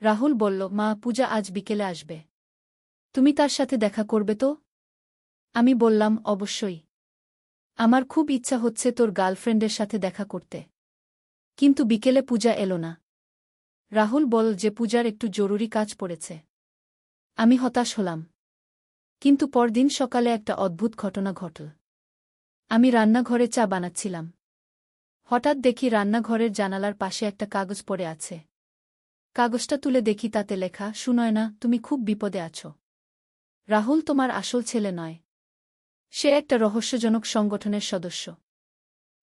রাহুল বলল, মা পূজা আজ বিকেলে আসবে। তুমি তার সাথে দেখা করবে তো? আমি বললাম, অবশ্যই। আমার খুব ইচ্ছা হচ্ছে তোর গার্লফ্রেন্ডের সাথে দেখা করতে। কিন্তু বিকেলে পূজা এলো না। রাহুল বল যে পূজার একটু জরুরি কাজ পড়েছে। আমি হতাশ হলাম। কিন্তু পরদিন সকালে একটা অদ্ভুত ঘটনা ঘটল। আমি রান্নাঘরে চা বানাচ্ছিলাম। হঠাৎ দেখি রান্নাঘরের জানালার পাশে একটা কাগজ পড়ে আছে। কাগজটা তুলে দেখি তাতে লেখা, সুনয়না, তুমি খুব বিপদে আছো। রাহুল তোমার আসল ছেলে নয়। সে একটা রহস্যজনক সংগঠনের সদস্য।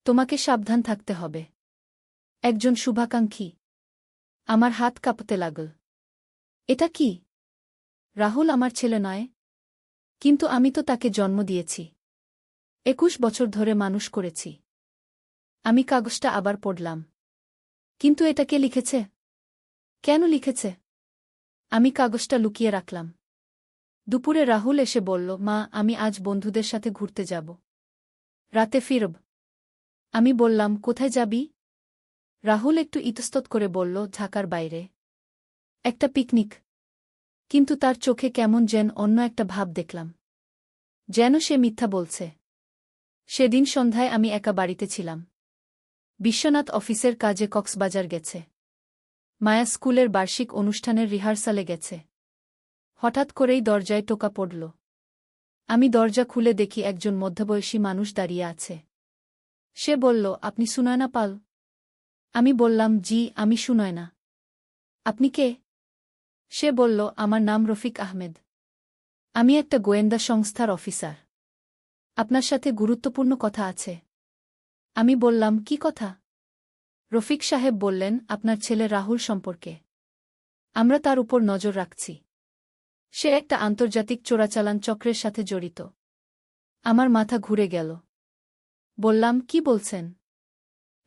তোমাকে সাবধান থাকতে হবে। একজন শুভাকাঙ্ক্ষী। আমার হাত কাঁপতে লাগল। এটা কি? রাহুল আমার ছেলে নয়? কিন্তু আমি তো তাকে জন্ম দিয়েছি। 21 বছর ধরে মানুষ করেছি। আমি কাগজটা আবার পড়লাম। কিন্তু এটা কে লিখেছে? কেন লিখেছে? আমি কাগজটা লুকিয়ে রাখলাম। দুপুরে রাহুল এসে বলল, মা, আমি আজ বন্ধুদের সাথে ঘুরতে যাব। রাতে ফিরব। আমি বললাম, কোথায় যাবি? রাহুল একটু ইতস্তত করে বলল, ঢাকার বাইরে। একটা পিকনিক। কিন্তু তার চোখে কেমন যেন অন্য একটা ভাব দেখলাম। যেন সে মিথ্যা বলছে। সেদিন সন্ধ্যায় আমি একা বাড়িতে ছিলাম। বিশ্বনাথ অফিসের কাজে কক্সবাজার গেছে। মায়া স্কুলের বার্ষিক অনুষ্ঠানের রিহার্সালে গেছে। হঠাৎ করেই দরজায় টোকা পড়ল। আমি দরজা খুলে দেখি একজন মধ্যবয়সী মানুষ দাঁড়িয়ে আছে। সে বলল, আপনি সুনয়না পাল? আমি বললাম, জি, আমি সুনয়না। আপনি কে? সে বলল, আমার নাম রফিক আহমেদ। আমি একটা গোয়েন্দা সংস্থার অফিসার। আপনার সাথে গুরুত্বপূর্ণ কথা আছে। আমি বললাম, কি কথা? রফিক সাহেব বললেন, আপনার ছেলে রাহুল সম্পর্কে। আমরা তার উপর নজর রাখছি। সে একটা আন্তর্জাতিক চোরাচালান চক্রের সাথে জড়িত। আমার মাথা ঘুরে গেল। বললাম, কি বলছেন?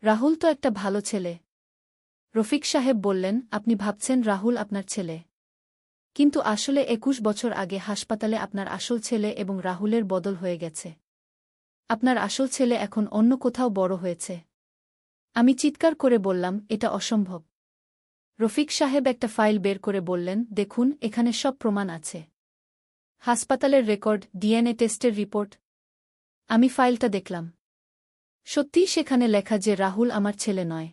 রাহুল তো একটা ভালো ছেলে। রফিক সাহেব বললেন, আপনি ভাবছেন রাহুল আপনার ছেলে। কিন্তু আসলে 21 বছর আগে হাসপাতালে আপনার আসল ছেলে এবং রাহুলের বদল হয়ে গেছে। আপনার আসল ছেলে এখন অন্য কোথাও বড় হয়েছে। আমি চিৎকার করে বললাম, এটা অসম্ভব। রফিক সাহেব একটা ফাইল বের করে বললেন, দেখুন, এখানে সব প্রমাণ আছে। হাসপাতালের রেকর্ড, ডিএনএ টেস্টের রিপোর্ট। আমি ফাইলটা দেখলাম। সত্যিই সেখানে লেখা যে রাহুল আমার ছেলে নয়।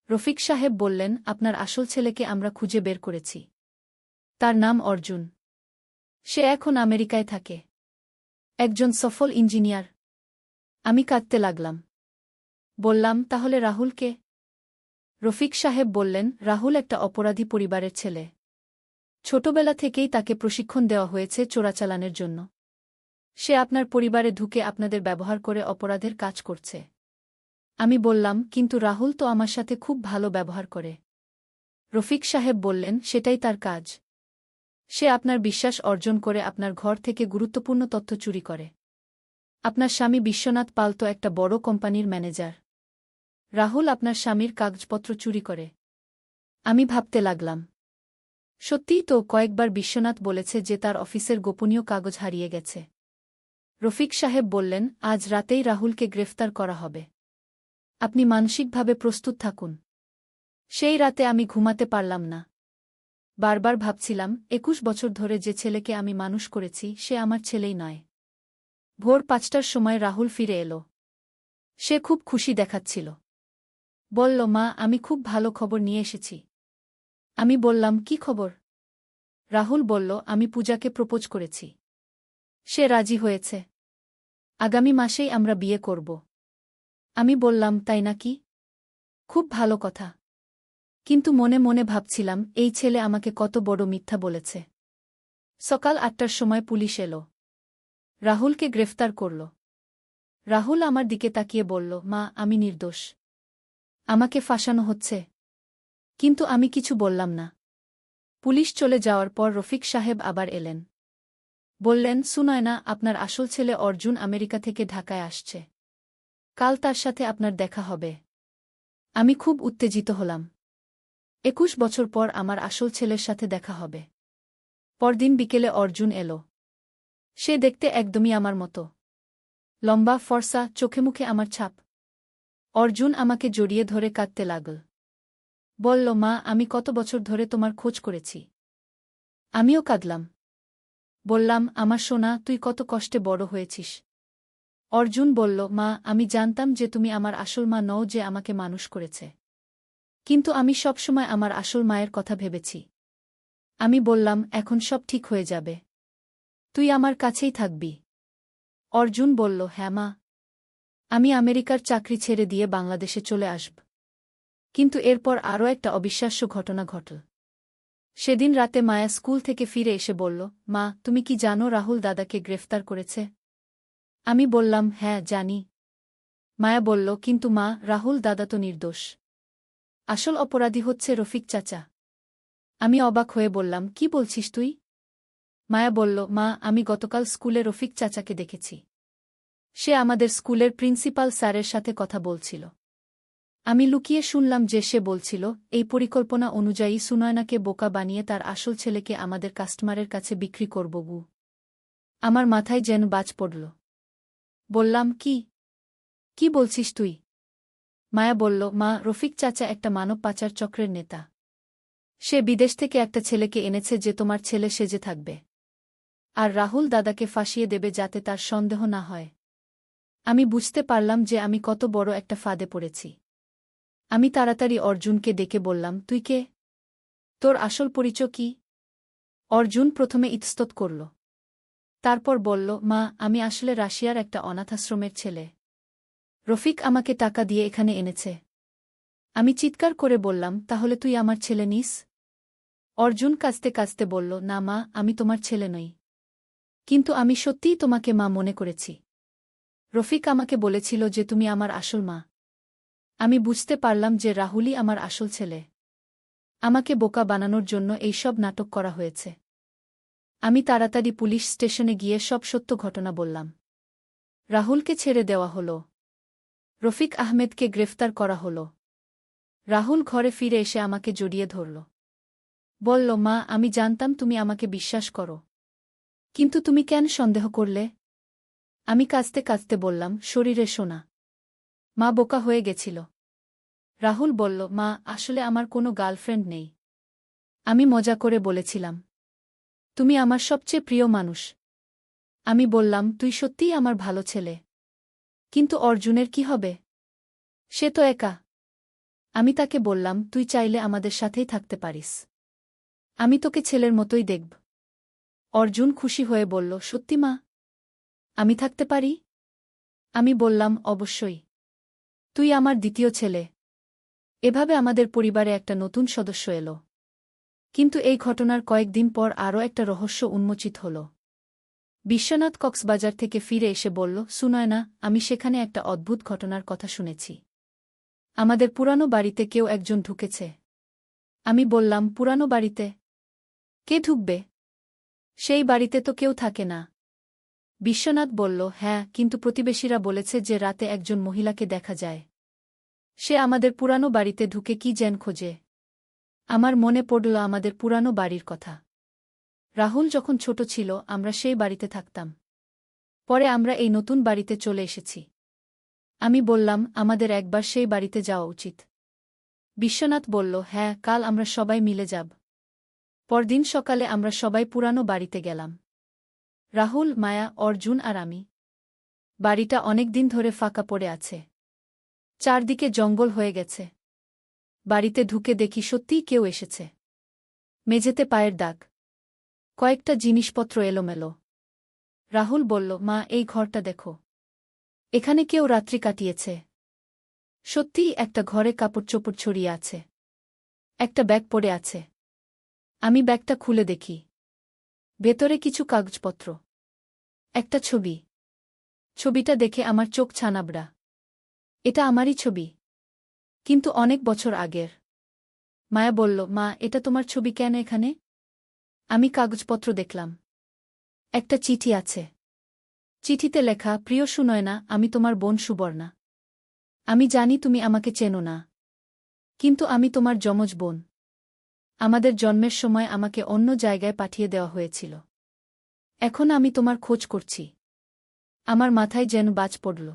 রফিক সাহেব বললেন, আপনার আসল ছেলেকে আমরা খুঁজে বের করেছি। তার নাম অর্জুন। সে এখন আমেরিকায় থাকে। একজন সফল ইঞ্জিনিয়ার। আমি কাঁদতে লাগলাম। বললাম, তাহলে রাহুলকে? রফিক সাহেব বললেন, রাহুল একটা অপরাধী পরিবারের ছেলে। ছোটবেলা থেকেই তাকে প্রশিক্ষণ দেওয়া হয়েছে চোরাচালানের জন্য। সে আপনার পরিবারে ঢুকে আপনাদের ব্যবহার করে অপরাধের কাজ করছে। আমি বললাম, কিন্তু রাহুল তো আমার সাথে খুব ভালো ব্যবহার করে। রফিক সাহেব বললেন, সেটাই তার কাজ। সে আপনার বিশ্বাস অর্জন করে আপনার ঘর থেকে গুরুত্বপূর্ণ তথ্য চুরি করে। আপনার স্বামী বিশ্বনাথ পাল তো একটা বড় কোম্পানির ম্যানেজার। রাহুল আপনার স্বামীর কাগজপত্র চুরি করে। আমি ভাবতে লাগলাম। সত্যিই তো, কয়েকবার বিশ্বনাথ বলেছে যে তার অফিসের গোপনীয় কাগজ হারিয়ে গেছে। রফিক সাহেব বললেন, আজ রাতেই রাহুলকে গ্রেফতার করা হবে। আপনি মানসিকভাবে প্রস্তুত থাকুন। সেই রাতে আমি ঘুমাতে পারলাম না। বারবার ভাবছিলাম, 21 বছর ধরে যে ছেলেকে আমি মানুষ করেছি সে আমার ছেলেই নয়। ভোর 5টার সময় রাহুল ফিরে এলো। সে খুব খুশি দেখাচ্ছিল। বলল, মা, আমি খুব ভালো খবর নিয়ে এসেছি। আমি বললাম, কি খবর? রাহুল বলল, আমি পূজাকে প্রপোজ করেছি। সে রাজি হয়েছে। আগামী মাসেই আমরা বিয়ে করব। আমি বললাম, তাই নাকি? খুব ভালো কথা। কিন্তু মনে মনে ভাবছিলাম, এই ছেলে আমাকে কত বড় মিথ্যা বলেছে। সকাল 8টার সময় পুলিশ এলো। রাহুলকে গ্রেফতার করল। রাহুল আমার দিকে তাকিয়ে বলল, মা, আমি নির্দোষ। আমাকে ফাঁসানো হচ্ছে। কিন্তু আমি কিছু বললাম না। পুলিশ চলে যাওয়ার পর রফিক সাহেব আবার এলেন। বললেন, সুনয়না, আপনার আসল ছেলে অর্জুন আমেরিকা থেকে ঢাকায় আসছে। কাল তার সাথে আপনার দেখা হবে। আমি খুব উত্তেজিত হলাম। 21 বছর পর আমার আসল ছেলের সাথে দেখা হবে। পরদিন বিকেলে অর্জুন এলো। সে দেখতে একদমই আমার মতো। লম্বা, ফর্সা, চোখে মুখে আমার ছাপ। অর্জুন আমাকে জড়িয়ে ধরে কাঁদতে লাগল। বলল, মা, আমি কত বছর ধরে তোমার খোঁজ করেছি। আমিও কাঁদলাম। বললাম, আমার সোনা, তুই কত কষ্টে বড় হয়েছিস। অর্জুন বলল, মা, আমি জানতাম যে তুমি আমার আসল মা নও, যে আমাকে মানুষ করেছে। কিন্তু আমি সবসময় আমার আসল মায়ের কথা ভেবেছি। আমি বললাম, এখন সব ঠিক হয়ে যাবে। তুই আমার কাছেই থাকবি। অর্জুন বলল, হ্যাঁ মা। আমি আমেরিকার চাকরি ছেড়ে দিয়ে বাংলাদেশে চলে আসব। কিন্তু এরপর আরও একটা অবিশ্বাস্য ঘটনা ঘটল। সেদিন রাতে মায়া স্কুল থেকে ফিরে এসে বলল, মা, তুমি কি জানো রাহুল দাদাকে গ্রেফতার করেছে? আমি বললাম, হ্যাঁ জানি। মায়া বলল, কিন্তু মা, রাহুল দাদা তো নির্দোষ। আসল অপরাধী হচ্ছে রফিক চাচা। আমি অবাক হয়ে বললাম, কি বলছিস তুই? মায়া বলল, মা, আমি গতকাল স্কুলে রফিক চাচাকে দেখেছি। সে আমাদের স্কুলের প্রিন্সিপাল স্যারের সাথে কথা বলছিল। আমি লুকিয়ে শুনলাম যে সে বলছিল, এই পরিকল্পনা অনুযায়ী সুনয়নাকে বোকা বানিয়ে তার আসল ছেলেকে আমাদের কাস্টমারের কাছে বিক্রি করব গু। আমার মাথায় যেন বাজ পড়ল। বললাম, কি কি বলছিস তুই? মায়া বলল, মা, রফিক চাচা একটা মানব পাচার চক্রের নেতা। সে বিদেশ থেকে একটা ছেলেকে এনেছে যে তোমার ছেলে সেজে থাকবে। আর রাহুল দাদাকে ফাঁসিয়ে দেবে যাতে তার সন্দেহ না হয়। আমি বুঝতে পারলাম যে আমি কত বড় একটা ফাঁদে পড়েছি। আমি তাড়াতাড়ি অর্জুনকে ডেকে বললাম, তুই কে? তোর আসল পরিচয় কি? অর্জুন প্রথমে ইতস্তত করল। তারপর বলল, মা, আমি আসলে রাশিয়ার একটা অনাথাশ্রমের ছেলে। রফিক আমাকে টাকা দিয়ে এখানে এনেছে। আমি চিৎকার করে বললাম, তাহলে তুই আমার ছেলে নিস? অর্জুন কাঁদতে কাঁদতে বলল, না মা, আমি তোমার ছেলে নই। কিন্তু আমি সত্যিই তোমাকে মা মনে করেছি। রফিক আমাকে বলেছিল যে তুমি আমার আসল মা। আমি বুঝতে পারলাম যে রাহুলই আমার আসল ছেলে। আমাকে বোকা বানানোর জন্য এই সব নাটক করা হয়েছে। আমি তাড়াতাড়ি পুলিশ স্টেশনে গিয়ে সব সত্য ঘটনা বললাম। রাহুলকে ছেড়ে দেওয়া হল। রফিক আহমেদকে গ্রেফতার করা হল। রাহুল ঘরে ফিরে এসে আমাকে জড়িয়ে ধরল। বলল, মা, আমি জানতাম তুমি আমাকে বিশ্বাস করো। কিন্তু তুমি কেন সন্দেহ করলে? আমি কাঁদতে কাঁদতে বললাম, শরীরে শোনা। মা বোকা হয়ে গেছিল। রাহুল বলল, মা, আসলে আমার কোনো গার্লফ্রেন্ড নেই। আমি মজা করে বলেছিলাম, তুমি আমার সবচেয়ে প্রিয় মানুষ। আমি বললাম, তুই সত্যিই আমার ভালো ছেলে। কিন্তু অর্জুনের কি হবে? সে তো একা। আমি তাকে বললাম, তুই চাইলে আমাদের সাথেই থাকতে পারিস। আমি তোকে ছেলের মতোই দেখব। অর্জুন খুশি হয়ে বলল, সত্যি মা? আমি থাকতে পারি? আমি বললাম, অবশ্যই। তুই আমার দ্বিতীয় ছেলে। এভাবে আমাদের পরিবারে একটা নতুন সদস্য এলো। কিন্তু এই ঘটনার কয়েকদিন পর আরও একটা রহস্য উন্মোচিত হল। বিশ্বনাথ কক্সবাজার থেকে ফিরে এসে বলল, সুনয়না, আমি সেখানে একটা অদ্ভুত ঘটনার কথা শুনেছি। আমাদের পুরানো বাড়িতে কেউ একজন ঢুকেছে। আমি বললাম, পুরানো বাড়িতে? কে ঢুকবে? সেই বাড়িতে তো কেউ থাকে না। বিশ্বনাথ বলল, হ্যাঁ, কিন্তু প্রতিবেশীরা বলেছে যে রাতে একজন মহিলাকে দেখা যায়। সে আমাদের পুরানো বাড়িতে ঢুকে কি যেন খোঁজে। আমার মনে পড়ল আমাদের পুরানো বাড়ির কথা। রাহুল যখন ছোট ছিল আমরা সেই বাড়িতে থাকতাম। পরে আমরা এই নতুন বাড়িতে চলে এসেছি। আমি বললাম, আমাদের একবার সেই বাড়িতে যাওয়া উচিত। বিশ্বনাথ বলল, হ্যাঁ, কাল আমরা সবাই মিলে যাব। পরদিন সকালে আমরা সবাই পুরানো বাড়িতে গেলাম। রাহুল, মায়া, অর্জুন আর আমি। বাড়িটা অনেক দিন ধরে ফাঁকা পড়ে আছে। চারদিকে জঙ্গল হয়ে গেছে। বাড়িতে ঢুকে দেখি সত্যিই কেউ এসেছে। মেঝেতে পায়ের দাগ। কয়েকটা জিনিসপত্র এলোমেলো। রাহুল বলল, মা, এই ঘরটা দেখো। এখানে কেউ রাত্রি কাটিয়েছে। সত্যিই একটা ঘরে কাপড়চোপড় ছড়িয়ে আছে। একটা ব্যাগ পড়ে আছে। আমি ব্যাগটা খুলে দেখি। ভেতরে কিছু কাগজপত্র। একটা ছবি। ছবিটা দেখে আমার চোখ ছানাবড়া। এটা আমারই ছবি। কিন্তু অনেক বছর আগের। মায়া বলল, মা, এটা তোমার ছবি কেন এখানে? আমি কাগজপত্র দেখলাম। একটা চিঠি আছে। চিঠিতে লেখা, প্রিয় সুনয়না, আমি তোমার বোন সুবর্ণা। আমি জানি তুমি আমাকে চেনো না। কিন্তু আমি তোমার যমজ বোন। আমাদের জন্মের সময় আমাকে অন্য জায়গায় পাঠিয়ে দেওয়া হয়েছিল। এখন আমি তোমার খোঁজ করছি। আমার মাথায় যেন বাজ পড়ল।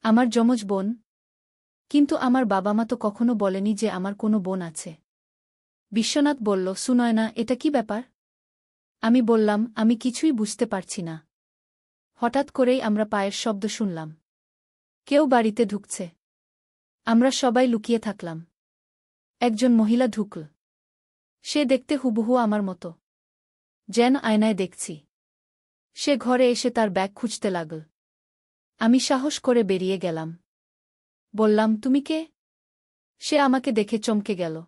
আমার যমজ বোন? কিন্তু আমার বাবা মা তো কখনো বলেনি যে আমার কোনো বোন আছে। বিশ্বনাথ বলল, সুনয়না, এটা কি ব্যাপার? আমি বললাম, আমি কিছুই বুঝতে পারছি না। হঠাৎ করেই আমরা পায়ের শব্দ শুনলাম। কেউ বাড়িতে ঢুকছে। আমরা সবাই লুকিয়ে থাকলাম। একজন মহিলা ঢুকল। সে দেখতে হুবহু আমার মতো, যেন আয়নায় দেখছি। সে ঘরে এসে তার ব্যাগ খুঁজতে লাগল। আমি সাহস করে বেরিয়ে গেলাম। বললাম, তুমি কে? সে আমাকে দেখে চমকে গেল।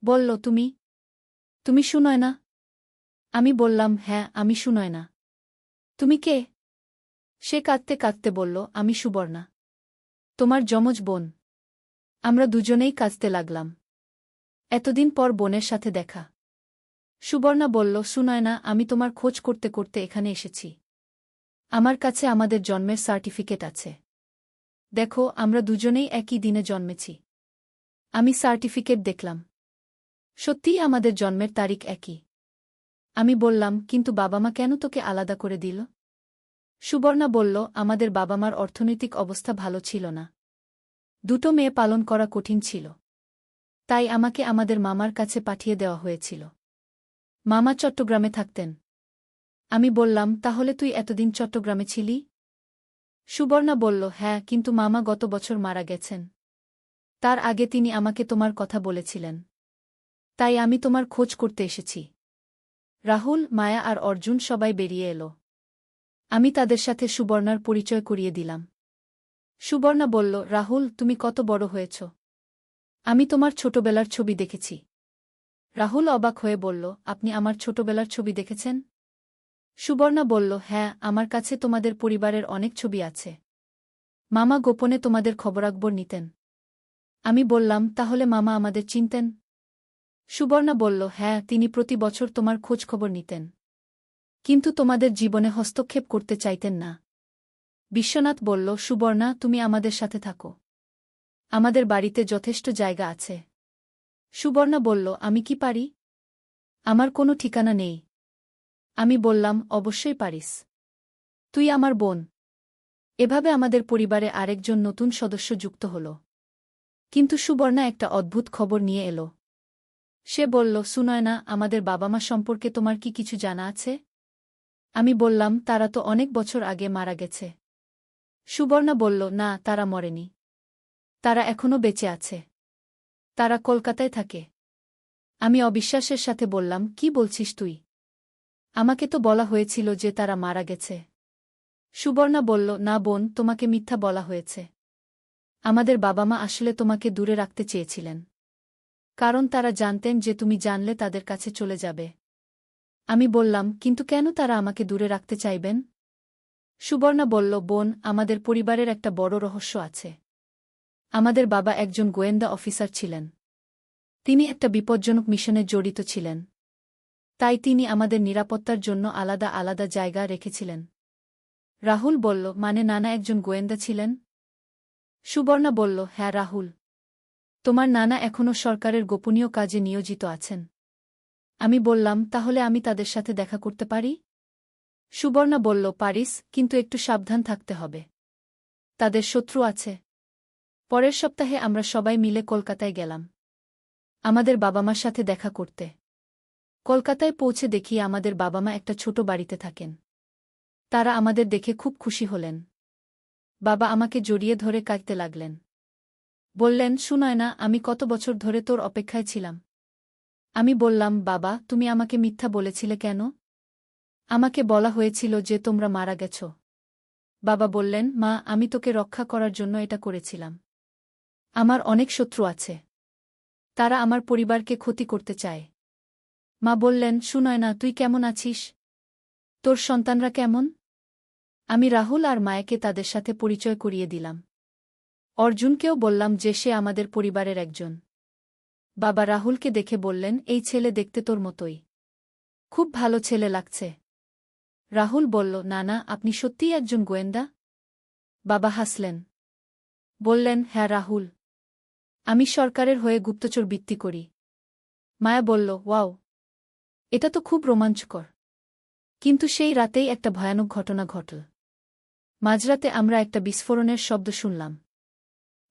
বলল, তুমি তুমি সুনয়না? আমি বললাম, হ্যাঁ, আমি সুনয়না। তুমি কে? সে কাঁদতে কাঁদতে বলল, আমি সুবর্ণা, তোমার যমজ বোন। আমরা দুজনেই কাঁদতে লাগলাম। এতদিন পর বোনের সাথে দেখা। সুবর্ণা বলল, সুনয়না, আমি তোমার খোঁজ করতে করতে এখানে এসেছি। আমার কাছে আমাদের জন্মের সার্টিফিকেট আছে। দেখো, আমরা দুজনেই একই দিনে জন্মেছি। আমি সার্টিফিকেট দেখলাম। সত্যিই আমাদের জন্মের তারিখ একই। আমি বললাম, কিন্তু বাবা মা কেন তোকে আলাদা করে দিল? সুবর্ণা বলল, আমাদের বাবা মার অর্থনৈতিক অবস্থা ভালো ছিল না। দুটো মেয়ে পালন করা কঠিন ছিল। তাই আমাকে আমাদের মামার কাছে পাঠিয়ে দেওয়া হয়েছিল। মামা চট্টগ্রামে থাকতেন। আমি বললাম, তাহলে তুই এতদিন চট্টগ্রামে ছিলি? সুবর্ণা বলল, হ্যাঁ, কিন্তু মামা গত বছর মারা গেছেন। তার আগে তিনি আমাকে তোমার কথা বলেছিলেন। তাই আমি তোমার খোঁজ করতে এসেছি। রাহুল, মায়া আর অর্জুন সবাই বেরিয়ে এলো। আমি তাদের সাথে সুবর্ণার পরিচয় করিয়ে দিলাম। সুবর্ণা বলল, রাহুল, তুমি কত বড় হয়েছ। আমি তোমার ছোটবেলার ছবি দেখেছি। রাহুল অবাক হয়ে বলল, আপনি আমার ছোটবেলার ছবি দেখেছেন? সুবর্ণা বলল, হ্যাঁ, আমার কাছে তোমাদের পরিবারের অনেক ছবি আছে। মামা গোপনে তোমাদের খবরাখবর নিতেন। আমি বললাম, তাহলে মামা আমাদের চিনতেন? সুবর্ণা বলল, হ্যাঁ, তিনি প্রতি বছর তোমার খোঁজখবর নিতেন। কিন্তু তোমাদের জীবনে হস্তক্ষেপ করতে চাইতেন না। বিশ্বনাথ বলল, সুবর্ণা, তুমি আমাদের সাথে থাকো। আমাদের বাড়িতে যথেষ্ট জায়গা আছে। সুবর্ণা বলল, আমি কি পারি? আমার কোনো ঠিকানা নেই। আমি বললাম, অবশ্যই পারিস। তুই আমার বোন। এভাবে আমাদের পরিবারে আরেকজন নতুন সদস্য যুক্ত হল। কিন্তু সুবর্ণা একটা অদ্ভুত খবর নিয়ে এলো। সে বলল, সুনয়না, আমাদের বাবা মা সম্পর্কে তোমার কি কিছু জানা আছে? আমি বললাম, তারা তো অনেক বছর আগে মারা গেছে। সুবর্ণা বলল, না, তারা মরেনি। তারা এখনও বেঁচে আছে। তারা কলকাতায় থাকে। আমি অবিশ্বাসের সাথে বললাম, কি বলছিস তুই? আমাকে তো বলা হয়েছিল যে তারা মারা গেছে। সুবর্ণা বলল, না বোন, তোমাকে মিথ্যা বলা হয়েছে। আমাদের বাবা মা আসলে তোমাকে দূরে রাখতে চেয়েছিলেন। কারণ তারা জানতেন যে তুমি জানলে তাদের কাছে চলে যাবে। আমি বললাম, কিন্তু কেন তারা আমাকে দূরে রাখতে চাইবেন? সুবর্ণা বলল, বোন, আমাদের পরিবারের একটা বড় রহস্য আছে। আমাদের বাবা একজন গোয়েন্দা অফিসার ছিলেন। তিনি একটা বিপজ্জনক মিশনে জড়িত ছিলেন। তাই তিনি আমাদের নিরাপত্তার জন্য আলাদা আলাদা জায়গা রেখেছিলেন। রাহুল বলল, মানে নানা একজন গোয়েন্দা ছিলেন? সুবর্ণা বলল, হ্যাঁ রাহুল। তোমার নানা এখনও সরকারের গোপনীয় কাজে নিয়োজিত আছেন। আমি বললাম, তাহলে আমি তাদের সাথে দেখা করতে পারি? সুবর্ণা বলল, পারিস, কিন্তু একটু সাবধান থাকতে হবে। তাদের শত্রু আছে। পরের সপ্তাহে আমরা সবাই মিলে কলকাতায় গেলাম আমাদের বাবা মার সাথে দেখা করতে। কলকাতায় পৌঁছে দেখি আমাদের বাবা মা একটা ছোট বাড়িতে থাকেন। তারা আমাদের দেখে খুব খুশি হলেন। বাবা আমাকে জড়িয়ে ধরে কাঁদতে লাগলেন। বললেন, সুনয়না, আমি কত বছর ধরে তোর অপেক্ষায় ছিলাম। আমি বললাম, বাবা, তুমি আমাকে মিথ্যা বলেছিলে কেন? আমাকে বলা হয়েছিল যে তোমরা মারা গেছ। বাবা বললেন, মা, আমি তোকে রক্ষা করার জন্য এটা করেছিলাম। আমার অনেক শত্রু আছে। তারা আমার পরিবারকে ক্ষতি করতে চায়। মা বললেন, সুনয়না, তুই কেমন আছিস? তোর সন্তানরা কেমন? আমি রাহুল আর মায়াকে তাদের সাথে পরিচয় করিয়ে দিলাম। অর্জুনকেও বললাম যে সে আমাদের পরিবারের একজন। বাবা রাহুলকে দেখে বললেন, এই ছেলে দেখতে তোর মতোই। খুব ভালো ছেলে লাগছে। রাহুল বলল, না না, আপনি সত্যিই একজন গোয়েন্দা? বাবা হাসলেন। বললেন, হ্যাঁ রাহুল, আমি সরকারের হয়ে গুপ্তচর বৃত্তি করি। মায়া বলল, ওয়াও, এটা তো খুব রোমাঞ্চকর। কিন্তু সেই রাতেই একটা ভয়ানক ঘটনা ঘটল। মাঝরাতে আমরা একটা বিস্ফোরণের শব্দ শুনলাম।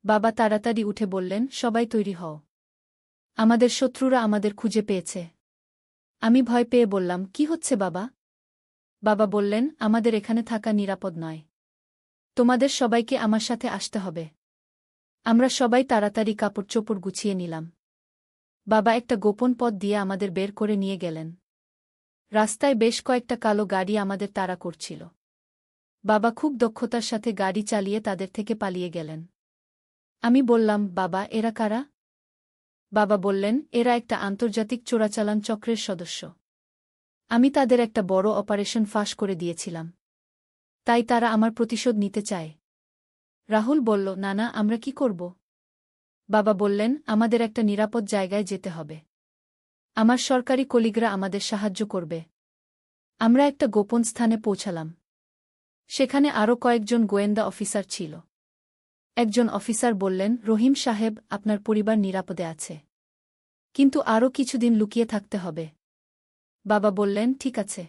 বাবা তাড়াতাড়ি উঠে বললেন, সবাই তৈরি হও। আমাদের শত্রুরা আমাদের খুঁজে পেয়েছে। আমি ভয় পেয়ে বললাম, কি হচ্ছে বাবা? বাবা বললেন, আমাদের এখানে থাকা নিরাপদ নয়। তোমাদের সবাইকে আমার সাথে আসতে হবে। আমরা সবাই তাড়াতাড়ি কাপড়চোপড় গুছিয়ে নিলাম। বাবা একটা গোপন পথ দিয়ে আমাদের বের করে নিয়ে গেলেন। রাস্তায় বেশ কয়েকটা কালো গাড়ি আমাদের তাড়া করছিল। বাবা খুব দক্ষতার সাথে গাড়ি চালিয়ে তাদের থেকে পালিয়ে গেলেন। আমি বললাম, বাবা, এরা কারা? বাবা বললেন, এরা একটা আন্তর্জাতিক চোরাচালান চক্রের সদস্য। আমি তাদের একটা বড় অপারেশন ফাঁস করে দিয়েছিলাম। তাই তারা আমার প্রতিশোধ নিতে চায়। রাহুল বলল, নানা, আমরা কি করব? বাবা বললেন, আমাদের একটা নিরাপদ জায়গায় যেতে হবে। আমার সরকারি কলিগরা আমাদের সাহায্য করবে। আমরা একটা গোপন স্থানে পৌঁছালাম। সেখানে আরও কয়েকজন গোয়েন্দা অফিসার ছিল। একজন অফিসার বললেন, রহিম সাহেব, আপনার পরিবার নিরাপদে আছে। কিন্তু আরও কিছুদিন লুকিয়ে থাকতে হবে। বাবা বললেন, ঠিক আছে।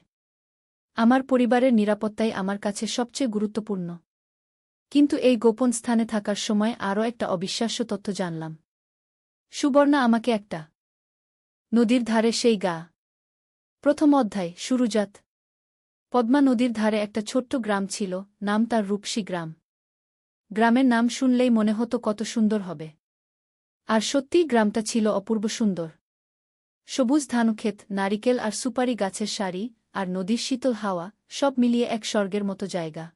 আমার পরিবারের নিরাপত্তাই আমার কাছে সবচেয়ে গুরুত্বপূর্ণ। কিন্তু এই গোপন স্থানে থাকার সময় আরও একটা অবিশ্বাস্য তথ্য জানলাম। সুবর্ণা আমাকে একটা নদীর ধারে সেই গা। প্রথম অধ্যায়, শুরুজাত। পদ্মা নদীর ধারে একটা ছোট্ট গ্রাম ছিল, নাম তার রূপসী গ্রাম। গ্রামের নাম শুনলেই মনে হতো কত সুন্দর হবে। আর সত্যিই গ্রামটা ছিল অপূর্ব সুন্দর। সবুজ ধানক্ষেত, নারিকেল আর সুপারি গাছের সারি, আর নদীর শীতল হাওয়া, সব মিলিয়ে এক স্বর্গের মতো জায়গা।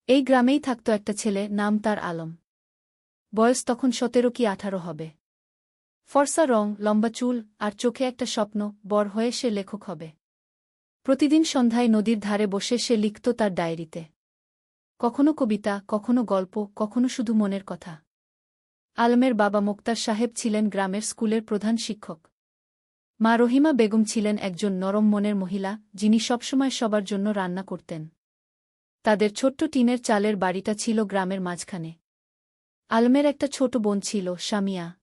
এই গ্রামেই থাকত একটা ছেলে, নাম তার আলম। বয়স তখন 17 কি 18 হবে। ফর্সা রং, লম্বা চুল, আর চোখে একটা স্বপ্ন, বড় হয়ে সে লেখক হবে। প্রতিদিন সন্ধ্যায় নদীর ধারে বসে সে লিখত তার ডায়েরিতে। কখনো কবিতা, কখনো গল্প, কখনো শুধু মনের কথা। আলমের বাবা মোক্তার সাহেব ছিলেন গ্রামের স্কুলের প্রধান শিক্ষক। মা রহিমা বেগম ছিলেন একজন নরম মনের মহিলা, যিনি সবসময় সবার জন্য রান্না করতেন। তাদের ছোট্ট টিনের চালের বাড়িটা ছিল গ্রামের মাঝখানে। আলমের একটা ছোট বোন ছিল, সামিয়া।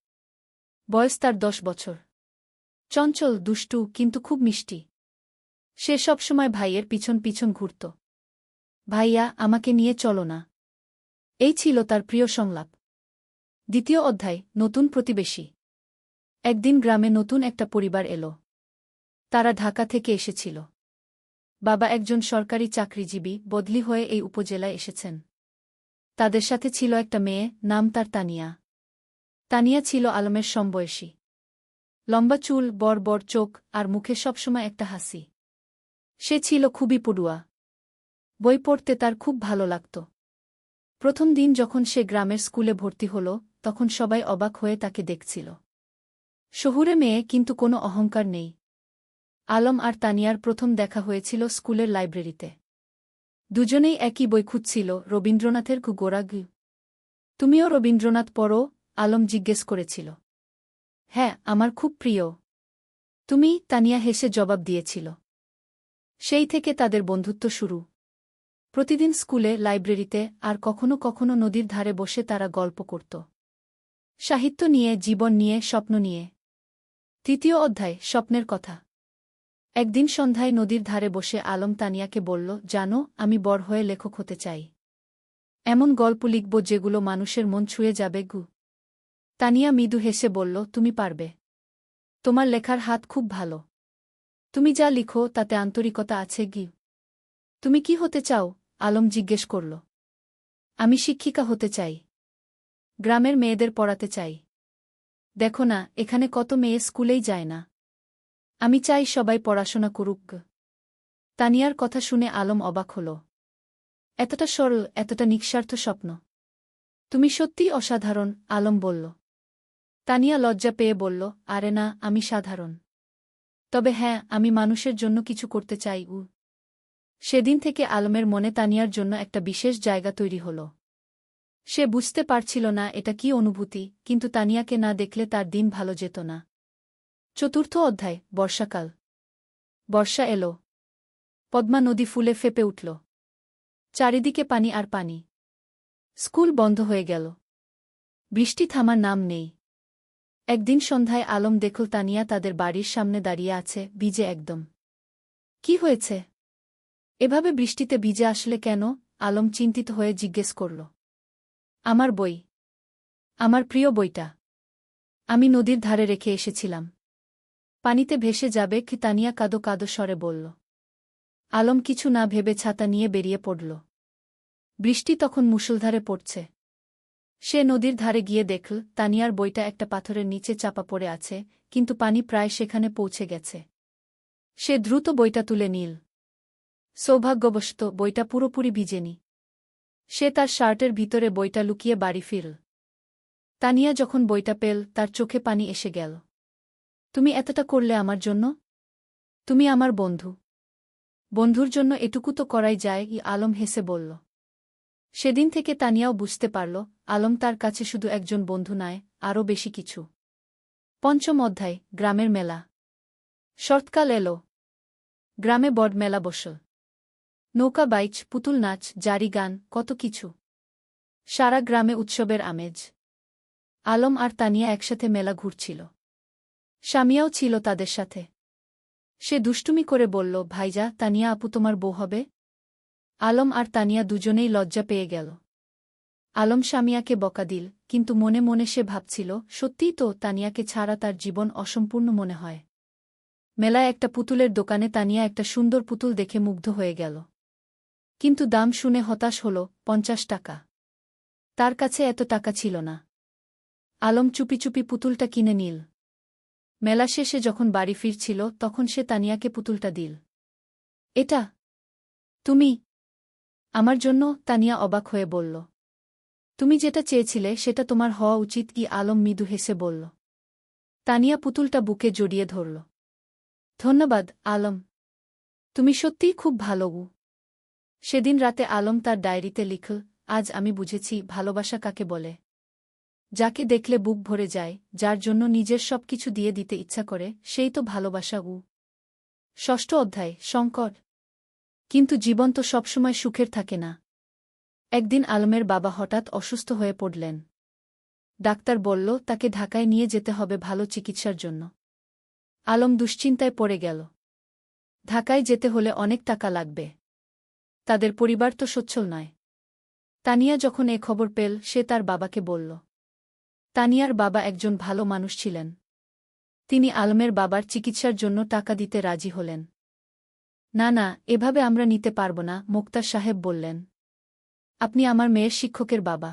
বয়স তার 10 বছর। চঞ্চল, দুষ্টু, কিন্তু খুব মিষ্টি। সে সবসময় ভাইয়ের পিছন পিছন ঘুরত। ভাইয়া, আমাকে নিয়ে চলো না। এই ছিল তার প্রিয় সংলাপ। দ্বিতীয় অধ্যায়, নতুন প্রতিবেশী। একদিন গ্রামে নতুন একটা পরিবার এলো। তারা ঢাকা থেকে এসেছিল। বাবা একজন সরকারি চাকরিজীবী, বদলি হয়ে এই উপজেলায় এসেছেন। তাদের সাথে ছিল একটা মেয়ে, নাম তার তানিয়া। তানিয়া ছিল আলমের সমবয়সী। লম্বা চুল, বড় বড় চোখ, আর মুখে সবসময় একটা হাসি। সে ছিল খুবই পড়ুয়া। বই পড়তে তার খুব ভালো লাগত। প্রথম দিন যখন সে গ্রামের স্কুলে ভর্তি হল, তখন সবাই অবাক হয়ে তাকে দেখছিল। শহুরে মেয়ে, কিন্তু কোনো অহংকার নেই। আলম আর তানিয়ার প্রথম দেখা হয়েছিল স্কুলের লাইব্রেরিতে। দুজনেই একই বই খুঁজছিল, রবীন্দ্রনাথের গোরাগু। তুমিও রবীন্দ্রনাথ পড়ো? আলম জিজ্ঞেস করেছিল। হ্যাঁ, আমার খুব প্রিয়। তুমি? তানিয়া হেসে জবাব দিয়েছিল। সেই থেকে তাদের বন্ধুত্ব শুরু। প্রতিদিন স্কুলে, লাইব্রেরিতে, আর কখনো কখনো নদীর ধারে বসে তারা গল্প করত। সাহিত্য নিয়ে, জীবন নিয়ে, স্বপ্ন নিয়ে। তৃতীয় অধ্যায়, স্বপ্নের কথা। একদিন সন্ধ্যায় নদীর ধারে বসে আলম তানিয়াকে বলল, জানো, আমি বড় হয়ে লেখক হতে চাই। এমন গল্প লিখব যেগুলো মানুষের মন ছুঁয়ে যাবে গু। তানিয়া মৃদু হেসে বলল, তুমি পারবে। তোমার লেখার হাত খুব ভালো। তুমি যা লিখো তাতে আন্তরিকতা আছে গি। তুমি কি হতে চাও? আলম জিজ্ঞেস করল। আমি শিক্ষিকা হতে চাই। গ্রামের মেয়েদের পড়াতে চাই। দেখো না, এখানে কত মেয়ে স্কুলেই যায় না। আমি চাই সবাই পড়াশোনা করুক। তানিয়ার কথা শুনে আলম অবাক হল। এতটা সরল, এতটা নিঃস্বার্থ স্বপ্ন। তুমি সত্যিই অসাধারণ, আলম বলল। তানিয়া লজ্জা পেয়ে বলল, আরে না, আমি সাধারণ। তবে হ্যাঁ, আমি মানুষের জন্য কিছু করতে চাই। সেদিন থেকে আলমের মনে তানিয়ার জন্য একটা বিশেষ জায়গা তৈরি হল। সে বুঝতে পারছিল না এটা কি অনুভূতি, কিন্তু তানিয়াকে না দেখলে তার দিন ভালো যেত না। চতুর্থ অধ্যায়, বর্ষাকাল। বর্ষা এলো। পদ্মা নদী ফুলে ফেঁপে উঠল। চারিদিকে পানি আর পানি। স্কুল বন্ধ হয়ে গেল। বৃষ্টি থামার নাম নেই। একদিন সন্ধ্যায় আলম দেখল তানিয়া তাদের বাড়ির সামনে দাঁড়িয়ে আছে, ভিজে একদম। কি হয়েছে? এভাবে বৃষ্টিতে ভিজে আসলে কেন? আলম চিন্তিত হয়ে জিজ্ঞেস করল। আমার বই। আমার প্রিয় বইটা। আমি নদীর ধারে রেখে এসেছিলাম। পানিতে ভেসে যাবে কি? তানিয়া কাঁদো কাঁদো স্বরে বলল। আলম কিছু না ভেবে ছাতা নিয়ে বেরিয়ে পড়ল। বৃষ্টি তখন মুষলধারে পড়ছে। সে নদীর ধারে গিয়ে দেখল তানিয়ার বইটা একটা পাথরের নিচে চাপা পড়ে আছে, কিন্তু পানি প্রায় সেখানে পৌঁছে গেছে। সে দ্রুত বইটা তুলে নিল। সৌভাগ্যবশত বইটা পুরোপুরি ভিজেনি। সে তার শার্টের ভিতরে বইটা লুকিয়ে বাড়ি ফিরল। তানিয়া যখন বইটা পেল তার চোখে পানি এসে গেল। তুমি এতটা করলে আমার জন্য? তুমি আমার বন্ধু। বন্ধুর জন্য এটুকু তো করাই যায়, আলম হেসে বলল। সেদিন থেকে তানিয়াও বুঝতে পারল আলম তার কাছে শুধু একজন বন্ধু নয়, আরও বেশি কিছু। পঞ্চম অধ্যায়, গ্রামের মেলা। শরৎকাল এলো। গ্রামে বড় মেলা বসল। নৌকা বাইচ, পুতুল নাচ, জারি গান, কত কিছু। সারা গ্রামে উৎসবের আমেজ। আলম আর তানিয়া একসাথে মেলা ঘুরছিল। স্বামীয়াও ছিল তাদের সাথে। সে দুষ্টুমি করে বলল, ভাইজা, তানিয়া আপু তোমার বউ হবে? আলম আর তানিয়া দুজনেই লজ্জা পেয়ে গেল। আলম স্বামীয়াকে বকা দিল, কিন্তু মনে মনে সে ভাবছিল, সত্যিই তো, তানিয়াকে ছাড়া তার জীবন অসম্পূর্ণ মনে হয়। মেলায় একটা পুতুলের দোকানে তানিয়া একটা সুন্দর পুতুল দেখে মুগ্ধ হয়ে গেল। কিন্তু দাম শুনে হতাশ হল, 50 টাকা। তার কাছে এত টাকা ছিল না। আলম চুপি চুপি পুতুলটা কিনে নিল। মেলা শেষে যখন বাড়ি ফিরছিল তখন সে তানিয়াকে পুতুলটা দিল। এটা তুমি আমার জন্য? তানিয়া অবাক হয়ে বলল। তুমি যেটা চেয়েছিলে সেটা তোমার হওয়া উচিত, আলম মৃদু হেসে বলল। তানিয়া পুতুলটা বুকে জড়িয়ে ধরল। ধন্যবাদ, আলম। তুমি সত্যিই খুব ভালো। সেদিন রাতে আলম তার ডায়েরিতে লিখল, আজ আমি বুঝেছি ভালোবাসা কাকে বলে। যাকে দেখলে বুক ভরে যায়, যার জন্য নিজের সবকিছু দিয়ে দিতে ইচ্ছা করে, সেই তো ভালোবাসা। ষষ্ঠ অধ্যায়, সংকট। কিন্তু জীবন তো সবসময় সুখের থাকে না। একদিন আলমের বাবা হঠাৎ অসুস্থ হয়ে পড়লেন। ডাক্তার বলল তাকে ঢাকায় নিয়ে যেতে হবে ভালো চিকিৎসার জন্য। আলম দুশ্চিন্তায় পড়ে গেল। ঢাকায় যেতে হলে অনেক টাকা লাগবে। তাদের পরিবার তো সচ্ছল নয়। তানিয়া যখন এ খবর পেল সে তার বাবাকে বলল। তানিয়ার বাবা একজন ভালো মানুষ ছিলেন। তিনি আলমের বাবার চিকিৎসার জন্য টাকা দিতে রাজি হলেন। না না, এভাবে আমরা নিতে পারব না, মোক্তার সাহেব বললেন। আপনি আমার মেয়ের শিক্ষকের বাবা।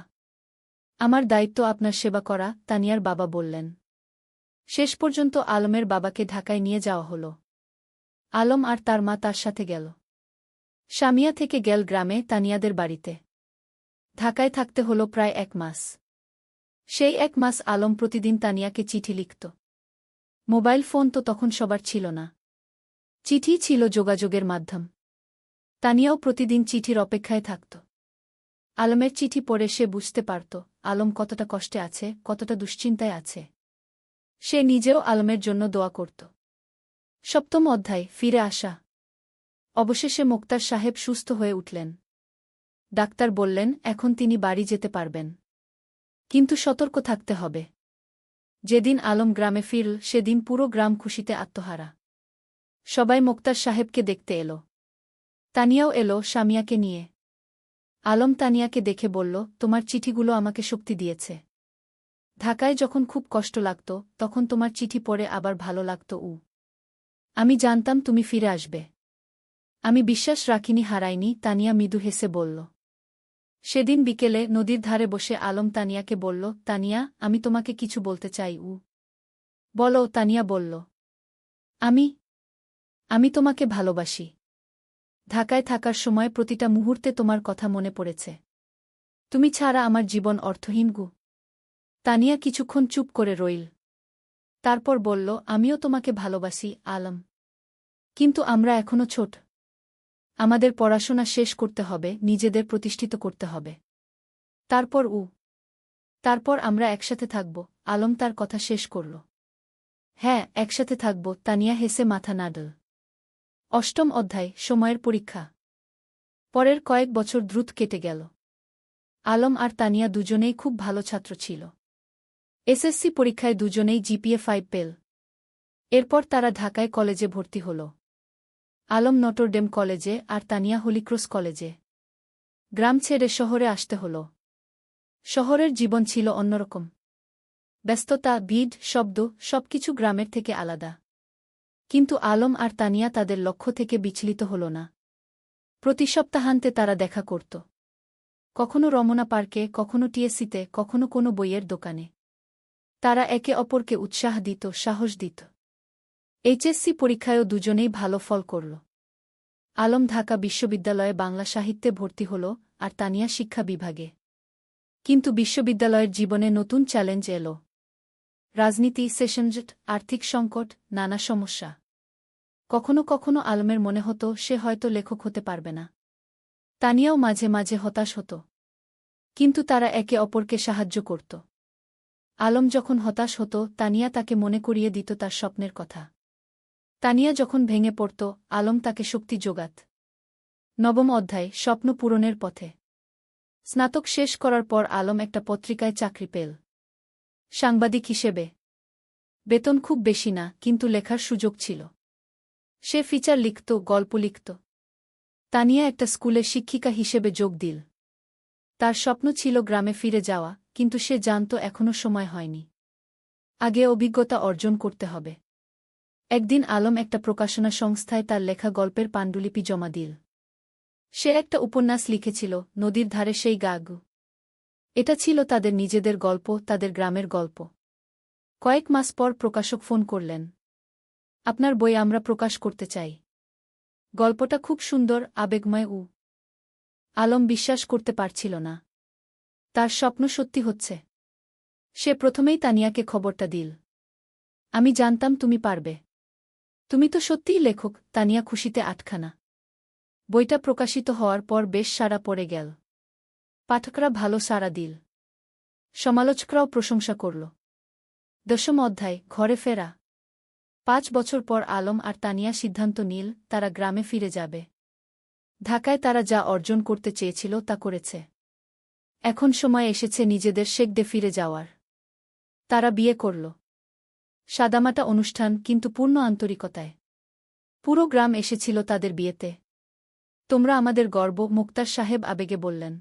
আমার দায়িত্ব আপনার সেবা করা, তানিয়ার বাবা বললেন। শেষ পর্যন্ত আলমের বাবাকে ঢাকায় নিয়ে যাওয়া হল। আলম আর তার মা তার সাথে গেল। স্বামিয়া থেকে গেল গ্রামে তানিয়াদের বাড়িতে। ঢাকায় থাকতে হল প্রায় 1 মাস। সেই 1 মাস আলম প্রতিদিন তানিয়াকে চিঠি লিখত। মোবাইল ফোন তো তখন সবার ছিল না। চিঠি ছিল যোগাযোগের মাধ্যম। তানিয়াও প্রতিদিন চিঠির অপেক্ষায় থাকত। আলমের চিঠি পড়ে সে বুঝতে পারত আলম কতটা কষ্টে আছে, কতটা দুশ্চিন্তায় আছে। সে নিজেও আলমের জন্য দোয়া করত। সপ্তম অধ্যায়, ফিরে আসা। অবশেষে মোক্তার সাহেব সুস্থ হয়ে উঠলেন। ডাক্তার বললেন এখন তিনি বাড়ি যেতে পারবেন। কিন্তু সতর্ক থাকতে হবে। যেদিন আলম গ্রামে ফিরল সেদিন পুরো গ্রাম খুশিতে আত্মহারা। সবাই মোক্তার সাহেবকে দেখতে এলো। তানিয়াও এলো স্বামিয়াকে নিয়ে। আলম তানিয়াকে দেখে বলল, তোমার চিঠিগুলো আমাকে শক্তি দিয়েছে। ঢাকায় যখন খুব কষ্ট লাগত তখন তোমার চিঠি পড়ে আবার ভালো লাগত। আমি জানতাম তুমি ফিরে আসবে। আমি বিশ্বাস রাখিনি, হারাইনি, তানিয়া মৃদু হেসে বলল। সেদিন বিকেলে নদীর ধারে বসে আলম তানিয়াকে বলল, তানিয়া, আমি তোমাকে কিছু বলতে চাই। বলো, তানিয়া বলল। আমি তোমাকে ভালোবাসি। ঢাকায় থাকার সময় প্রতিটা মুহূর্তে তোমার কথা মনে পড়েছে। তুমি ছাড়া আমার জীবন অর্থহীন। তানিয়া কিছুক্ষণ চুপ করে রইল। তারপর বলল, আমিও তোমাকে ভালোবাসি, আলম। কিন্তু আমরা এখনো ছোট। আমাদের পড়াশোনা শেষ করতে হবে, নিজেদের প্রতিষ্ঠিত করতে হবে। তারপর আমরা একসাথে থাকব। আলম তার কথা শেষ করল। হ্যাঁ, একসাথে থাকব, তানিয়া হেসে মাথা নাড়ল। অষ্টম অধ্যায়, সময়ের পরীক্ষা। পরের কয়েক বছর দ্রুত কেটে গেল। আলম আর তানিয়া দুজনেই খুব ভালো ছাত্র ছিল। এসএসসি পরীক্ষায় দুজনেই জিপিএ 5 পেল। এরপর তারা ঢাকায় কলেজে ভর্তি হল। আলম নটরডেম কলেজে আর তানিয়া হলিক্রস কলেজে। গ্রাম ছেড়ে শহরে আসতে হল। শহরের জীবন ছিল অন্যরকম। ব্যস্ততা, ভিড়, শব্দ, সবকিছু গ্রামের থেকে আলাদা। কিন্তু আলম আর তানিয়া তাদের লক্ষ্য থেকে বিচলিত হল না। প্রতি সপ্তাহান্তে তারা দেখা করত। কখনো রমনা পার্কে, কখনো টিএসসিতে, কখনো কোনো বইয়ের দোকানে। তারা একে অপরকে উৎসাহ দিত, সাহস দিত। এইচএসসি পরীক্ষায়ও দুজনেই ভালো ফল করল। আলম ঢাকা বিশ্ববিদ্যালয়ে বাংলা সাহিত্যে ভর্তি হল, আর তানিয়া শিক্ষা বিভাগে। কিন্তু বিশ্ববিদ্যালয়ের জীবনে নতুন চ্যালেঞ্জ এল। রাজনীতি, সেশনজট, আর্থিক সংকট, নানা সমস্যা। কখনো কখনো আলমের মনে হতো সে হয়তো লেখক হতে পারবে না। তানিয়াও মাঝে মাঝে হতাশ হতো। কিন্তু তারা একে অপরকে সাহায্য করত। আলম যখন হতাশ হতো, তানিয়া তাকে মনে করিয়ে দিত তার স্বপ্নের কথা। তানিয়া যখন ভেঙে পড়ত, আলম তাকে শক্তি যোগাত। নবম অধ্যায়, স্বপ্ন পূরণের পথে। স্নাতক শেষ করার পর আলম একটা পত্রিকায় চাকরি পেল, সাংবাদিক হিসেবে। বেতন খুব বেশি না, কিন্তু লেখার সুযোগ ছিল। সে ফিচার লিখত, গল্প লিখত। তানিয়া একটা স্কুলে শিক্ষিকা হিসেবে যোগ দিল। তার স্বপ্ন ছিল গ্রামে ফিরে যাওয়া, কিন্তু সে জানত এখনও সময় হয়নি। আগে অভিজ্ঞতা অর্জন করতে হবে। একদিন আলম একটা প্রকাশনা সংস্থায় তার লেখা গল্পের পাণ্ডুলিপি জমা দিল। সে একটা উপন্যাস লিখেছিল, নদীর ধারে সেই গাগু। এটা ছিল তাদের নিজেদের গল্প, তাদের গ্রামের গল্প। কয়েক মাস পর প্রকাশক ফোন করলেন। আপনার বই আমরা প্রকাশ করতে চাই। গল্পটা খুব সুন্দর, আবেগময়। আলম বিশ্বাস করতে পারছিল না। তার স্বপ্ন সত্যি হচ্ছে। সে প্রথমেই তানিয়াকে খবরটা দিল। আমি জানতাম তুমি পারবে। তুমি তো সত্যিই লেখক। তানিয়া খুশিতে আটখানা। বইটা প্রকাশিত হওয়ার পর বেশ সাড়া পড়ে গেল। পাঠকরা ভালো সাড়া দিল। সমালোচকরাও প্রশংসা করল। দশম অধ্যায়, ঘরে ফেরা। 5 বছর পর আলম আর তানিয়া সিদ্ধান্ত নিল তারা গ্রামে ফিরে যাবে। ঢাকায় তারা যা অর্জন করতে চেয়েছিল তা করেছে। এখন সময় এসেছে নিজেদের শেকডে ফিরে যাওয়ার। তারা বিয়ে করল। সাদামাটা অনুষ্ঠান, কিন্তু পূর্ণ আন্তরিকতায়। পুরো গ্রাম এসেছিল তাদের বিয়েতে। তোমরা আমাদের গর্ব, মুক্তার সাহেব আবেগে বললেন।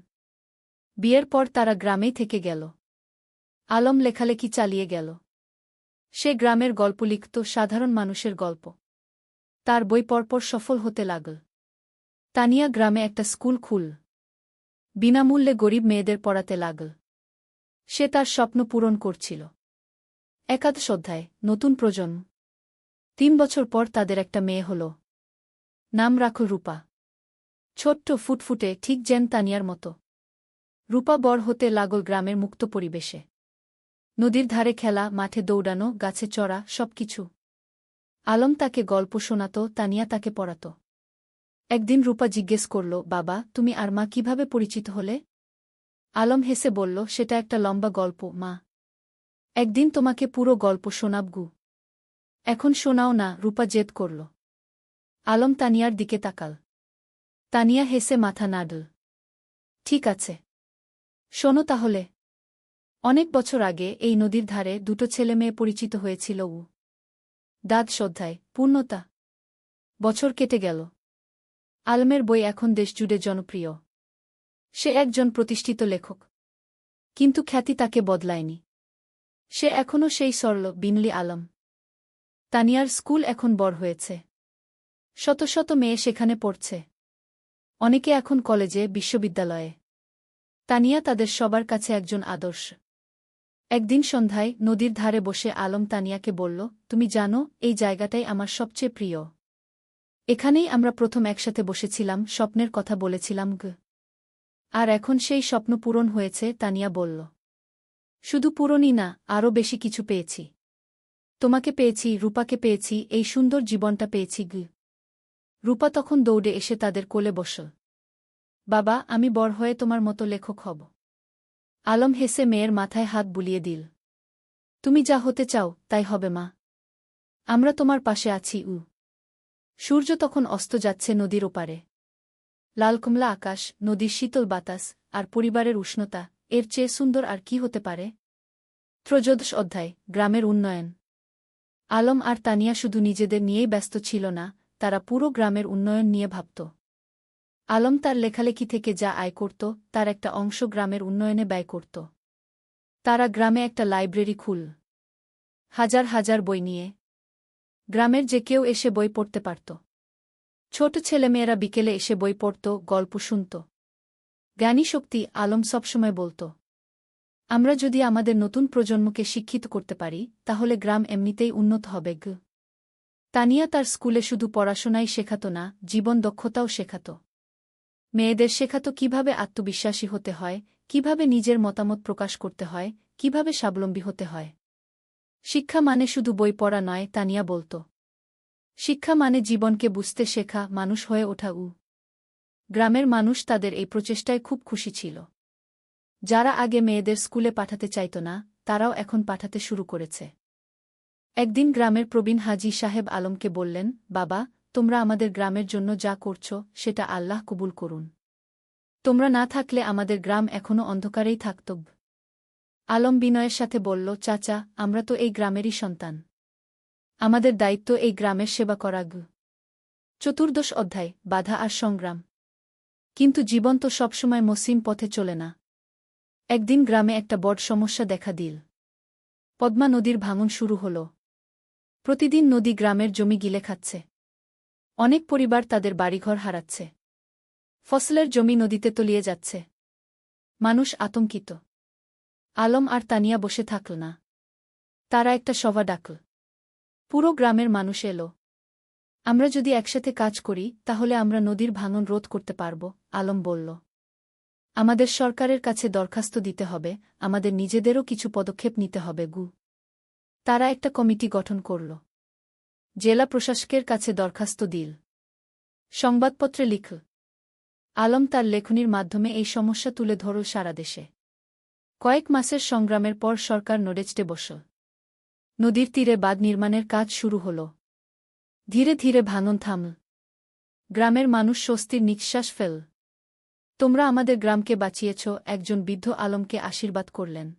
বিয়ের পর তারা গ্রামেই থেকে গেল। আলম লেখালেখি চালিয়ে গেল। সে গ্রামের গল্প লিখত, সাধারণ মানুষের গল্প। তার বই পরপর সফল হতে লাগল। তানিয়া গ্রামে একটা স্কুল খুল। বিনামূল্যে গরিব মেয়েদের পড়াতে লাগল। সে তার স্বপ্ন পূরণ করছিল। একাদশ অধ্যায়, নতুন প্রজন্ম। 3 বছর পর তাদের একটা মেয়ে হল। নাম রাখল রূপা। ছোট্ট, ফুটফুটে, ঠিক যেন তানিয়ার মতো। রূপা বড় হতে লাগল গ্রামের মুক্ত পরিবেশে। নদীর ধারে খেলা, মাঠে দৌড়ানো, গাছে চড়া, সবকিছু। আলম তাকে গল্প শোনাত, তানিয়া তাকে পড়াত। একদিন রূপা জিজ্ঞেস করল, বাবা, তুমি আর মা কিভাবে পরিচিত হলে? আলম হেসে বলল, সেটা একটা লম্বা গল্প মা। একদিন তোমাকে পুরো গল্প শোনাবগু। এখন শোনাও না, রূপা জেদ করল। আলম তানিয়ার দিকে তাকাল। তানিয়া হেসে মাথা নাড়ল। ঠিক আছে, শোনো তাহলে। অনেক বছর আগে এই নদীর ধারে 2 ছেলে মেয়ে পরিচিত হয়েছিল। দ্বাদশ অধ্যায়, পূর্ণতা। বছর কেটে গেল। আলমের বই এখন দেশজুড়ে জনপ্রিয়। সে একজন প্রতিষ্ঠিত লেখক। কিন্তু খ্যাতি তাকে বদলায়নি। সে এখনও সেই সরল, বিমলি আলম। তানিয়ার স্কুল এখন বড় হয়েছে। শত শত মেয়ে সেখানে পড়ছে। অনেকে এখন কলেজে, বিশ্ববিদ্যালয়ে। তানিয়া তাদের সবার কাছে একজন আদর্শ। একদিন সন্ধ্যায় নদীর ধারে বসে আলম তানিয়াকে বলল, তুমি জানো, এই জায়গাটাই আমার সবচেয়ে প্রিয়। এখানেই আমরা প্রথম একসাথে বসেছিলাম, স্বপ্নের কথা বলেছিলাম। আর এখন সেই স্বপ্ন পূরণ হয়েছে, তানিয়া বলল। শুধু পূরণই না, আরও বেশি কিছু পেয়েছি। তোমাকে পেয়েছি, রূপাকে পেয়েছি, এই সুন্দর জীবনটা পেয়েছি। রূপা তখন দৌড়ে এসে তাদের কোলে বসল। বাবা, আমি বড় হয়ে তোমার মতো লেখক হব। আলম হেসে মেয়ের মাথায় হাত বুলিয়ে দিল। তুমি যা হতে চাও তাই হবে মা। আমরা তোমার পাশে আছি। সূর্য তখন অস্ত যাচ্ছে নদীর ওপারে। লাল কমলা আকাশ, নদীর শীতল বাতাস, আর পরিবারের উষ্ণতা, এর চেয়ে সুন্দর আর কি হতে পারে? ত্রয়োদশ অধ্যায়, গ্রামের উন্নয়ন। আলম আর তানিয়া শুধু নিজেদের নিয়েই ব্যস্ত ছিল না, তারা পুরো গ্রামের উন্নয়ন নিয়ে ভাবত। আলম তার লেখালেখি থেকে যা আয় করত, তার একটা অংশ গ্রামের উন্নয়নে ব্যয় করত। তারা গ্রামে একটা লাইব্রেরি খুল। হাজার হাজার বই নিয়ে। গ্রামের যে কেউ এসে বই পড়তে পারত। ছোট ছেলেমেয়েরা বিকেলে এসে বই পড়ত, গল্প শুনত। জ্ঞানী শক্তি, আলম সবসময় বলত। আমরা যদি আমাদের নতুন প্রজন্মকে শিক্ষিত করতে পারি তাহলে গ্রাম এমনিতেই উন্নত হবে। তানিয়া তার স্কুলে শুধু পড়াশোনাই শেখাত না, জীবন দক্ষতাও শেখাত। মেয়েদের শেখাত কিভাবে আত্মবিশ্বাসী হতে হয়, কিভাবে নিজের মতামত প্রকাশ করতে হয়, কিভাবে স্বাবলম্বী হতে হয়। শিক্ষা মানে শুধু বই পড়া নয়, তানিয়া বলত। শিক্ষা মানে জীবনকে বুঝতে শেখা, মানুষ হয়ে ওঠা। গ্রামের মানুষ তাদের এই প্রচেষ্টায় খুব খুশি ছিল। যারা আগে মেয়েদের স্কুলে পাঠাতে চাইত না, তারাও এখন পাঠাতে শুরু করেছে। একদিন গ্রামের প্রবীণ হাজী সাহেব আলমকে বললেন, বাবা, তোমরা আমাদের গ্রামের জন্য যা করছ সেটা আল্লাহ কবুল করুন। তোমরা না থাকলে আমাদের গ্রাম এখনও অন্ধকারেই থাকত। আলম বিনয়ের সাথে বলল, চাচা, আমরা তো এই গ্রামেরই সন্তান। আমাদের দায়িত্ব এই গ্রামের সেবা করা। চতুর্দশ অধ্যায়, বাধা আর সংগ্রাম। কিন্তু জীবন তো সবসময় মসৃণ পথে চলে না। একদিন গ্রামে একটা বড় সমস্যা দেখা দিল। পদ্মা নদীর ভাঙন শুরু হল। প্রতিদিন নদী গ্রামের জমি গিলে খাচ্ছে। অনেক পরিবার তাদের বাড়িঘর হারাচ্ছে। ফসলের জমি নদীতে তলিয়ে যাচ্ছে। মানুষ আতঙ্কিত। আলম আর তানিয়া বসে থাকল না। তারা একটা সভা ডাকল। পুরো গ্রামের মানুষ এলো। আমরা যদি একসাথে কাজ করি তাহলে আমরা নদীর ভাঙন রোধ করতে পারব, আলম বলল। আমাদের সরকারের কাছে দরখাস্ত দিতে হবে, আমাদের নিজেদেরও কিছু পদক্ষেপ নিতে হবে। তারা একটা কমিটি গঠন করল। জেলা প্রশাসকের কাছে দরখাস্ত দিল। সংবাদপত্রে লিখল। আলম তার লেখনির মাধ্যমে এই সমস্যা তুলে ধরল সারা দেশে। কয়েক মাসের সংগ্রামের পর সরকার নড়েচড়ে বসল। নদীর তীরে বাঁধ নির্মাণের কাজ শুরু হল। ধীরে ধীরে ভাঙন থামল। গ্রামের মানুষ স্বস্তির নিঃশ্বাস ফেল। তোমরা আমাদের গ্রামকে বাঁচিয়েছ, একজন বৃদ্ধ আলমকে আশীর্বাদ করলেন।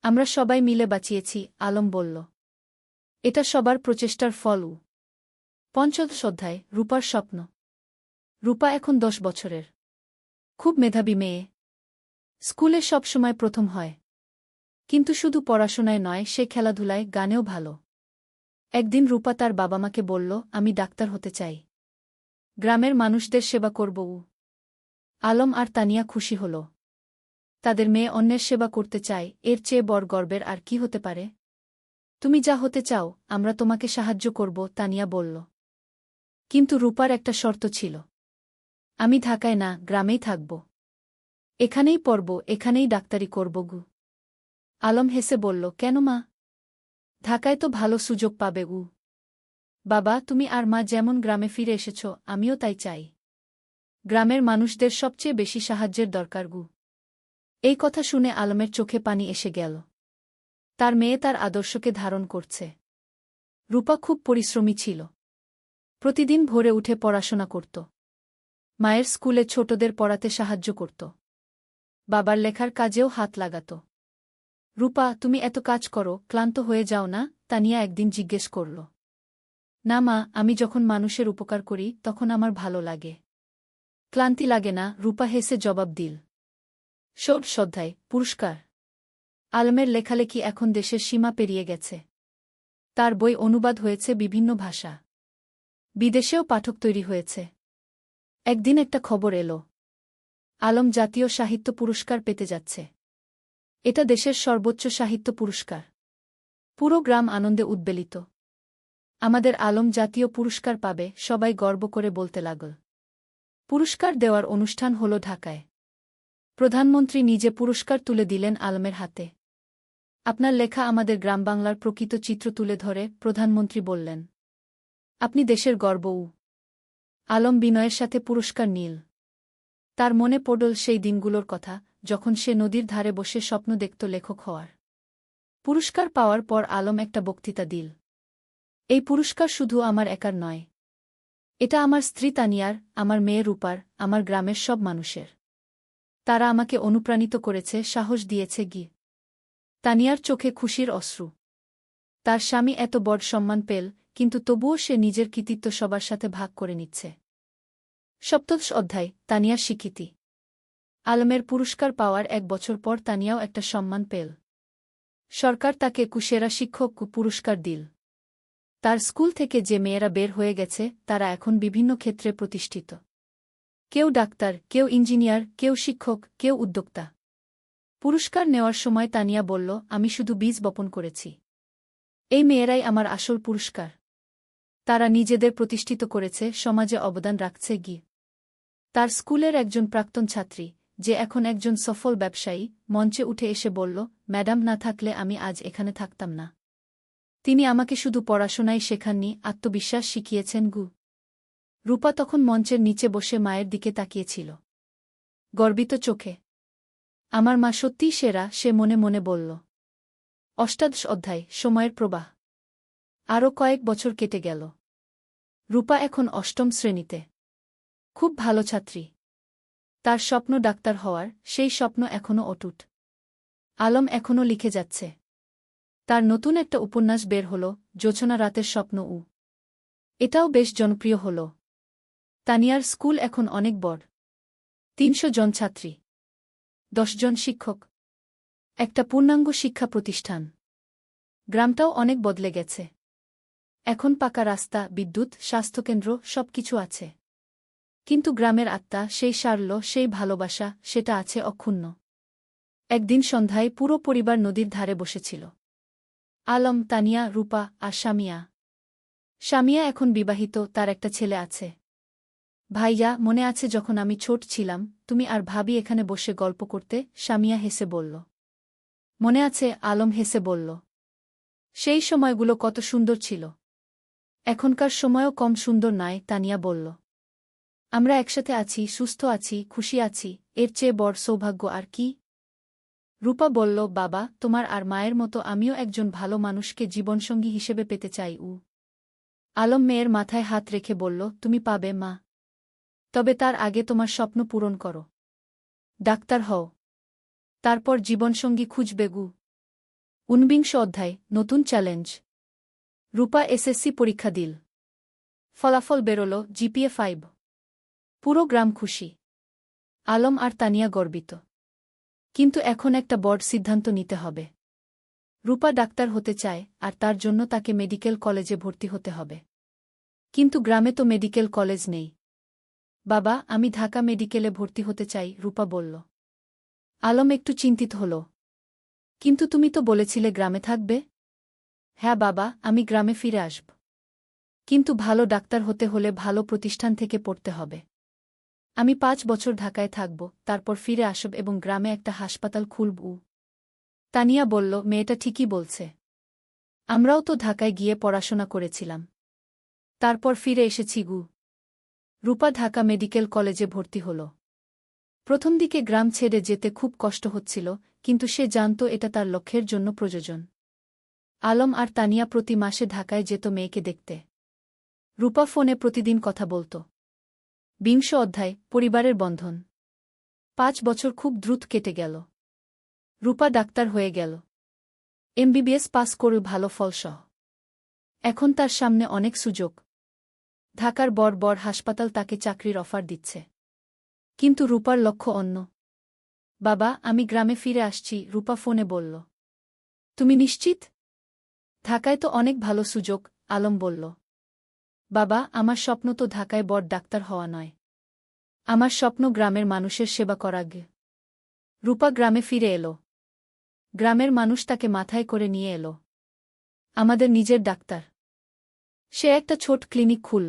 আমরা সবাই মিলে বাঁচিয়েছি, আলম বলল। এটা সবার প্রচেষ্টার ফল। পঞ্চদশ অধ্যায়, রূপার স্বপ্ন। রূপা এখন 10 বছরের। খুব মেধাবী মেয়ে। স্কুলে সব সময় প্রথম হয়। কিন্তু শুধু পড়াশোনায় নয়, সে খেলাধুলায়, গানেও ভালো। একদিন রূপা তার বাবা-মাকে বলল, আমি ডাক্তার হতে চাই। গ্রামের মানুষদের সেবা করব। আলম আর তানিয়া খুশি হল। তাদের মেয়ে অন্যের সেবা করতে চায়, এর চেয়ে বড় গর্বের আর কি হতে পারে। তুমি যা হতে চাও, আমরা তোমাকে সাহায্য করব, তানিয়া বলল। কিন্তু রূপার একটা শর্ত ছিল। আমি ঢাকায় না, গ্রামেই থাকব। এখানেই পড়ব, এখানেই ডাক্তারি করব। আলম হেসে বলল, কেন মা? ঢাকায় তো ভালো সুযোগ পাবে। বাবা, তুমি আর মা যেমন গ্রামে ফিরে এসেছ, আমিও তাই চাই। গ্রামের মানুষদের সবচেয়ে বেশি সাহায্যের দরকার। এই কথা শুনে আলমের চোখে পানি এসে গেল। তার মেয়ে তার আদর্শকে ধারণ করছে। রূপা খুব পরিশ্রমী ছিল। প্রতিদিন ভোরে উঠে পড়াশোনা করত। মায়ের স্কুলে ছোটদের পড়াতে সাহায্য করত। বাবার লেখার কাজেও হাত লাগাত। রূপা, তুমি এত কাজ করো, ক্লান্ত হয়ে যাও না? তানিয়া একদিন জিজ্ঞেস করল। না মা, আমি যখন মানুষের উপকার করি তখন আমার ভালো লাগে। ক্লান্তি লাগে না, রূপা হেসে জবাব দিল। ষোড়শ অধ্যায়, পুরস্কার। আলমের লেখালেখি এখন দেশের সীমা পেরিয়ে গেছে। তার বই অনুবাদ হয়েছে বিভিন্ন ভাষা। বিদেশেও পাঠক তৈরি হয়েছে। একদিন একটা খবর এলো। আলম জাতীয় সাহিত্য পুরস্কার পেতে যাচ্ছে। এটা দেশের সর্বোচ্চ সাহিত্য পুরস্কার। পুরো গ্রাম আনন্দে উদ্বেলিত। আমাদের আলম জাতীয় পুরস্কার পাবে, সবাই গর্ব করে বলতে লাগল। পুরস্কার দেওয়ার অনুষ্ঠান হল ঢাকায়। প্রধানমন্ত্রী নিজে পুরস্কার তুলে দিলেন আলমের হাতে। আপনার লেখা আমাদের গ্রামবাংলার প্রকৃত চিত্র তুলে ধরে, প্রধানমন্ত্রী বললেন। আপনি দেশের গর্ব। আলম বিনয়ের সাথে পুরস্কার নিল। তার মনে পড়ল সেই দিনগুলোর কথা, যখন সে নদীর ধারে বসে স্বপ্ন দেখত লেখক হওয়ার। পুরস্কার পাওয়ার পর আলম একটা বক্তৃতা দিল। এই পুরস্কার শুধু আমার একার নয়। এটা আমার স্ত্রী তানিয়ার, আমার মেয়ে রূপার, আমার গ্রামের সব মানুষের। তারা আমাকে অনুপ্রাণিত করেছে, সাহস দিয়েছে। তানিয়ার চোখে খুশির অশ্রু। তার স্বামী এত বড় সম্মান পেল, কিন্তু তবুও সে নিজের কৃতিত্ব সবার সাথে ভাগ করে নিচ্ছে। সপ্তদশ অধ্যায়, তানিয়ার স্বীকৃতি। আলমের পুরস্কার পাওয়ার 1 বছর পর তানিয়াও একটা সম্মান পেল। সরকার তাকে সেরা শিক্ষক পুরস্কার দিল। তার স্কুল থেকে যে মেয়েরা বের হয়ে গেছে তারা এখন বিভিন্ন ক্ষেত্রে প্রতিষ্ঠিত। কেউ ডাক্তার, কেউ ইঞ্জিনিয়ার, কেউ শিক্ষক, কেউ উদ্যোক্তা। পুরস্কার নেওয়ার সময় তানিয়া বলল, আমি শুধু বীজ বপন করেছি। এই মেয়েরাই আমার আসল পুরস্কার। তারা নিজেদের প্রতিষ্ঠিত করেছে, সমাজে অবদান রাখছে গি। তার স্কুলের একজন প্রাক্তন ছাত্রী, যে এখন একজন সফল ব্যবসায়ী, মঞ্চে উঠে এসে বলল, ম্যাডাম না থাকলে আমি আজ এখানে থাকতাম না। তিনি আমাকে শুধু পড়াশোনাই শেখাননি, আত্মবিশ্বাস শিখিয়েছেন গু। রূপা তখন মঞ্চের নিচে বসে মায়ের দিকে তাকিয়েছিল গর্বিত চোখে। আমার মা সত্যিই সেরা, সে মনে মনে বলল। অষ্টাদশ অধ্যায়, সময়ের প্রবাহ। আরও কয়েক বছর কেটে গেল। রূপা এখন অষ্টম শ্রেণীতে। খুব ভালো ছাত্রী। তার স্বপ্ন ডাক্তার হওয়ার, সেই স্বপ্ন এখনও অটুট। আলম এখনও লিখে যাচ্ছে। তার নতুন একটা উপন্যাস বের হল, জোছনা রাতের স্বপ্ন উ। এটাও বেশ জনপ্রিয় হল। তানিয়ার স্কুল এখন অনেক বড়। ৩০০ জন ছাত্রী, ১০ জন শিক্ষক, একটা পূর্ণাঙ্গ শিক্ষা প্রতিষ্ঠান। গ্রামটাও অনেক বদলে গেছে। এখন পাকা রাস্তা, বিদ্যুৎ, স্বাস্থ্যকেন্দ্র, সবকিছু আছে। কিন্তু গ্রামের আত্মা, সেই সারল্য, সেই ভালোবাসা, সেটা আছে অক্ষুণ্ণ। একদিন সন্ধ্যায় পুরো পরিবার নদীর ধারে বসেছিল। আলম, তানিয়া, রূপা আর শামিয়া। শামিয়া এখন বিবাহিত, তার একটা ছেলে আছে। ভাইয়া, মনে আছে যখন আমি ছোট ছিলাম, তুমি আর ভাবি এখানে বসে গল্প করতে? শামিয়া হেসে বলল। মনে আছে, আলম হেসে বলল। সেই সময়গুলো কত সুন্দর ছিল। এখনকার সময়ও কম সুন্দর নয়, তানিয়া বলল। আমরা একসাথে আছি, সুস্থ আছি, খুশি আছি, এর চেয়ে বড় সৌভাগ্য আর কি? রূপা বলল, বাবা, তোমার আর মায়ের মতো আমিও একজন ভালো মানুষকে জীবনসঙ্গী হিসেবে পেতে চাই উ। আলম মেয়ের মাথায় হাত রেখে বলল, তুমি পাবে মা। তবে তার আগে তোমার স্বপ্ন পূরণ করো। ডাক্তার হও। তারপর জীবনসঙ্গী খুঁজবে গু। ৪৯ অধ্যায়, নতুন চ্যালেঞ্জ। রূপা এসএসসি পরীক্ষা দিল। ফলাফল বেরোল, জিপিএ ৫। পুরো গ্রাম খুশি। আলম আর তানিয়া গর্বিত। কিন্তু এখন একটা বড় সিদ্ধান্ত নিতে হবে। রূপা ডাক্তার হতে চায়, আর তার জন্য তাকে মেডিকেল কলেজে ভর্তি হতে হবে। কিন্তু গ্রামে তো মেডিকেল কলেজ নেই। বাবা, আমি ঢাকা মেডিকেলে ভর্তি হতে চাই, রূপা বলল। আলম একটু চিন্তিত হল। কিন্তু তুমি তো বলেছিলে গ্রামে থাকবে। হ্যাঁ বাবা, আমি গ্রামে ফিরে আসব। কিন্তু ভালো ডাক্তার হতে হলে ভালো প্রতিষ্ঠান থেকে পড়তে হবে। আমি ৫ বছর ঢাকায় থাকব, তারপর ফিরে আসব এবং গ্রামে একটা হাসপাতাল খুলব। তানিয়া বলল, মেয়েটা ঠিকই বলছে। আমরাও তো ঢাকায় গিয়ে পড়াশোনা করেছিলাম। তারপর ফিরে এসেছি গু। রূপা ঢাকা মেডিকেল কলেজে ভর্তি হল। প্রথম দিকে গ্রাম ছেড়ে যেতে খুব কষ্ট হচ্ছিল, কিন্তু সে জানত এটা তার লক্ষ্যের জন্য প্রয়োজন। আলম আর তানিয়া প্রতি মাসে ঢাকায় যেত মেয়েকে দেখতে। রূপা ফোনে প্রতিদিন কথা বলত। ২০ অধ্যায়, পরিবারের বন্ধন। ৫ বছর খুব দ্রুত কেটে গেল। রূপা ডাক্তার হয়ে গেল। এমবিবিএস পাস করল ভালো ফলসহ। এখন তার সামনে অনেক সুযোগ। ঢাকার বড় বড় হাসপাতাল তাকে চাকরির অফার দিচ্ছে। কিন্তু রূপার লক্ষ্য অন্য। বাবা, আমি গ্রামে ফিরে আসছি, রূপা ফোনে বলল। তুমি নিশ্চিত? ঢাকায় তো অনেক ভালো সুযোগ, আলম বলল। বাবা, আমার স্বপ্ন তো ঢাকায় বড় ডাক্তার হওয়া নয়। আমার স্বপ্ন গ্রামের মানুষের সেবা করা গে। রূপা গ্রামে ফিরে এলো। গ্রামের মানুষ তাকে মাথায় করে নিয়ে এলো। আমাদের নিজের ডাক্তার। সে একটা ছোট ক্লিনিক খুল।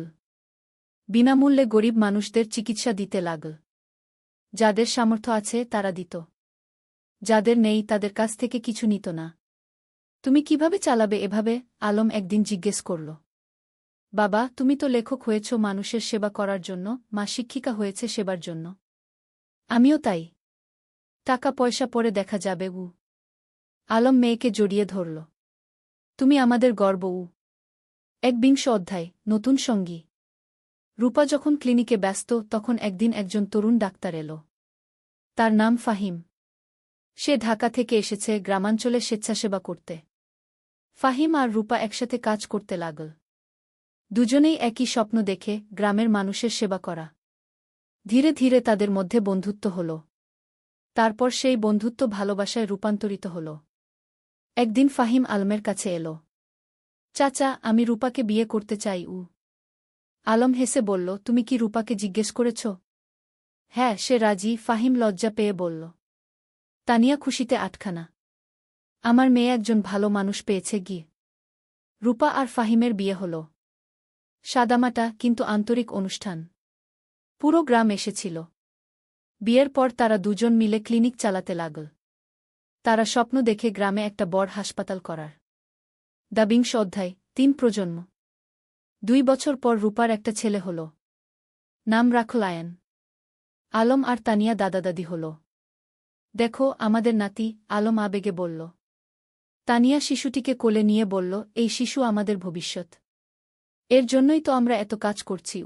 বিনামূল্যে গরিব মানুষদের চিকিৎসা দিতে লাগল। যাদের সামর্থ্য আছে তারা দিত। যাদের নেই তাদের কাছ থেকে কিছু নিত না। তুমি কিভাবে চালাবে এভাবে? আলম একদিন জিজ্ঞেস করল। বাবা, তুমি তো লেখক হয়েছ মানুষের সেবা করার জন্য, মা শিক্ষিকা হয়েছে সেবার জন্য। আমিও তাই। টাকা পয়সা পরে দেখা যাবে উ। আলম মেয়েকে জড়িয়ে ধরল। তুমি আমাদের গর্ব উ। ২১ অধ্যায়, নতুন সঙ্গী। রূপা যখন ক্লিনিকে ব্যস্ত, তখন একদিন একজন তরুণ ডাক্তার এলো। তার নাম ফাহিম। সে ঢাকা থেকে এসেছে গ্রামাঞ্চলে স্বেচ্ছাসেবা করতে। ফাহিম আর রূপা একসাথে কাজ করতে লাগল। দুজনেই একই স্বপ্ন দেখে, গ্রামের মানুষের সেবা করা। ধীরে ধীরে তাদের মধ্যে বন্ধুত্ব হল। তারপর সেই বন্ধুত্ব ভালোবাসায় রূপান্তরিত হল। একদিন ফাহিম আলমের কাছে এলো। চাচা, আমি রূপাকে বিয়ে করতে চাই উ। আলম হেসে বলল, তুমি কি রূপাকে জিজ্ঞেস করেছ? হ্যাঁ, সে রাজি, ফাহিম লজ্জা পেয়ে বলল। তানিয়া খুশিতে আটখানা। আমার মেয়ে একজন ভালো মানুষ পেয়েছে গি। রূপা আর ফাহিমের বিয়ে হল। সাদামাটা কিন্তু আন্তরিক অনুষ্ঠান। পুরো গ্রাম এসেছিল। বিয়ের পর তারা দুজন মিলে ক্লিনিক চালাতে লাগল। তারা স্বপ্ন দেখে গ্রামে একটা বড় হাসপাতাল করার। বিংশ অধ্যায় ৩ প্রজন্ম। ২ বছর পর রূপার একটা ছেলে হল। নাম রাখল আয়ান। আলম আর তানিয়া দাদা-দাদি হল। দেখো আমাদের নাতি, আলম আবেগে বলল। তানিয়া শিশুটিকে কোলে নিয়ে বলল, এই শিশু আমাদের ভবিষ্যৎ। এর জন্যই তো আমরা এত কাজ করছি।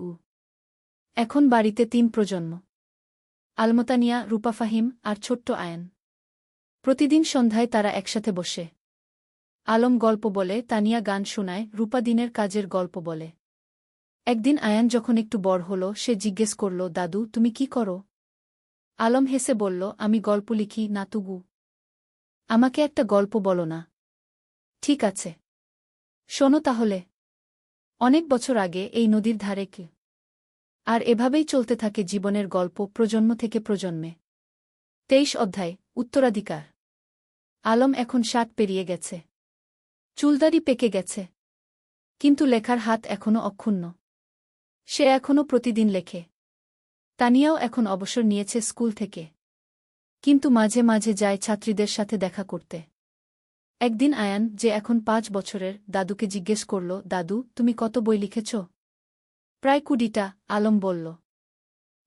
এখন বাড়িতে ৩ প্রজন্ম। আলমতানিয়া, রূপা, ফাহিম আর ছোট্ট আয়ান। প্রতিদিন সন্ধ্যায় তারা একসাথে বসে। আলম গল্প বলে, তানিয়া গান শোনায়, রূপা দিনের কাজের গল্প বলে। একদিন আয়ান যখন একটু বড় হল, সে জিজ্ঞেস করল, দাদু তুমি কি করো? আলম হেসে বলল, আমি গল্প লিখি নাতুগু। আমাকে একটা গল্প বলো না? ঠিক আছে, শোনো তাহলে। অনেক বছর আগে এই নদীর ধারে কি। আর এভাবেই চলতে থাকে জীবনের গল্প প্রজন্ম থেকে প্রজন্মে। ২৩ অধ্যায় উত্তরাধিকার। আলম এখন ৬০ পেরিয়ে গেছে। চুলদাড়ি পেকে গেছে। কিন্তু লেখার হাত এখনও অক্ষুণ্ণ। সে এখনও প্রতিদিন লেখে। তানিয়াও এখন অবসর নিয়েছে স্কুল থেকে। কিন্তু মাঝে মাঝে যায় ছাত্রীদের সাথে দেখা করতে। একদিন আয়ান, যে এখন ৫ বছরের, দাদুকে জিজ্ঞেস করল, দাদু তুমি কত বই লিখেছ? প্রায় ২০টা, আলম বলল।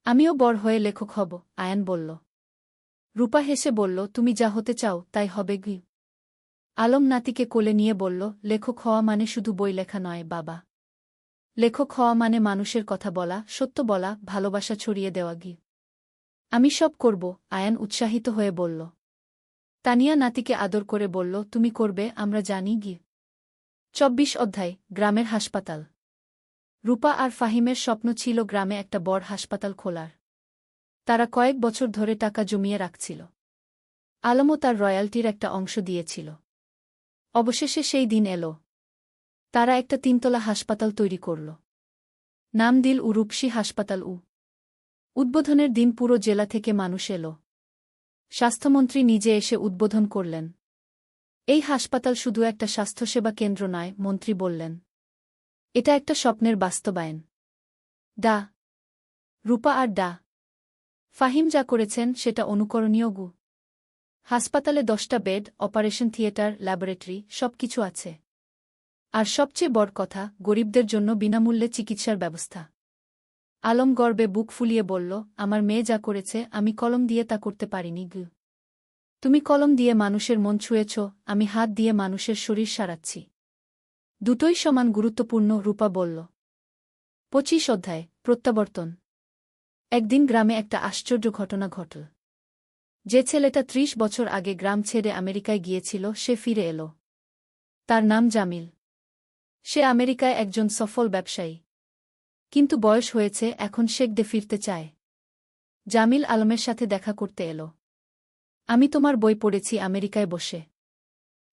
আমিও বড় হয়ে লেখক হব, আয়ান বলল। রূপা হেসে বলল, তুমি যা হতে চাও তাই হবে গি। আলম নাতিকে কোলে নিয়ে বলল, লেখক হওয়া মানে শুধু বই লেখা নয় বাবা। লেখক হওয়া মানে মানুষের কথা বলা, সত্য বলা, ভালোবাসা ছড়িয়ে দেওয়া গি। আমি সব করব, আয়ান উৎসাহিত হয়ে বলল। তানিয়া নাতিকে আদর করে বলল, তুমি করবে, আমরা জানি গি। ২৪ অধ্যায় গ্রামের হাসপাতাল। রূপা আর ফাহিমের স্বপ্ন ছিল গ্রামে একটা বড় হাসপাতাল খোলার। তারা কয়েক বছর ধরে টাকা জমিয়ে রাখছিল। আলমও তার রয়্যালটির একটা অংশ দিয়েছিল। অবশেষে সেই দিন এল। তারা একটা ৩ তলা হাসপাতাল তৈরি করল। নাম দিল রূপসী হাসপাতাল। উদ্বোধনের দিন পুরো জেলা থেকে মানুষ এল। স্বাস্থ্যমন্ত্রী নিজে এসে উদ্বোধন করলেন। এই হাসপাতাল শুধু একটা স্বাস্থ্যসেবা কেন্দ্র নয়, মন্ত্রী বললেন। এটা একটা স্বপ্নের বাস্তবায়ন। ডা রূপা আর ডা ফাহিম যা করেছেন সেটা অনুকরণীয় গু। হাসপাতালে ১০টা বেড, অপারেশন থিয়েটার, ল্যাবরেটরি, সবকিছু আছে। আর সবচেয়ে বড় কথা, গরিবদের জন্য বিনামূল্যে চিকিৎসার ব্যবস্থা। আলম গর্বে বুক ফুলিয়ে বলল, আমার মেয়ে যা করেছে আমি কলম দিয়ে তা করতে পারিনি গু। তুমি কলম দিয়ে মানুষের মন ছুঁয়েছ, আমি হাত দিয়ে মানুষের শরীর সারাচ্ছি। দুটোই সমান গুরুত্বপূর্ণ, রূপা বলল। ২৫ অধ্যায় প্রত্যাবর্তন। একদিন গ্রামে একটা আশ্চর্য ঘটনা ঘটল। যে ছেলেটা ৩০ বছর আগে গ্রাম ছেড়ে আমেরিকায় গিয়েছিল সে ফিরে এল। তার নাম জামিল। সে আমেরিকায় একজন সফল ব্যবসায়ী। কিন্তু বয়স হয়েছে, এখন শেখদে ফিরতে চায়। জামিল আলমের সাথে দেখা করতে এল। আমি তোমার বই পড়েছি আমেরিকায় বসে।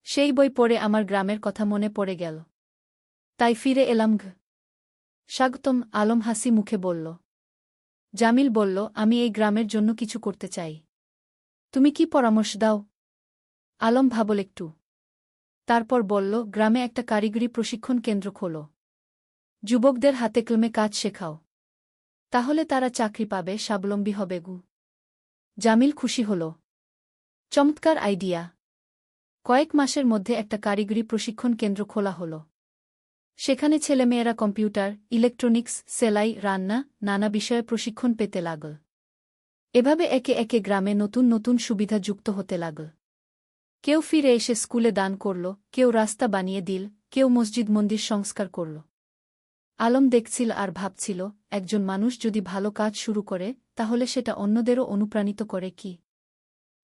সেই বই পড়ে আমার গ্রামের কথা মনে পড়ে গেল। তাই ফিরে এলাম ঘ। স্বাগতম, আলম হাসি মুখে বলল। জামিল বলল, আমি এই গ্রামের জন্য কিছু করতে চাই। তুমি কি পরামর্শ দাও? আলম ভাবল একটু। তারপর বলল, গ্রামে একটা কারিগরি প্রশিক্ষণ কেন্দ্র খোলো। যুবকদের হাতে কলমে কাজ শেখাও। তাহলে তারা চাকরি পাবে, স্বাবলম্বী হবে গু। জামিল খুশি হল। চমৎকার আইডিয়া। কয়েক মাসের মধ্যে একটা কারিগরি প্রশিক্ষণ কেন্দ্র খোলা হল। সেখানে ছেলেমেয়েরা কম্পিউটার, ইলেকট্রনিক্স, সেলাই, রান্না, নানা বিষয়ে প্রশিক্ষণ পেতে লাগল। এভাবে একে একে গ্রামে নতুন নতুন সুবিধা যুক্ত হতে লাগল। কেউ ফিরে এসে স্কুলে দান করল, কেউ রাস্তা বানিয়ে দিল, কেউ মসজিদ মন্দির সংস্কার করল। আলম দেখছিল আর ভাবছিল, একজন মানুষ যদি ভালো কাজ শুরু করে তাহলে সেটা অন্যদেরও অনুপ্রাণিত করে কি।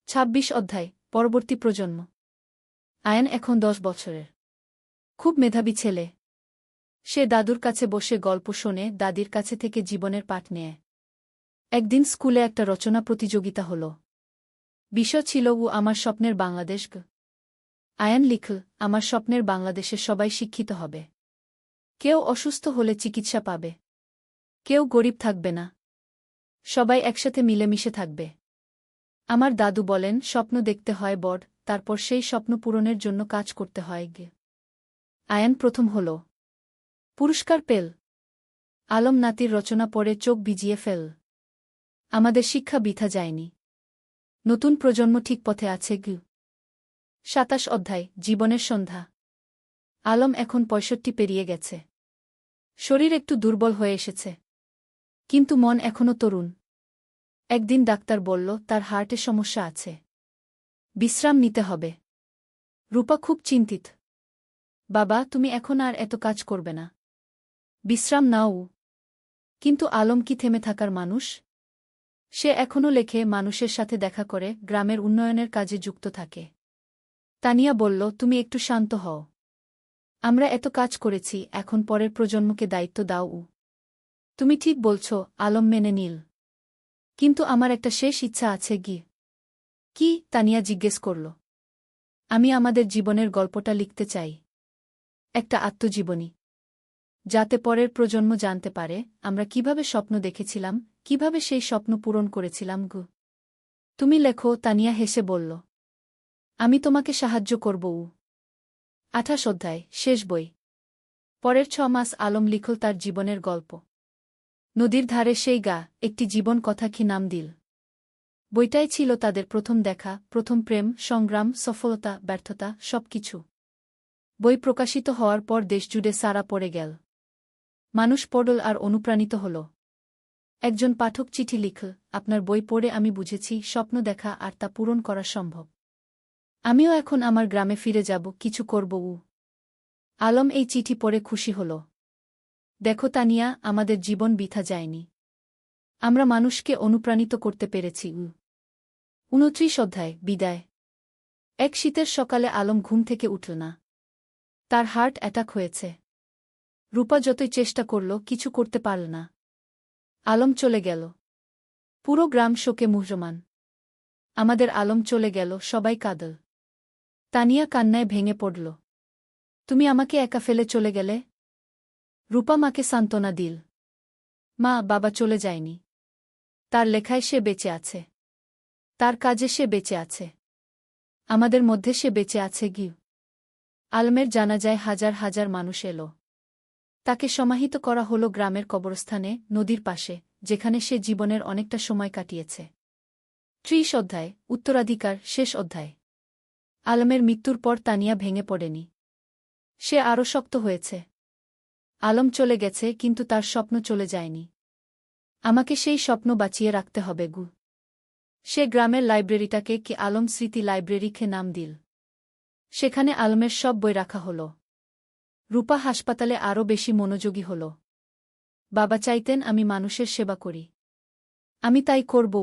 ২৬ অধ্যায় পরবর্তী প্রজন্ম। আয়ান এখন ১০ বছরের। খুব মেধাবী ছেলে। সে দাদুর কাছে বসে গল্প শোনে, দাদির কাছে থেকে জীবনের পাঠ নেয়। একদিন স্কুলে একটা রচনা প্রতিযোগিতা হল। বিষয় ছিল আমার স্বপ্নের বাংলাদেশ। আয়ান লিখল, আমার স্বপ্নের বাংলাদেশে সবাই শিক্ষিত হবে। কেউ অসুস্থ হলে চিকিৎসা পাবে। কেউ গরিব থাকবে না। সবাই একসাথে মিলেমিশে থাকবে। আমার দাদু বলেন স্বপ্ন দেখতে হয় বড়, তারপর সেই স্বপ্ন পূরণের জন্য কাজ করতে হয় গে। আয়ান প্রথম হল। পুরস্কার পেল। আলম নাতির রচনা পড়ে চোখ ভিজিয়ে ফেল। আমাদের শিক্ষা বৃথা যায়নি। নতুন প্রজন্ম ঠিক পথে আছে গু। ২৭ অধ্যায় জীবনের সন্ধ্যা। আলম এখন ৬৫ পেরিয়ে গেছে। শরীর একটু দুর্বল হয়ে এসেছে, কিন্তু মন এখনও তরুণ। একদিন ডাক্তার বলল তার হার্টে সমস্যা আছে, বিশ্রাম নিতে হবে। রূপা খুব চিন্তিত। বাবা, তুমি এখন আর এত কাজ করবে না, বিশ্রাম নাও। কিন্তু আলম কি থেমে থাকার মানুষ? সে এখনও লেখে, মানুষের সাথে দেখা করে, গ্রামের উন্নয়নের কাজে যুক্ত থাকে। তানিয়া বলল, তুমি একটু শান্ত হও। আমরা এত কাজ করেছি, এখন পরের প্রজন্মকে দায়িত্ব দাও। তুমি ঠিক বলছ, আলম মেনে নিল। কিন্তু আমার একটা শেষ ইচ্ছা আছে গি। কি? তানিয়া জিজ্ঞেস করল। আমি আমাদের জীবনের গল্পটা লিখতে চাই, একটা আত্মজীবনী, যাতে পরের প্রজন্ম জানতে পারে আমরা কিভাবে স্বপ্ন দেখেছিলাম, কিভাবে সেই স্বপ্ন পূরণ করেছিলাম গু। তুমি লেখো, তানিয়া হেসে বলল। আমি তোমাকে সাহায্য করব। ২৮ অধ্যায় শেষ বই। পরের ৬ মাস আলম লিখল তার জীবনের গল্প। নদীর ধারে সেই গা, একটি জীবন কথা কি নাম দিল। বইটাই ছিল তাদের প্রথম দেখা, প্রথম প্রেম, সংগ্রাম, সফলতা, ব্যর্থতা, সবকিছু। বই প্রকাশিত হওয়ার পর দেশজুড়ে সাড়া পড়ে গেল। মানুষ পড়ল আর অনুপ্রাণিত হল। একজন পাঠক চিঠি লিখল, আপনার বই পড়ে আমি বুঝেছি স্বপ্ন দেখা আর তা পূরণ করা সম্ভব। আমিও এখন আমার গ্রামে ফিরে যাব, কিছু করব। আলম এই চিঠি পড়ে খুশি হল। দেখো তানিয়া, আমাদের জীবন বৃথা যায়নি। আমরা মানুষকে অনুপ্রাণিত করতে পেরেছি। ২৯ অধ্যায় বিদায়। এক শীতের সকালে আলম ঘুম থেকে উঠল না। তার হার্ট অ্যাটাক হয়েছে। রূপা যতই চেষ্টা করল, কিছু করতে পারল না। আলম চলে গেল। পুরো গ্রাম শোকে মুহ্যমান। আমাদের আলম চলে গেল, সবাই কাঁদল। তানিয়া কান্নায় ভেঙে পড়ল। তুমি আমাকে একা ফেলে চলে গেলে। রূপা মাকে সান্ত্বনা দিল। মা, বাবা চলে যায়নি। তার লেখায় সে বেঁচে আছে, তার কাজে সে বেঁচে আছে, আমাদের মধ্যে সে বেঁচে আছে গি। আলমের জানাজায় হাজার হাজার মানুষ এল। তাকে সমাহিত করা হল গ্রামের কবরস্থানে, নদীর পাশে, যেখানে সে জীবনের অনেকটা সময় কাটিয়েছে। ৩০ অধ্যায় উত্তরাধিকার শেষ অধ্যায়। আলমের মৃত্যুর পর তানিয়া ভেঙে পড়েনি। সে আরও শক্ত হয়েছে। আলম চলে গেছে, কিন্তু তার স্বপ্ন চলে যায়নি। আমাকে সেই স্বপ্ন বাঁচিয়ে রাখতে হবে গু। সে গ্রামের লাইব্রেরিটাকে কি আলম স্মৃতি লাইব্রেরিকে নাম দিল। সেখানে আলমের সব বই রাখা হল। রূপা হাসপাতালে আরও বেশি মনোযোগী হল। বাবা চাইতেন আমি মানুষের সেবা করি, আমি তাই করব।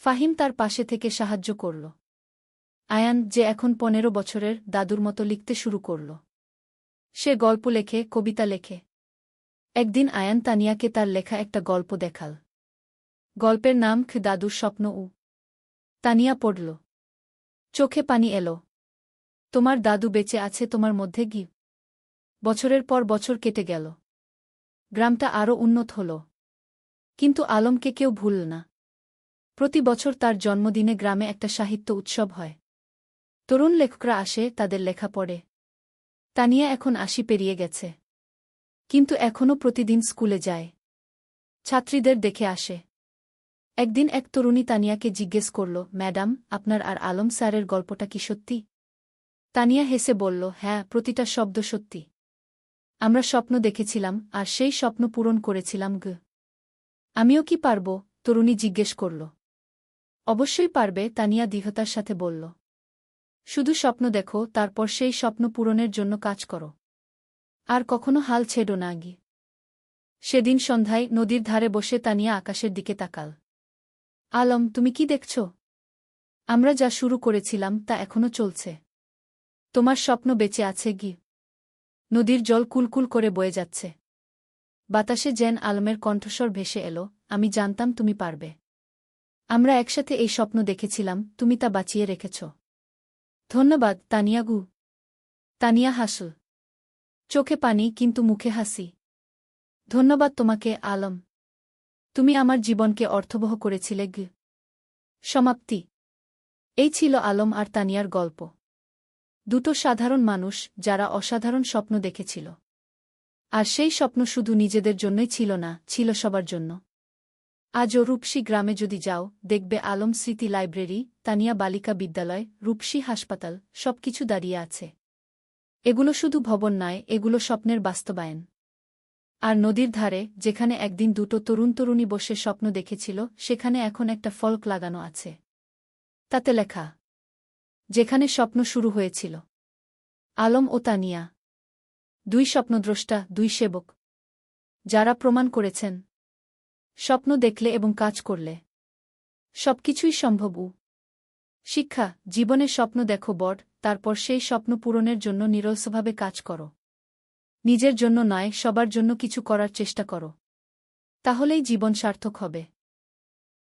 ফাহিম তার পাশে থেকে সাহায্য করল। আয়ান, যে এখন ১৫ বছরের, দাদুর মতো লিখতে শুরু করল। সে গল্প লেখে, কবিতা লেখে। একদিন আয়ান তানিয়াকে তার লেখা একটা গল্প দেখাল। গল্পের নাম দাদুর স্বপ্ন। তানিয়া পড়ল। চোখে পানি এলো। তোমার দাদু বেঁচে আছে তোমার মধ্যে গি। বছরের পর বছর কেটে গেল। গ্রামটা আরও উন্নত হল। কিন্তু আলমকে কেউ ভুলল না। প্রতি বছর তার জন্মদিনে গ্রামে একটা সাহিত্য উৎসব হয়। তরুণ লেখকরা আসে, তাদের লেখা পড়ে। তানিয়া এখন ৮০ পেরিয়ে গেছে, কিন্তু এখনও প্রতিদিন স্কুলে যায়, ছাত্রীদের দেখে আসে। একদিন এক তরুণী তানিয়াকে জিজ্ঞেস করল, ম্যাডাম, আপনার আর আলম স্যারের গল্পটা কি সত্যি? তানিয়া হেসে বলল, হ্যাঁ, প্রতিটা শব্দ সত্যি। আমরা স্বপ্ন দেখেছিলাম, আর সেই স্বপ্ন পূরণ করেছিলাম গ। আমিও কি পারব? তরুণী জিজ্ঞেস করল। অবশ্যই পারবে, তানিয়া দৃঢ়তার সাথে বলল। শুধু স্বপ্ন দেখো, তারপর সেই স্বপ্ন পূরণের জন্য কাজ করো। আর কখনো হাল ছেড়ো না গি। সেদিন সন্ধ্যায় নদীর ধারে বসে তানিয়া আকাশের দিকে তাকাল। আলম, তুমি কি দেখছ? আমরা যা শুরু করেছিলাম তা এখনো চলছে। তোমার স্বপ্ন বেঁচে আছে গি। নদীর জল কুলকুল করে বয়ে যাচ্ছে। বাতাসে যেন আলমের কণ্ঠস্বর ভেসে এলো, আমি জানতাম তুমি পারবে। আমরা একসাথে এই স্বপ্ন দেখেছিলাম, তুমি তা বাঁচিয়ে রেখেছ। ধন্যবাদ, তানিয়া গু। তানিয়া হাসল। চোখে পানি, কিন্তু মুখে হাসি। ধন্যবাদ তোমাকে, আলম। তুমি আমার জীবনকে অর্থবহ করেছিলে গ। সমাপ্তি। এই ছিল আলম আর তানিয়ার গল্প। দুটো সাধারণ মানুষ যারা অসাধারণ স্বপ্ন দেখেছিল। আর সেই স্বপ্ন শুধু নিজেদের জন্যই ছিল না, ছিল সবার জন্য। আজও রূপসী গ্রামে যদি যাও, দেখবে আলম স্মৃতি লাইব্রেরি, তানিয়া বালিকা বিদ্যালয়, রূপসী হাসপাতাল, সবকিছু দাঁড়িয়ে আছে। এগুলো শুধু ভবন নয়, এগুলো স্বপ্নের বাস্তবায়ন। আর নদীর ধারে, যেখানে একদিন দুটো তরুণী বসে স্বপ্ন দেখেছিল, সেখানে এখন একটা ফলক লাগানো আছে। তাতে লেখা, যেখানে স্বপ্ন শুরু হয়েছিল। আলম ও তানিয়া, দুই স্বপ্নদ্রষ্টা, দুই সেবক, যারা প্রমাণ করেছেন স্বপ্ন দেখলে এবং কাজ করলে সবকিছুই সম্ভব। শিক্ষা, জীবনে স্বপ্ন দেখো বড়, তারপর সেই স্বপ্ন পূরণের জন্য নিরলসভাবে কাজ করো। নিজের জন্য নয়, সবার জন্য কিছু করার চেষ্টা করো। তাহলেই জীবন সার্থক হবে।